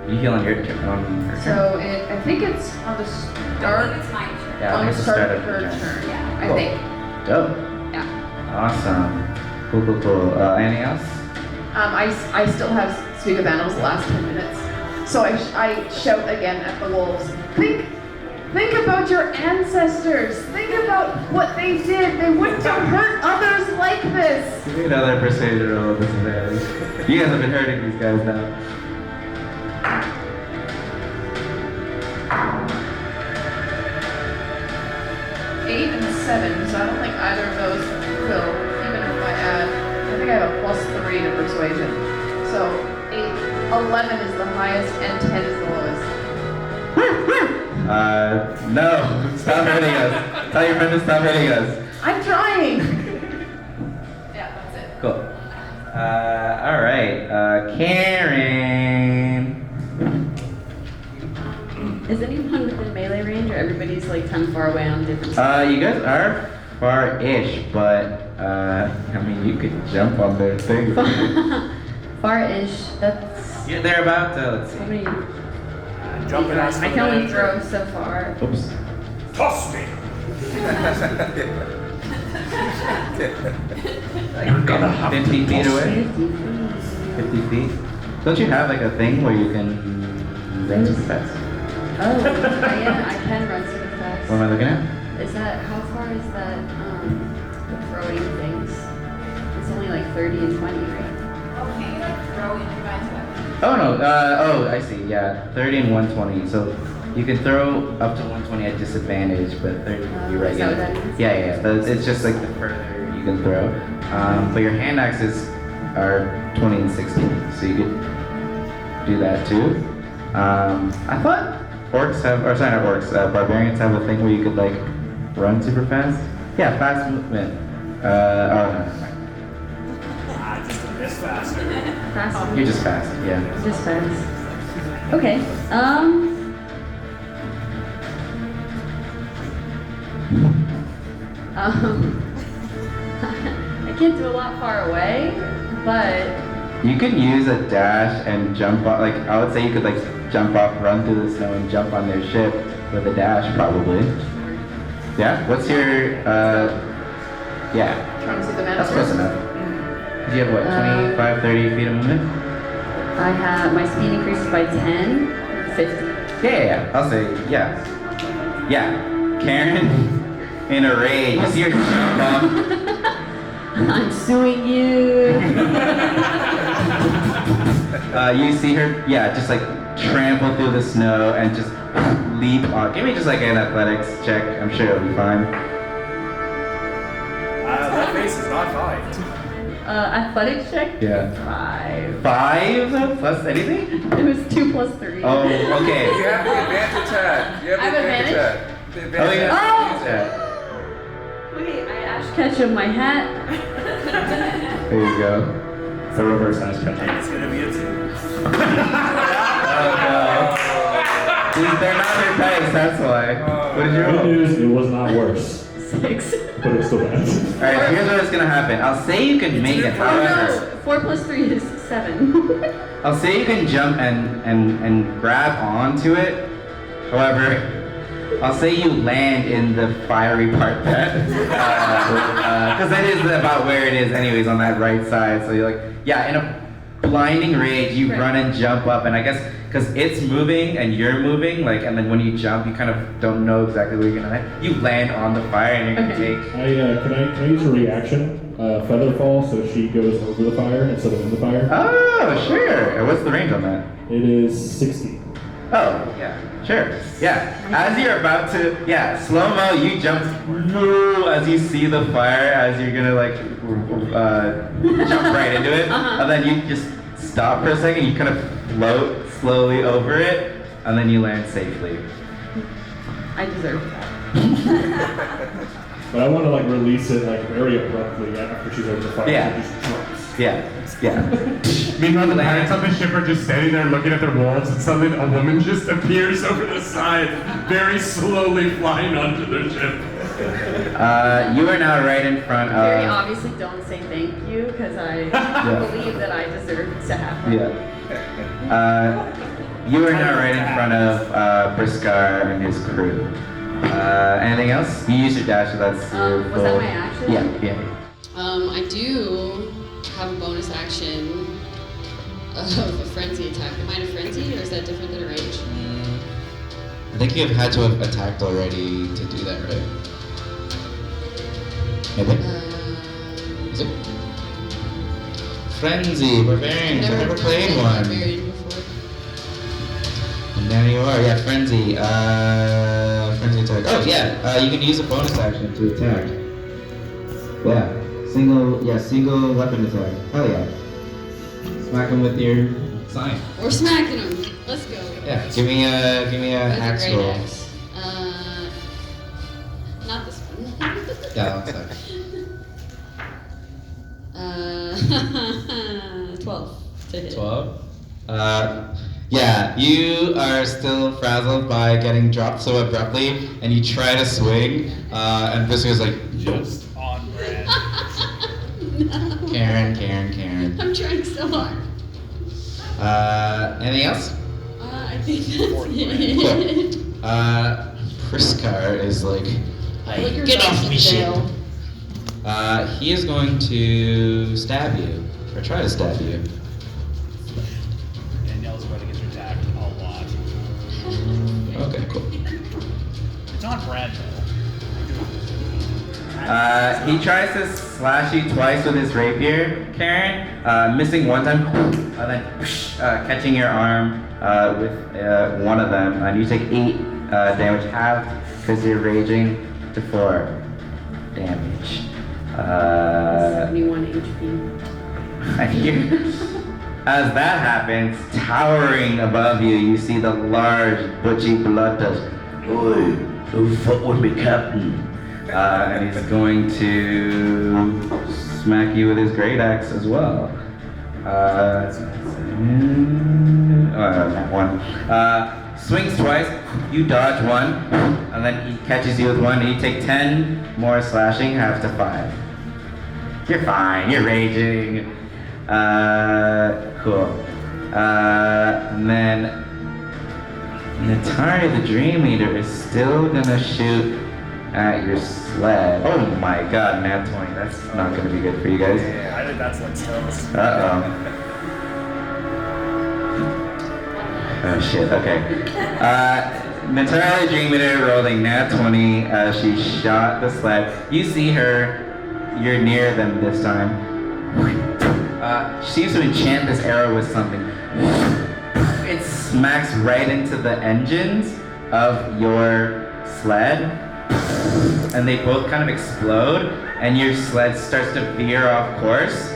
You heal on your turn.
So I think it's on the start.
It's my turn.
Yeah, I
On
think
the
it's
start
the
of her
your
turn.
Yeah.
I
Cool.
think.
Dope.
Yeah.
Awesome. Cool. Anything else?
I still have Speak of Animals the last 10 minutes. So I shout again at the wolves. Think about your ancestors. Think about what they did. They wouldn't have hurt others like this.
Give me another persuasion roll. This is you guys have been hurting these guys now.
Eight and 7, so I don't think either of those will, even if I add, I think I have a +3 to persuasion. So 11 is the highest and 10 is the lowest.
No. Stop hurting us. Tell your friend to stop hurting us.
I'm trying! Yeah, that's it.
Cool. Alright. Karen.
Is anyone within melee range, or everybody's like kind of far away on different sides?
You guys are far-ish, but, I mean, you could jump on their thing.
Far-ish. That's
You're there about, let's
how
see.
many?
Jumping ass
I can only throw so far.
Oops.
Toss me.
Like,
gonna have
50
to
feet
toss
away?
50 feet.
50 feet? Don't you have like a thing where you can run super fast?
Oh, yeah, I can run super fast.
What am I looking at?
Is that, how far is that, the throwing things? It's only like 30 and 20, right?
Oh, can you like throw improvised weapons?
Oh no, I see, yeah. 30 and 120. So you can throw up to 120 at disadvantage, but 30 would be right.
Is that what that means?
Yeah. But it's just like the further you can throw. But your hand axes are 20 and 60, so you could do that too. I thought orcs have, or sorry, not orcs, barbarians have a thing where you could like run super fast. Yeah, fast movement. No.
Just a bit faster.
Fast?
You're just fast, yeah.
Just fast. Okay, I can't do a lot far away, but
You could use a dash and jump on, like, I would say you could, like, jump off, run through the snow, and jump on their ship with a dash, probably. Yeah? What's your, yeah.
Trying to see the map.
That's close enough. Do you have, what, 25, 30 feet of movement?
I have, my speed increases by 10, 50.
Yeah. I'll say, yeah. Yeah. Karen, in a rage, you see her jump off.
I'm suing you.
You see her, yeah, just like trample through the snow and just leap on. Give me just like an athletics check. I'm sure it'll be fine.
That face is not fine.
Athletics check?
Yeah.
5.
5 plus anything?
It was 2 plus 3.
Oh, okay.
You have the advantage hat. You have
I have
the advantage hat. The advantage
yeah.
hat.
Oh!
Yeah.
Wait, I ash ketchup my hat.
There you go.
It's a reverse ass catch.
It's gonna be a 2.
Oh no. See, they're not their dice, that's why. What did you
Good
roll?
news, it was not worse,
6.
but it was still bad.
Alright, here's what's gonna happen. I'll say you can make it,
Oh
however.
no, 4 plus 3 is 7.
I'll say you can jump and grab onto it. However, I'll say you land in the fiery part that, because that is about where it is anyways, on that right side. So you're like, yeah, in a blinding rage, you run and jump up, and I guess because it's moving and you're moving, like, and then when you jump, you kind of don't know exactly where you're gonna land. You land on the fire, and you're gonna take.
Can I use a reaction? Feather fall, so she goes over the fire instead of in the fire.
Oh, sure. What's the range on that?
It is 60.
Oh, yeah, sure. Yeah, as you're about to, slow-mo, you jump as you see the fire, as you're gonna like jump right into it, and then you just stop for a second, you kind of float slowly over it, and then you land safely.
I deserve that.
But I want to like release it like very abruptly after she's over the fire.
Yeah.
So it just drops.
Yeah.
Meanwhile, the pirates on the ship are just standing there looking at their wolves, and suddenly a woman just appears over the side, very slowly flying onto their ship.
You are now right in front
Very
of.
obviously don't say thank you, because I believe that I deserve to have that.
Yeah. You are now right in front of Briskar and his crew. Anything else? You use your dash, so that's your
Was
full.
that my action?
Yeah.
I do have a bonus action of a frenzy attack. Am I in a frenzy, or is that different than a range?
I think you have had to have attacked already to do that, right? Maybe? Is it? Frenzy, barbarians. I've never played one.
Barbarian before.
And there you are, yeah, frenzy. Frenzy attack. Oh yeah, you can use a bonus action to attack. Yeah, single weapon attack. Hell yeah. Smack him with your sign.
We're smacking him. Let's go.
Yeah, give me a axe
Great
roll.
axe. Not this one.
Yeah, one sec.
12 to hit.
12. Yeah, you are still frazzled by getting dropped so abruptly, and you try to swing, and Briscoe's like,
Just on brand.
No.
Karen.
I'm trying so hard.
Anything else?
I think that's it.
Cool. Priskar is like,
Hey,
get off me shit.
he is going to stab you, or try to stab you.
Danielle's about to get attacked a lot.
Okay, cool.
It's on brand though.
He tries to slash you twice with his rapier, Karen, missing one time, and then catching your arm with one of them, and you take 8 damage, halved because you're raging to 4 damage.
71 HP.
And you, as that happens, towering above you, you see the large, butchy blood dust. Oi, who fuck with me, Captain? And he's going to smack you with his great axe as well. That one. Swings twice, you dodge one, and then he catches you with one, and you take 10 more slashing, half to 5. You're fine, you're raging. Cool. And then Natari the Dream Eater is still gonna shoot at your sled. Oh my god, nat 20. That's not gonna be good for you guys.
Yeah, I think that's like toast.
Uh-oh. Oh shit, okay. Natari the Dream Eater rolling nat 20 as she shot the sled. You see her, you're near them this time. She seems to enchant this arrow with something. It smacks right into the engines of your sled, and they both kind of explode, and your sled starts to veer off course.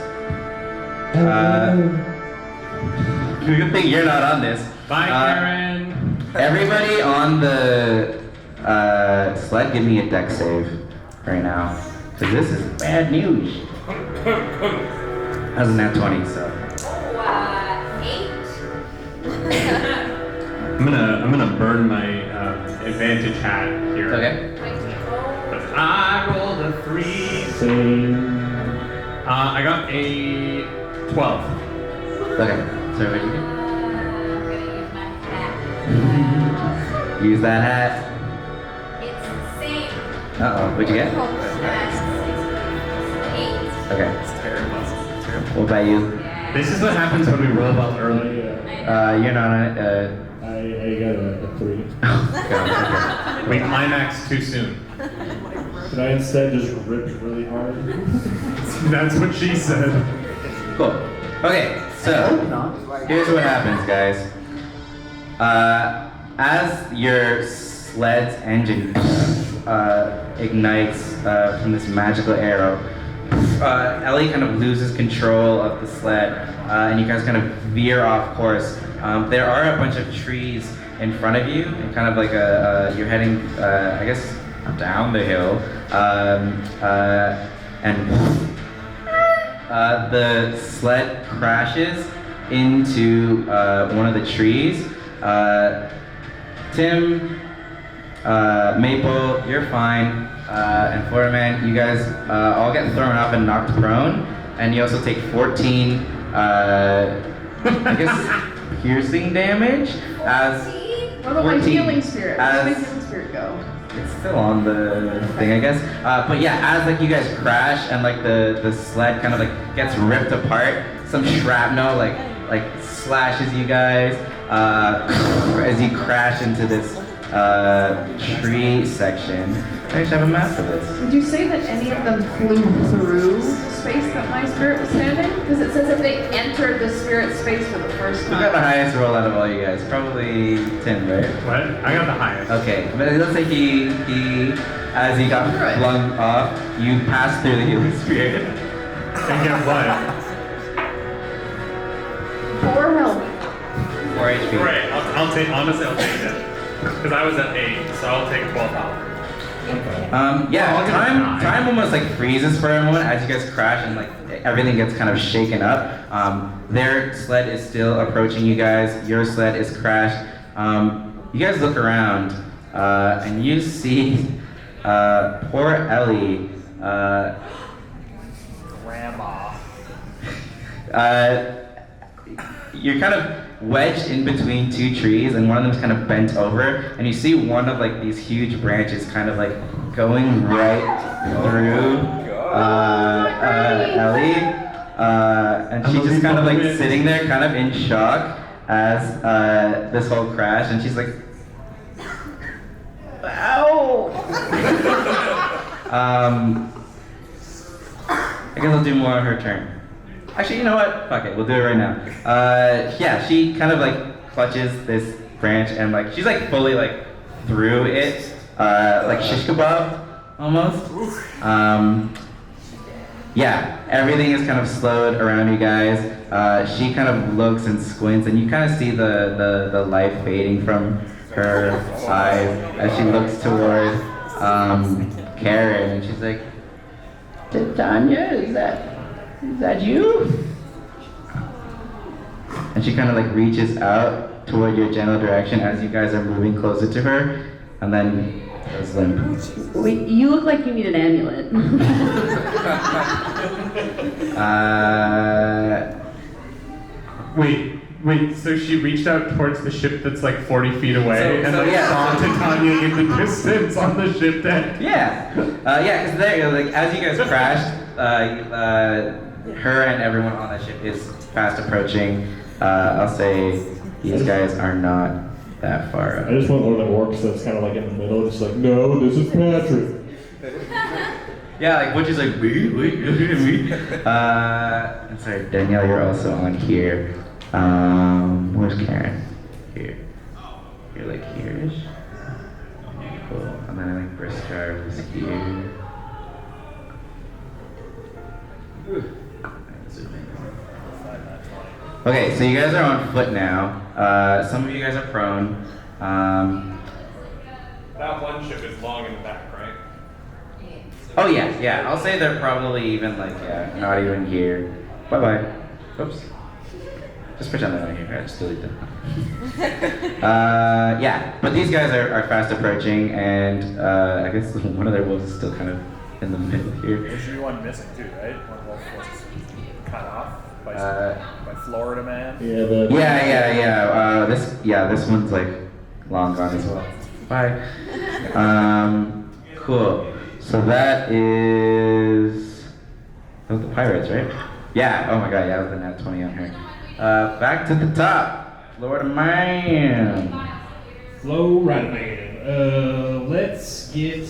Good thing you're not on this.
Bye, Karen.
Everybody on the sled, give me a deck save right now. Because this is bad news. That's a nat 20, so.
8.
I'm gonna burn my advantage hat here.
Okay.
But I rolled a 3.
Same.
I got a 12.
Okay. So what do you
I'm gonna use my hat.
do? Use that hat.
It's the same.
Uh-oh. What'd you get?
That's 8.
Okay.
It's terrible. It's terrible.
What about you?
This is what happens when we roll out early.
You're not on it.
I got a 3.
God,
We climax too soon.
Did I instead just rip really hard?
That's what she said.
okay. Cool. Okay, so here's what happens, guys. As your sled's engine ignites from this magical arrow, Ellie kind of loses control of the sled, and you guys kind of veer off course. There are a bunch of trees in front of you, and kind of like you're heading, I guess, down the hill, and the sled crashes into one of the trees. Tim, Maple, you're fine. And Florida Man, you guys all get thrown off and knocked prone, and you also take 14, I guess, piercing damage. As
What about my
14,
healing spirit? Where
as-
did my healing spirit go?
It's still on the thing, I guess. But yeah, as like you guys crash and like the sled kind of like gets ripped apart, some shrapnel like slashes you guys as you crash into this tree section. I actually have a map for this.
Would you say that any of them flew through the space that my spirit was standing? Because it says that they entered the spirit space for the first
Who got the
time.
highest roll out of all you guys? Probably Tim, right?
What? I got the highest.
Okay, but it looks like he as he got
Right.
flung off, you passed through the healing spirit.
And get what?
4 health.
4 HP.
Right. I'll take. Honestly, I'll take it. Because I was at 8, so I'll take 12 hours.
Yeah,
Well,
time almost like freezes for a moment as you guys crash and like everything gets kind of shaken up. Their sled is still approaching you guys. Your sled is crashed. You guys look around and you see poor Ellie.
Grandma.
You're kind of wedged in between 2 trees, and one of them's kind of bent over, and you see one of like these huge branches kind of like going right through Ellie, and she's just kind of like sitting there, kind of in shock as this whole crash, and she's like, "Ow!" I guess I'll do more on her turn. Actually, you know what? Fuck it, we'll do it right now. Yeah, she kind of like clutches this branch and like she's like fully like through it, like shish kebab almost. Yeah, everything is kind of slowed around you guys. She kind of looks and squints, and you kind of see the light fading from her eyes as she looks toward Karen, and she's like, "Tanya, is that you?" And she kind of like reaches out toward your general direction as you guys are moving closer to her, and then goes limp.
Wait, you look like you need an amulet.
Wait, so she reached out towards the ship that's like 40 feet away and like saw Titania in the distance on the ship deck?
Yeah, because there, like as you guys crashed, her and everyone on that ship is fast approaching. I'll say these guys are not that far up.
I just want one of the orcs that's kind of like in the middle, just like, no, this is Patrick.
Yeah, like which is like me. I'm sorry, Danielle, you're also on here. Where's Karen? Here. You're like here-ish. Cool. And then I think Briskar was here. Zoom in. Okay, so you guys are on foot now. Some of you guys are prone.
That one ship is long in the back, right?
Oh yeah. I'll say they're probably even like, not even here. Bye-bye. Oops. Just pretend they're not here. I just delete them. Yeah, but these guys are fast approaching, and I guess one of their wolves is still kind of in the middle here.
There's you one missing too, right? One wolf was cut off by Florida man.
Yeah,
This one's like long gone as well. Bye. Cool. So that is the pirates, right? Yeah. Oh my god. Yeah, I was gonna have 20 on her. Back to the top, Florida man.
Flow Rider Man. Let's get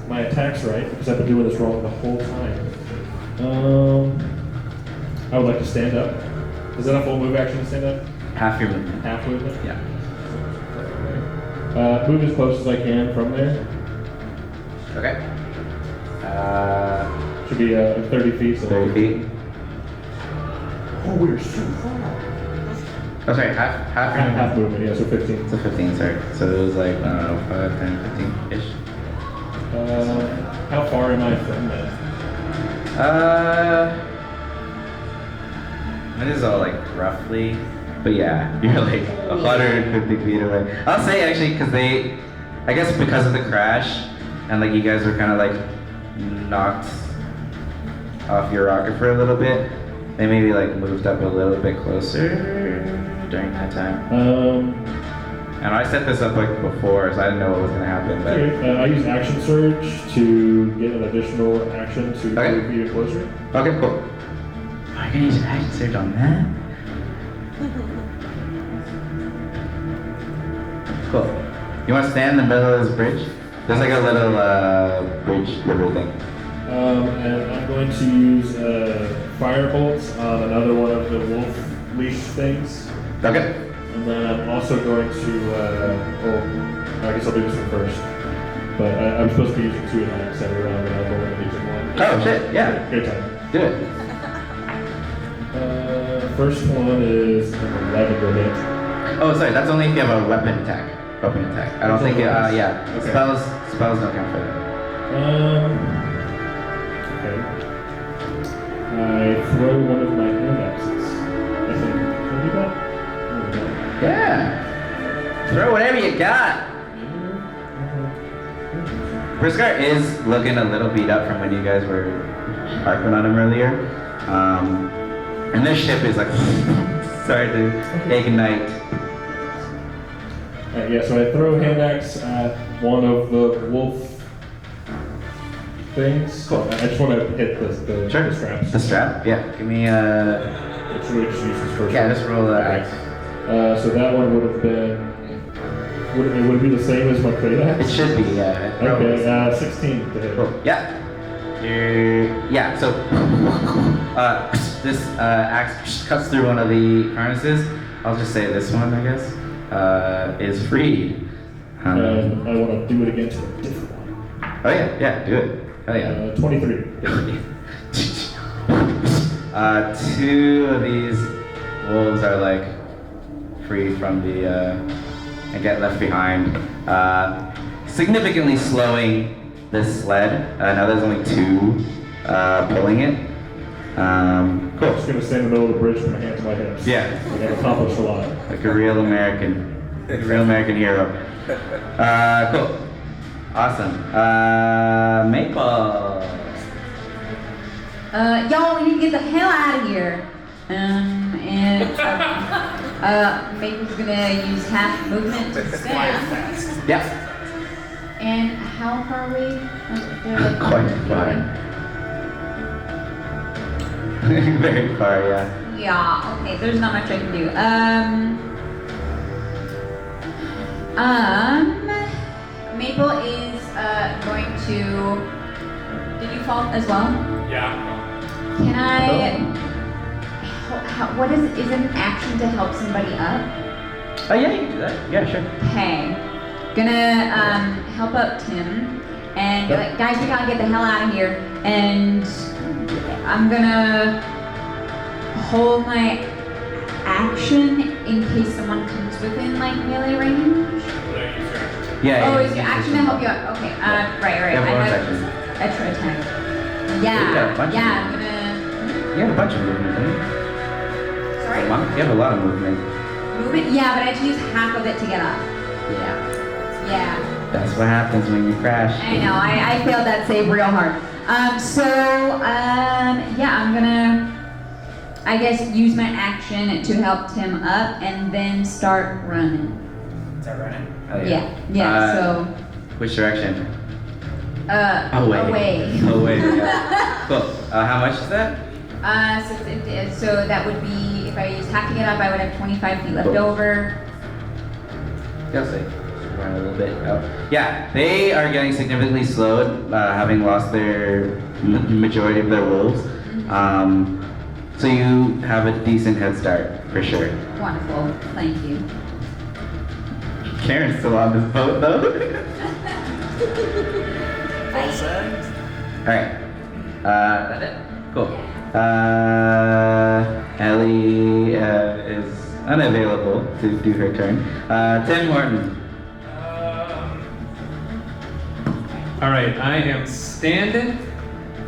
my attacks right because I've been doing this wrong the whole time. I would like to stand up. Is that a full move action to stand up?
Half your movement.
Half movement?
Yeah.
Move as close as I can from there.
Okay.
Should be 30 feet. So
30 feet.
Oh, we're so far.
Oh, sorry, half
movement, yeah, so 15.
So 15, sorry. So it was like, I don't know, 5, 10, 15-ish.
How far am I from that?
It is all like roughly, but yeah, you're like 150 feet away. I'll say actually, I guess because of the crash, and like you guys were kind of like knocked off your rocket for a little bit, they maybe like moved up a little bit closer during that time. And I set this up like before, so I didn't know what was gonna happen. But
I use action surge to get an additional action to move even closer.
Okay, cool. Are you gonna use an action surge on that? Cool. You want to stand in the middle of this bridge? There's like a little bridge river thing.
And I'm going to use fire bolts on another one of the wolf leash things.
Okay.
And then I'm also going to, I guess I'll do this one first. But I'm supposed to be using 2 attacks every round, but I'm only using 1.
Oh shit, yeah.
Great time.
Do it.
First one is an 11 to hit.
Oh, sorry, that's only if you have a weapon attack. I don't think yeah. Okay. Spells don't count for that.
Okay. I throw one of my hand axes. I think. Can I do that?
Yeah. Throw whatever you got. Briskar is looking a little beat up from when you guys were harping on him earlier. And this ship is like starting to ignite.
Yeah, so I throw hand axe at one of the wolf things.
Cool.
I just want to hit the straps.
The strap? Yeah. Give me
Which way should use this first?
Yeah, just roll the axe.
So that one would have been. Would it be the same as my crate axe?
It should be, yeah.
Okay, 16 to hit.
Cool. Yeah. Yeah, so this axe cuts through one of the harnesses. I'll just say this one, I guess, is freed.
And I want to do it again to a different one.
Oh yeah, do it. Hell yeah.
23.
2 of these wolves are like free from the and get left behind, significantly slowing this sled. Now there's only 2 pulling it. Cool.
I'm just gonna stand in the middle of the bridge with my hands to my hips.
Yeah.
I've accomplished a lot.
Like a real American hero. Cool. Awesome. Maple.
Y'all, we need to get the hell out of here. Maple's gonna use half movement to stand.
Yeah.
And how far away?
Quite far. Very far, yeah.
Yeah, okay, there's not much I can do. Maple is going to. Did you fall as well?
Yeah.
Can I? What is it an action to help somebody up?
Oh yeah, you can do that. Yeah, sure.
Okay. Gonna help up Tim and be like, guys, we gotta get the hell out of here. And I'm gonna hold my action in case someone comes within like melee range?
Yeah.
Oh,
yeah,
is your action to help you out? Okay, right.
Yeah,
I
bonus
have
action.
extra attack.
You got a bunch
Yeah,
of
I'm gonna.
You have a bunch of movement, don't you?
Sorry?
You have a lot of movement.
Movement? Yeah, but I have to use half of it to get up. Yeah.
That's what happens when you crash.
I know, I failed that save real hard. I'm gonna, I guess, use my action to help Tim up and then start running.
Start running?
Oh,
Yeah,
Which direction?
away.
Away. Yeah. Cool. How much is that?
So that would be, if I used half to get up, I would have 25 feet left over.
I'll say. Run a little bit out. Yeah, they are getting significantly slowed, having lost their majority of their wolves. So you have a decent head start, for sure.
Wonderful, thank you.
Karen's still on this boat, though.
Full send?
Alright. That it? Cool. Ellie is unavailable to do her turn. Tim Morton.
Alright, I am standing,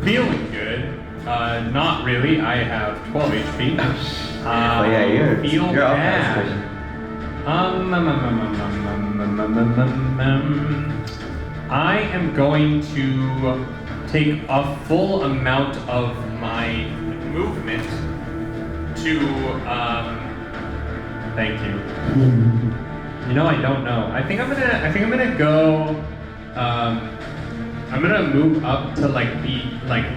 feeling good. Not really. I have 12 HP.
Oh yeah, you're all
bad. I am going to take a full amount of my movement to thank you. You know, I don't know. I think I'm gonna go I'm gonna move up to like the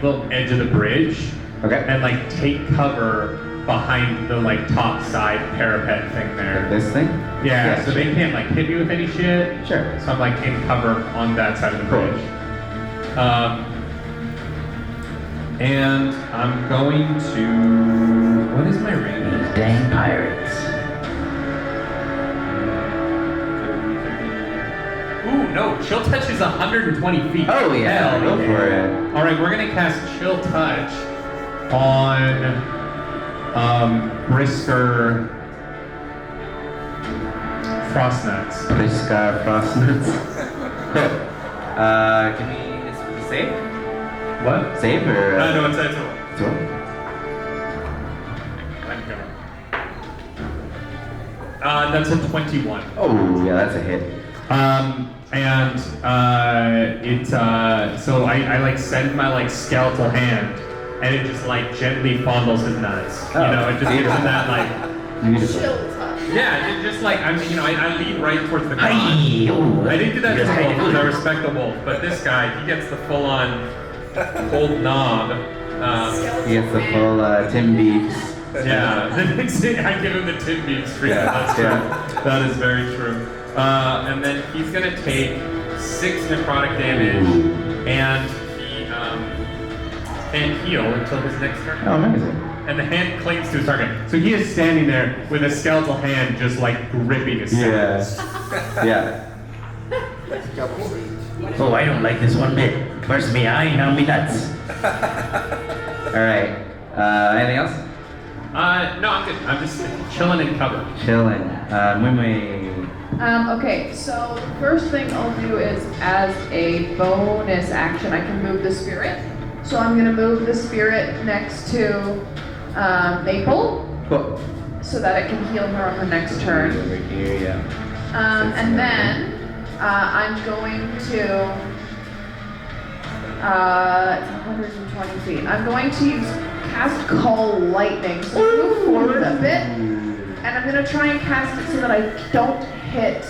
little edge of the bridge.
Okay.
And like take cover behind the like top side parapet thing there.
Like this thing?
Yeah, so they can't like hit me with any shit.
Sure.
So I'm like in cover on that side of the bridge. And I'm going to, what is my range?
Dang pirates.
Ooh, no, Chill Touch is 120 feet.
Oh yeah,
Hell
go
yeah.
for it.
Alright, we're gonna cast Chill Touch on Brisker Frostnuts.
Brisker Frostnuts. Cool. Give me a save?
What?
Save or?
No, it's a
It's what?
That's a 21.
Oh yeah, that's a hit.
So I like send my like skeletal hand, and it just like gently fondles his nuts.
Oh,
you know, it just gives him that like.
Beautiful.
Yeah, it just like I lead right towards the ground.
Aye, oh,
I didn't do that to
yes,
the wolf
I
because I
do.
respect the wolf, but this guy he gets the full-on cold knob.
He gets the full Tim Beeps.
Yeah, I give him the tin beam streak.
Yeah,
That's true.
yeah.
That is very true. And then he's gonna take 6 necrotic damage, and he can't heal until his next turn.
Oh, amazing.
And the hand clings to his target. So he is standing there with a skeletal hand just like gripping his
Yeah. Yeah.
Oh, I don't like this one bit. First me eye, now me nuts.
Alright. Anything else?
No, I'm good. I'm just chilling in cover.
Chilling. Mui.
Okay, so the first thing I'll do is, as a bonus action, I can move the spirit. So I'm gonna move the spirit next to Maple,
Cool.
so that it can heal her on her next turn.
Over here, yeah.
And then I'm going to, it's 120 feet. I'm going to cast Call Lightning, so move forward a bit. And I'm gonna try and cast it so that I don't hit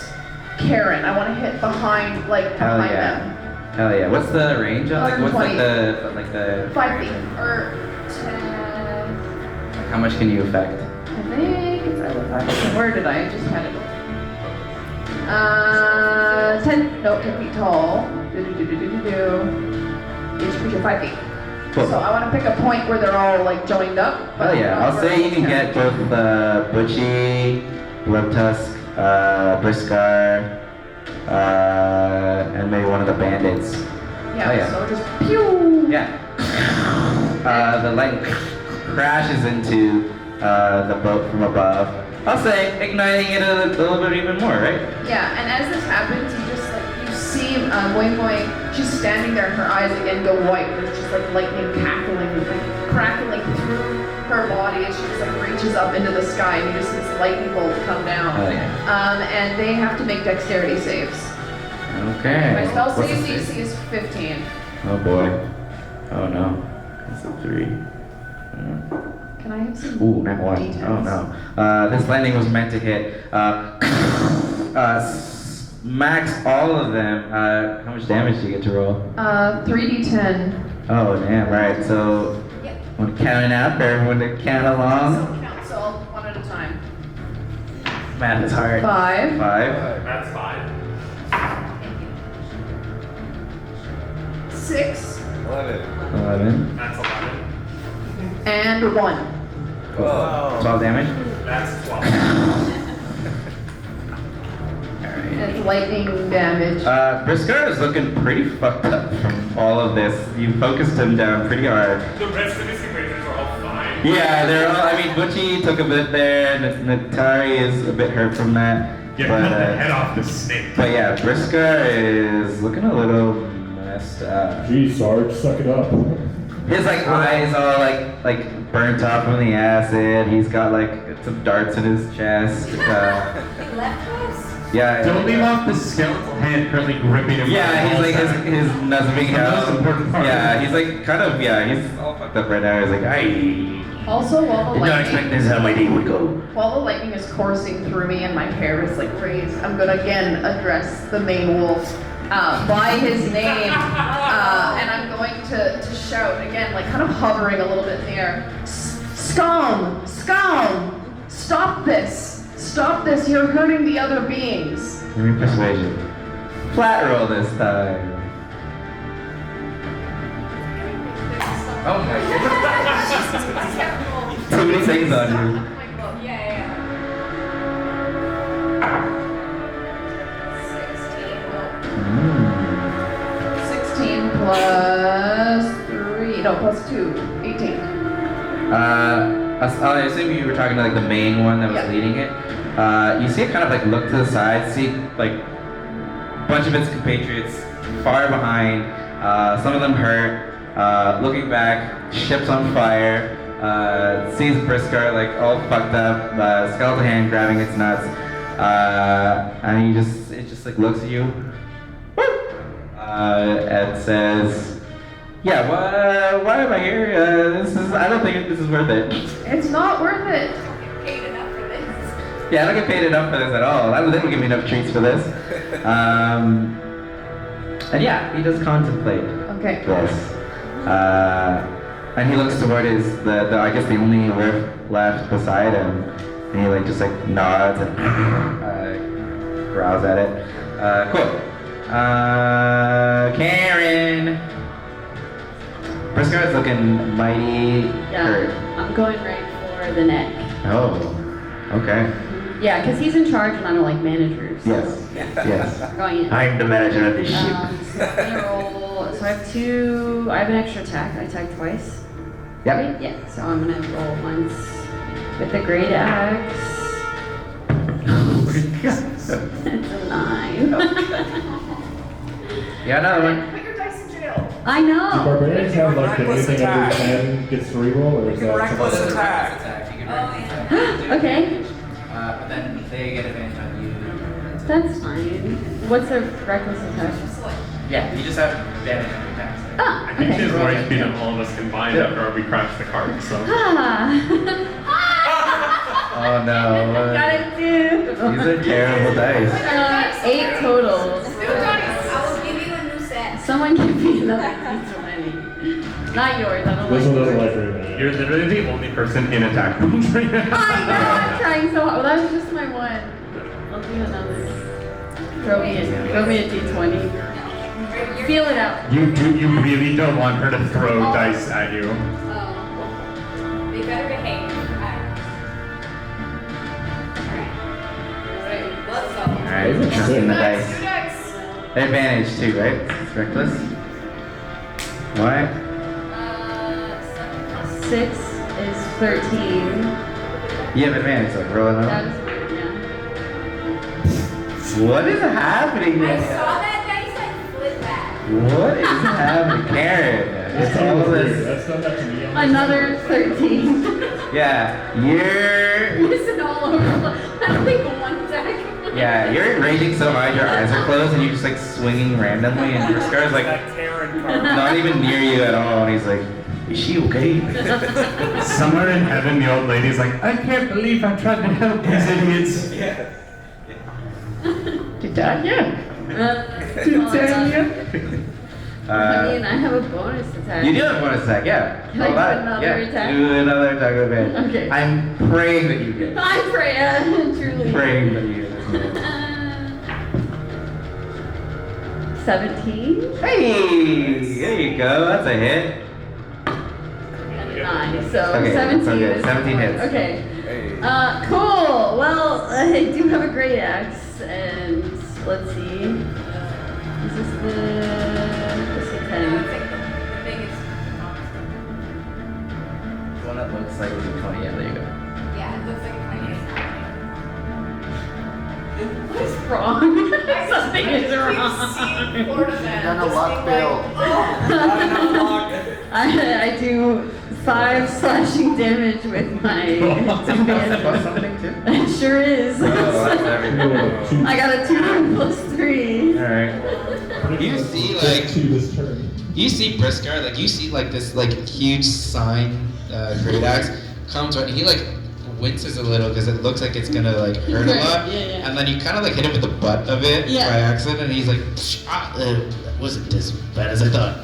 Karen. I want to hit behind, like
Hell
behind
yeah.
them.
Hell yeah. What's the range on like what's
120.
the
5 feet or 10.
like how much can you affect?
I think it's either 5. Where did I just had it? 10. No, 10 feet tall. Each creature 5 feet.
Cool.
So I want to pick a point where they're all like joined up.
Oh yeah, I'll say you can get both Butchie, Bloodtusk, Briskar, and maybe one of the bandits.
Yeah,
Oh, yeah.
so just pew!
Yeah. The light crashes into the boat from above. I'll say igniting it a little bit even more, right?
Yeah, and as this happens, you see Moi Moi, she's standing there and her eyes again go white, and it's just like lightning crackling through her body as she just like reaches up into the sky, and you just see this lightning bolt come down.
Oh, yeah.
And they have to make dexterity saves.
Okay.
My spell
What's the
save DC is 15.
Oh boy. Oh no. It's a 3.
Can I have some
Ooh, not 1.
details?
Oh no. This lightning was meant to hit max all of them. How much damage do you get to roll?
3d10.
Oh damn, right. So I'm counting out for everyone to count along.
So one at a time.
Math is hard.
5.
5.
That's 5.
6.
11.
11.
That's 11.
And 1.
Whoa.
12 damage.
That's 12.
It's lightning damage.
Brisker is looking pretty fucked up from all of this. You focused him down pretty hard.
The rest of his equations are all fine.
Yeah, they're all. I mean, Butchie took a bit there. Natari is a bit hurt from that.
Yeah,
but,
cut the head off the snake.
But yeah, Brisker is looking a little messed up.
Geez, Sarge, suck it up.
His like eyes all like burnt off from the acid. He's got like some darts in his chest. Yeah.
Don't leave off the skeletal hand currently gripping him.
Yeah, he's like his nuzzling
The most
out.
important part.
Yeah, he's like kind of he's all fucked up right now. He's like, I
Also, while the
Did not expect
lightning,
this is how my day would go.
while the lightning is coursing through me and my hair is like raised, I'm gonna again address the main wolf by his name, and I'm going to shout again, like kind of hovering a little bit in the air. Scum! Scum! Stop this! Stop this! You're hurting the other beings.
Give me persuasion. Flat roll this time.
Oh my goodness.
Too many things on you.
Yeah. 16 plus 3, no, plus 2, 18.
I assume you were talking to like the main one that was
Yeah.
leading it. You see it kind of like look to the side, see like a bunch of its compatriots far behind. Some of them hurt. Looking back, ship's on fire. Sees Brisker like all fucked up. Skeletal hand grabbing its nuts. And it just like looks at you. And says, "Yeah, why am I here? I don't think this is worth it."
It's not worth it.
Yeah, I don't get paid enough for this at all. They don't give me enough treats for this. And yeah, he does contemplate
Okay.
this. And he looks toward I guess the only rift left beside him. And he like just like nods and growls at it. Cool. Karen. Brisker is looking mighty hurt.
Yeah, I'm going right for the neck.
Oh, okay.
Yeah, because he's in charge and I'm like manager. So
Yes.
Yeah.
Yes.
We're going in.
I'm the manager of this ship.
So I'm gonna roll. So I have an extra attack. I attack twice.
Yep.
Right? Yeah. So I'm gonna roll once with the great axe. It's a 9.
Yeah, another one.
Put your dice in jail.
I
Do
know.
barbarians have like
Reckless
anything under
attack.
10 gets to reroll, or is that
Reckless
something-
attack.
Okay,
But then they get advantage on you.
that's fine. What's a reckless attack?
Yeah, you just have advantage on your attacks.
Ah,
I think
okay.
his wife beat all of us combined after we crashed the cart, so.
Ah.
Oh no.
Got it too.
These are terrible dice.
8 total.
I will give you a new set.
Someone give me another D20. Not yours. I don't
This one
like
doesn't
yours.
like very many.
You're literally the only person in attack range right now.
I know. I'm trying so hard. Well, that was just my one. I'll do another. Throw me a D20. Feel it out.
You really don't want her to throw dice at you.
Oh. They better behave. Let's go.
Alright, we're trusting the dice.
Two dice.
Advantage too, right? It's reckless. What?
6 is 13.
Yeah, but man, it's like rolling
That
up.
was weird, yeah.
What is happening?
I saw that dice like flip back.
What is happening, Karen? It's all this.
That's done that to me.
Another 13.
Yeah, you're.
Missing all over. I don't think one deck.
Yeah, you're raging so hard, your eyes are closed, and you're just like swinging randomly, and your scar's like
That Karen card.
not even near you at all, and he's like, is she okay?
Somewhere in heaven, the old lady's like, I can't believe I tried to help these idiots.
Did that? Yeah.
I mean, I have a bonus attack.
You do have a bonus attack, yeah.
Can I do another attack?
Do another attack with advantage.
Okay.
I'm praying that you get it.
I'm Freya, truly.
Praying that you get it.
17?
Hey, there you go. That's a hit.
And a 9. So
Okay,
17
okay,
is
17 hits.
Okay.
Hey.
Cool. Well, I do have a great axe, and let's see. Is this the 10?
One that looks like it's a 20. Yeah, there you go.
Yeah, it looks like a 28.
What is wrong? Something is wrong.
Done a luck build.
I do 5 slashing damage with my
Plus
advantage.
something too?
It sure is.
Oh, that's everything.
I got a 2 plus 3.
Alright.
You see like
to this turn.
you see Briskar, like you see like this like huge sign, great axe comes right. He like winces a little because it looks like it's gonna like hurt a
Right,
lot,
yeah.
and then you kind of like hit him with the butt of it
Yeah.
by accident, and he's like, that wasn't as bad as I thought.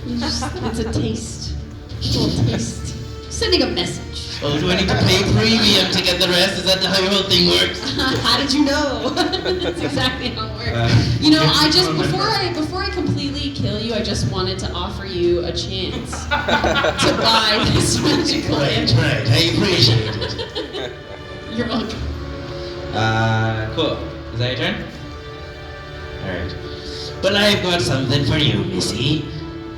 It's a taste. A little taste. Sending a message.
Oh, do I need to pay premium to get the rest? Is that how your whole thing works?
How did you know? That's exactly how it works. You know, I just before I completely kill you, I just wanted to offer you a chance to buy this magical lamp.
Right. I appreciate it.
You're welcome.
Cool. Is that your turn? Alright. Well, I've got something for you, Missy.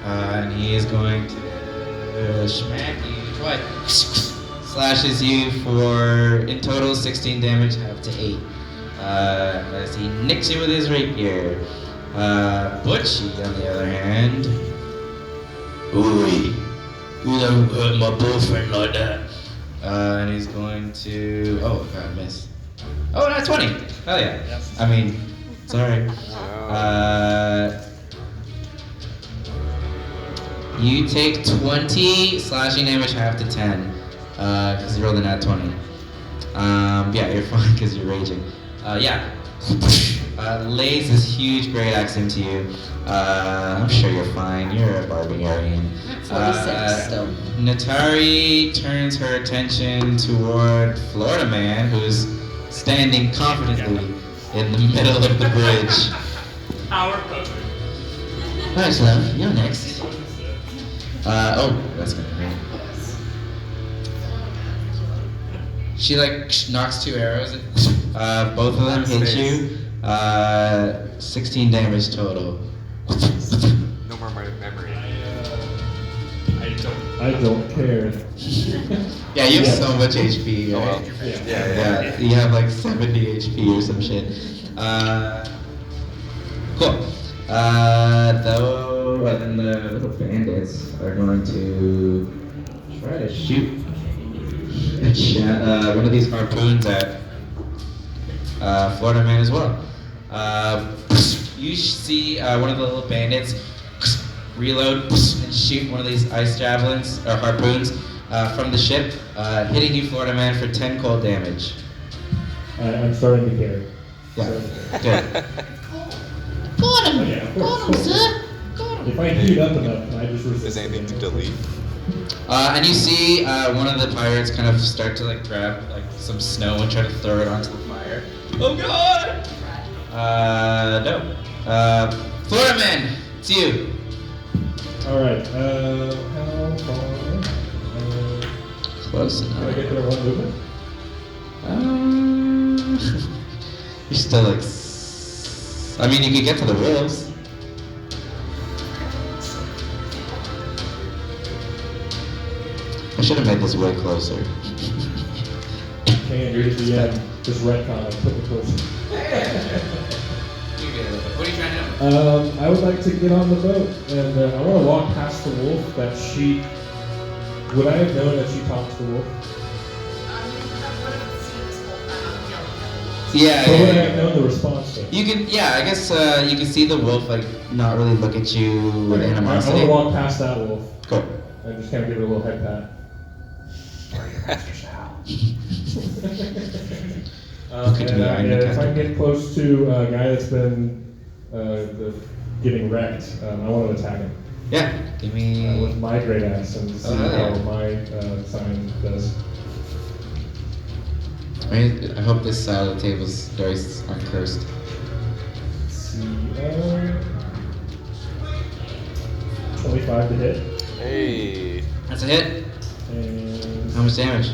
And he is going to smack you twice. Slashes you for, in total, 16 damage, half to 8. As he nicks you with his rapier. Butchie, on the other hand. Ooh, you don't hurt my boyfriend like that. And he's going to, oh god, miss. Oh, that's 20. Hell yeah. I mean, sorry. You take 20 slashing damage, half to 10. Because you rolled a nat 20. Yeah, you're fine because you're raging. Lays this huge great axe into you. I'm sure you're fine. You're a barbarian.
46 still.
Natari turns her attention toward Florida Man, who's standing confidently in the middle of the bridge.
Power puppet.
Alright, love, you're next. Oh, that's gonna hurt. She like knocks 2 arrows and both of them hit you. 16 damage total.
No more memory.
I don't care.
Yeah, you have so much HP,
Oh, well.
right?
Yeah.
You have like 70 HP or some shit. Cool. Though, and then the little bandits are going to try to shoot one of these harpoons at Florida Man as well. You see one of the little bandits reload and shoot one of these ice javelins or harpoons from the ship, hitting you, Florida Man, for 10 cold damage.
I'm starting to care.
Yeah, good.
Got him!
Oh, yeah, of
Got
course.
him, sir! Got him!
If I heat up enough, I just resist.
Is anything to delete?
And you see one of the pirates kind of start to like grab like some snow and try to throw it onto the fire. Oh god! No. Florida Man, it's you.
Alright, how far?
Close
Do I
enough.
get there one movement?
You're still like. I mean, you could get to the rails. I should have made this way closer.
can, you're the DM. Just retcon and put the person.
What are you trying to do?
I would like to get on the boat, and I want to walk past the wolf that she... Would I have known that she talked to the wolf?
Yeah,
So
yeah,
would I
yeah.
have known the response to?
You can, yeah, I guess you can see the wolf like not really look at you with
I want
animosity.
to walk past that wolf.
Cool.
I just kind of give it a little head pat.
Looking
And
behind the
if I
counter.
get close to a guy that's been getting wrecked, I want to attack him.
Yeah, give me.
With my great axe and see
yeah.
how my sign does.
I hope this side of the table's dice aren't cursed.
Let's see. 25 to hit.
Hey.
That's a hit.
And
How much damage?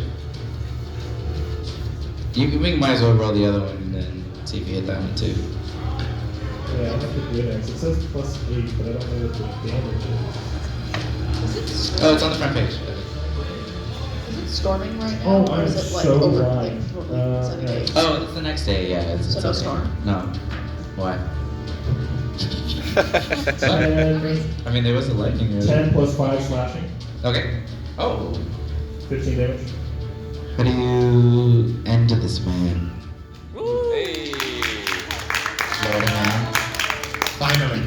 We might as well roll the other one and then see if you hit that one too.
yeah, I have the great axe. It says +8, but I don't know what the damage is.
Oh, it's on the front page.
Is it storming right now?
Oh,
or
I'm
is it like
so
over
blind.
like sunny days?
Oh, it's the next day. Yeah, it's
So no
okay.
storm?
No. Why?
And
I mean, there was a lightning. earlier.
10 plus 5 slashing.
Okay. Oh.
15 damage.
How do you end this man?
Hey.
Slow down. Finally.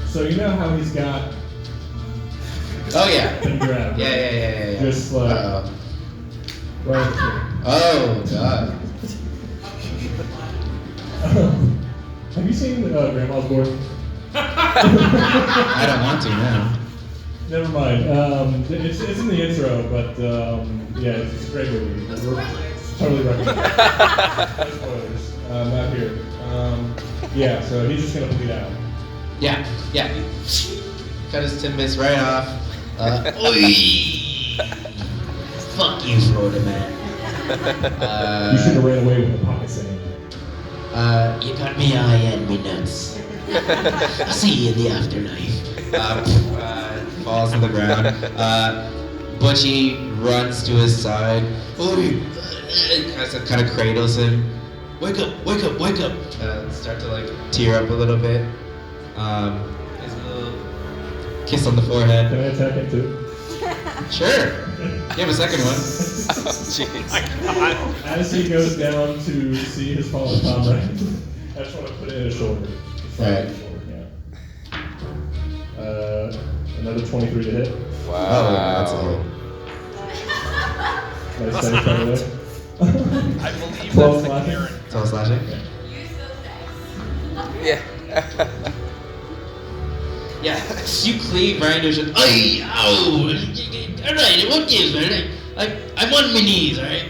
So you know how he's got
Oh yeah.
been grabbed?
Yeah.
Just like
Uh-oh.
right here.
Oh god.
Have you seen Grandma's Board?
I don't want to now.
Never mind. It's in the intro, but yeah, it's a great movie. Totally recommend. No spoilers. Not here. Yeah, so he's just gonna bleed out.
Yeah. Cut his timbers right off. Oi! Fuck you, Florida man.
You should have ran away with the pocket saying.
You got me eye and me nuts. I'll see you in the afterlife. Falls to the ground. Butchie runs to his side. Kind of cradles him. Wake up. Start to like tear up a little bit. Gives him a little kiss on the forehead.
Can I attack him too?
Sure. You have a second one.
Jeez.
As he goes down to see his fallen comrade, I just want to put it in his shoulder.
Right.
Yeah. Another 23 to hit.
Wow.
Oh, yeah, that's a hit.
Nice steady cover there.
I believe
12
that's the
slashing.
Karen.
12 slashing?
Yeah.
Yeah, you cleave right into his chest. Ay, ow! Alright, what gives, man? I'm on my knees, alright?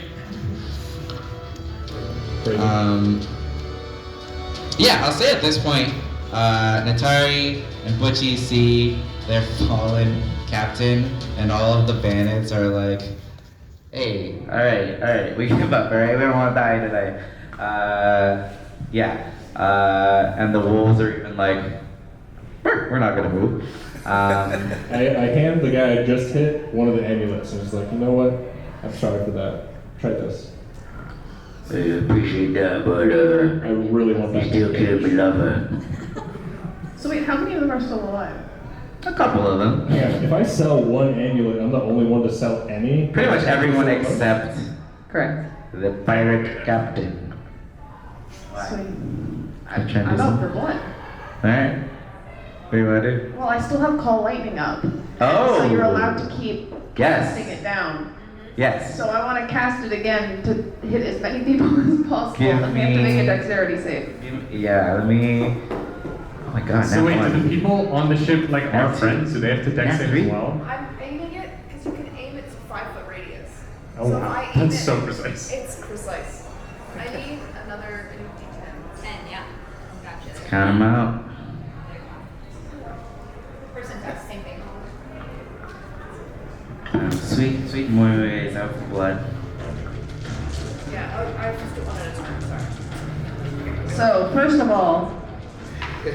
Yeah, I'll say at this point, Natari and Butchie see their fallen captain, and all of the bandits are like,
Hey, alright, we give up, alright? We don't want to die today. And the wolves are even like, we're not gonna move.
I hand the guy I just hit one of the amulets, and it's like, you know what? I'm sorry for that. Try this.
I appreciate that, but
I really want that.
you still killed me lover.
So wait, how many of them are still alive?
A couple of them.
Yeah, if I sell one amulet, I'm the only one to sell any.
Pretty much everyone except
Correct.
the pirate captain.
Sweet.
I'm trying to do
I'm out
something.
for blood.
Alright. What do you want to do?
Well, I still have Call Lightning up.
Oh.
So you're allowed to keep
Yes.
casting it down.
Yes.
So I want to cast it again to hit as many people as possible.
Give
and we have to make
me-
a dexterity save.
Yeah, let me. Oh my god,
So
now
wait,
what?
do the people on the ship like
Now
our
two.
friends? Do they have to dex
Now
save
three.
as well?
I'm aiming it because you can aim it to 5-foot radius.
Oh
so
wow,
if I aim
that's
it,
so precise.
It's precise. I need another D10.
10, yeah. Gotcha.
Count them out.
Percentile, same thing.
Sweet Moe is out for blood.
Yeah, I have to do one at a time, sorry. So, first of all, 2,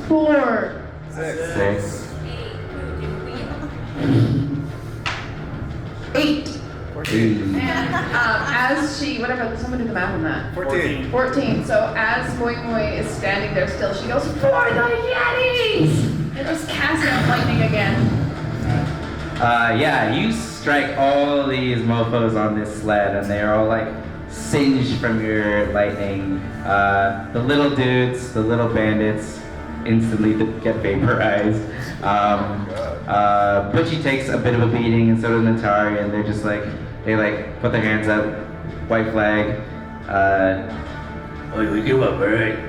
4,
6.
8.
14.
And as she, whatever, someone do the math on that.
14.
14. So as Moi Moi is standing there still, she goes, "For the Yetis!" And just casts out lightning again.
Yeah, you strike all these mofos on this sled, and they're all like singed from your lightning. The little dudes, the little bandits, instantly get vaporized. Butchie takes a bit of a beating, and so does Natari, and they're just like, they like put their hands up, white flag.
We give up, alright?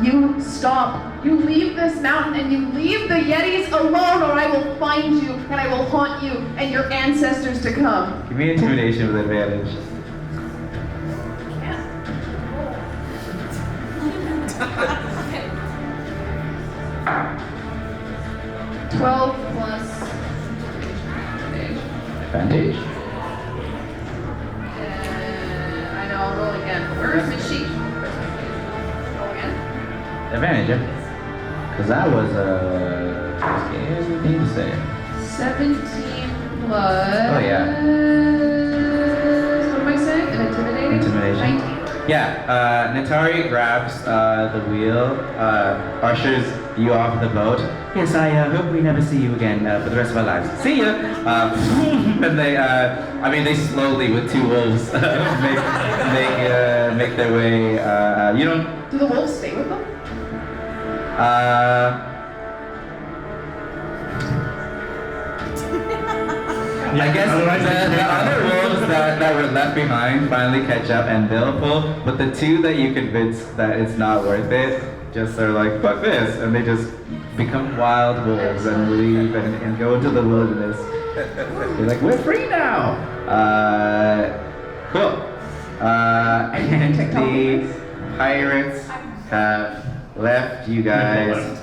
You stop. You leave this mountain and you leave the Yetis alone, or I will find you and I will haunt you and your ancestors to come.
Give me intimidation with advantage.
12 plus.
Advantage?
I know, I'll roll again. Where's my sheet? Roll again.
Advantage, yeah. Because that was a scary thing to say.
17 plus.
Oh, yeah.
What am I saying? An intimidating?
Intimidation.
19.
Yeah, Natari grabs the wheel, ushers you off the boat. Yes, I hope we never see you again for the rest of our lives. See ya! And they slowly, with 2 wolves, make their way. You don't.
Do the wolves stay with them?
I guess the other wolves that were left behind finally catch up and they'll pull, but the 2 that you convince that it's not worth it just are like, fuck this, and they just become wild wolves and leave and go into the wilderness. They're like, we're free now! Cool. And the pirates have left you guys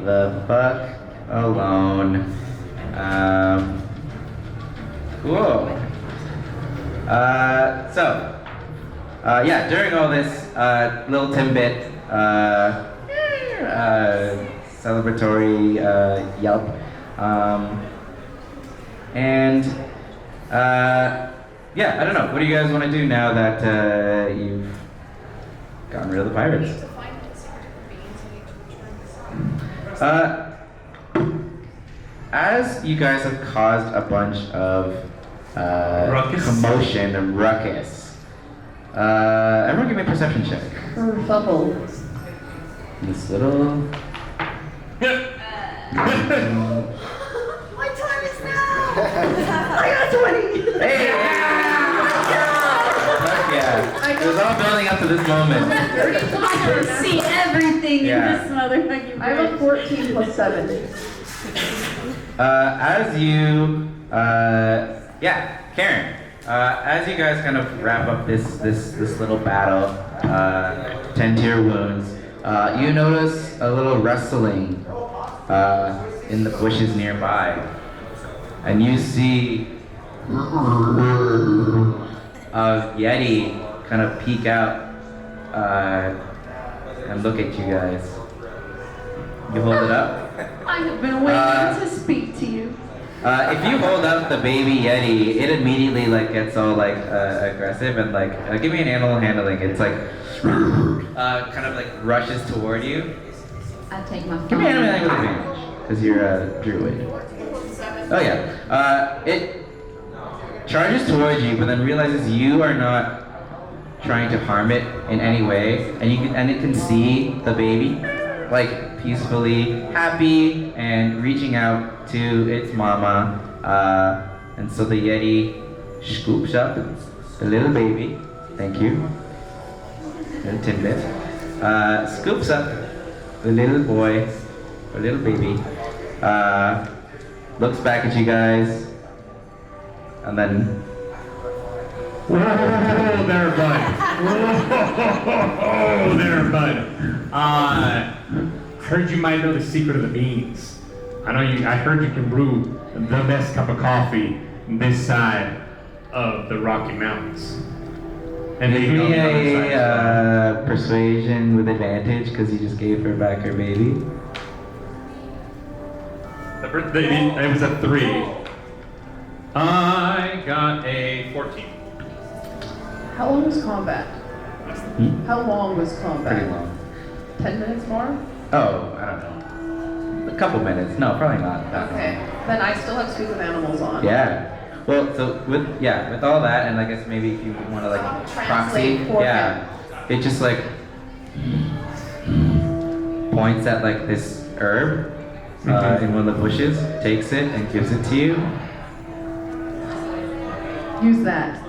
the fuck alone. Cool. During all this, little Timbit, celebratory yelp, I don't know. What do you guys want to do now that you've gotten rid of the pirates? As you guys have caused a bunch of commotion and ruckus, everyone give me a perception check.
Kerfuffle.
This little...
My time is now! I got 20!
Hey! Yeah. It was all building up to this moment.
I can see everything in this motherfucking
I have a 14 plus 7.
Karen. As you guys kind of wrap up this little battle, tend to your wounds, you notice a little rustling in the bushes nearby, and you see a Yeti kind of peek out and look at you guys. You hold it up.
I have been waiting to speak to you.
If you hold up the baby Yeti, it immediately gets all aggressive and give me an animal handling. It's kind of rushes toward you.
I take my phone.
Give me animal handling with advantage because you're a druid. Oh yeah. It charges towards you, but then realizes you are not trying to harm it in any way, and it can see the baby peacefully happy and reaching out to its mama, and so the Yeti scoops up the little baby. Thank you. Little Timbit. Scoops up the little boy, or little baby, looks back at you guys, and then
whoa there, bud. Whoa there, bud. Heard you might know the secret of the beans. I heard you can brew the best cup of coffee this side of the Rocky Mountains. And
give me a persuasion with advantage because you just gave her back her baby.
It was a 3. I got a 14.
How long was combat? How long was combat?
Pretty long.
10 minutes more?
Oh, I don't know. A couple minutes. No, probably not. That
Okay. Then I still have Speak with Animals on.
Yeah. Well, so with all that, and I guess maybe if you want to like proxy,
Translate for
it just like points at like this herb in one of the bushes, takes it and gives it to you.
Use that.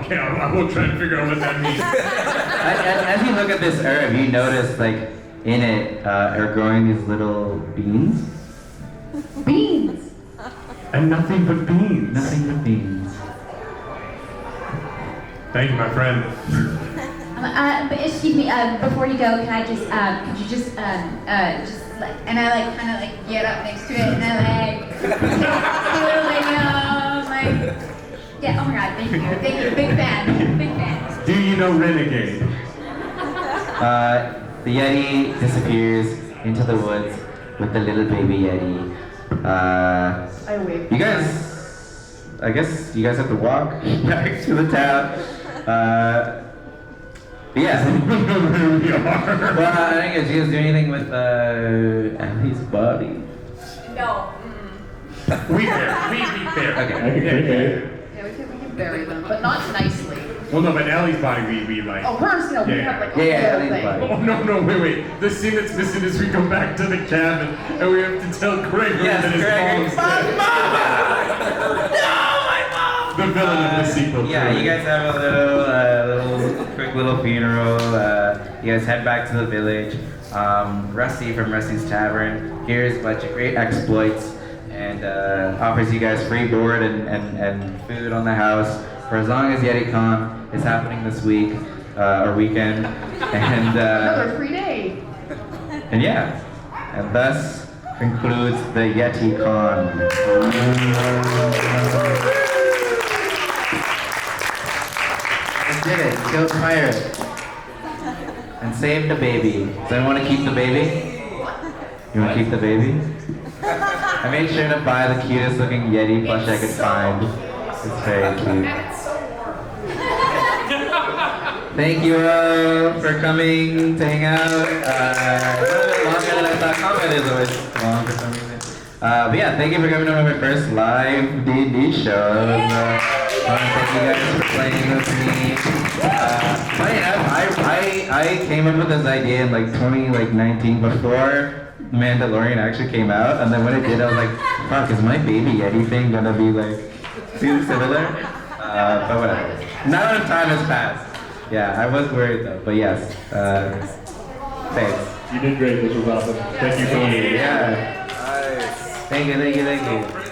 Okay, I will try and figure out what that means.
As you look at this herb, you notice like in it are growing these little beans.
Beans!
And nothing but beans.
Nothing but beans.
Thank you, my friend.
But excuse me, before you go, can I just, could you just like, and I like kind of like get up next to it and I like, do like, yeah, oh my god, thank you, big fan.
Do you know Renegade?
The Yeti disappears into the woods with the little baby Yeti.
I wave.
You guys, I guess you guys have to walk back to the town. Yeah.
Here we are.
Well, I think you guys do anything with Ellie's body?
No.
We bear.
Okay.
I can drink it.
Yeah, we can bury them, but not nicely.
Well, no, but Ellie's body, we like.
Oh, hers, no, we
Yeah.
have like a
Yeah,
whole
Ellie's
thing.
body.
Oh, no, wait. The scene that's missing is we go back to the cabin and we have to tell Gregory
Yes,
that his
Gregory.
mom's dead. The villain of the sequel.
Yeah, you guys have a quick little funeral. You guys head back to the village. Rusty from Rusty's Tavern hears a bunch of great exploits and offers you guys free board and food on the house for as long as Yeticon is happening this week or weekend. And
Another free day.
and yeah, and thus concludes the Yeticon. Did it, killed the pirate. And saved the baby. Does anyone want to keep the baby? You want to keep the baby? I made sure to buy the cutest looking Yeti plush I could find. It's very cute. Thank you all for coming to hang out. A little bit longer than I thought. Combat is always long for some reason. But yeah, thank you for coming to my first live D&D show. Thank you guys for playing with me. Funny enough, I came up with this idea in like 2019 before Mandalorian actually came out, and then when it did, I was like, fuck, is my baby Yeti thing gonna be like too similar? But whatever. Not enough time has passed. Yeah, I was worried though, but yes. Thanks.
You did great. This was awesome. Thank you for listening.
Yeah.
Nice.
Thank you.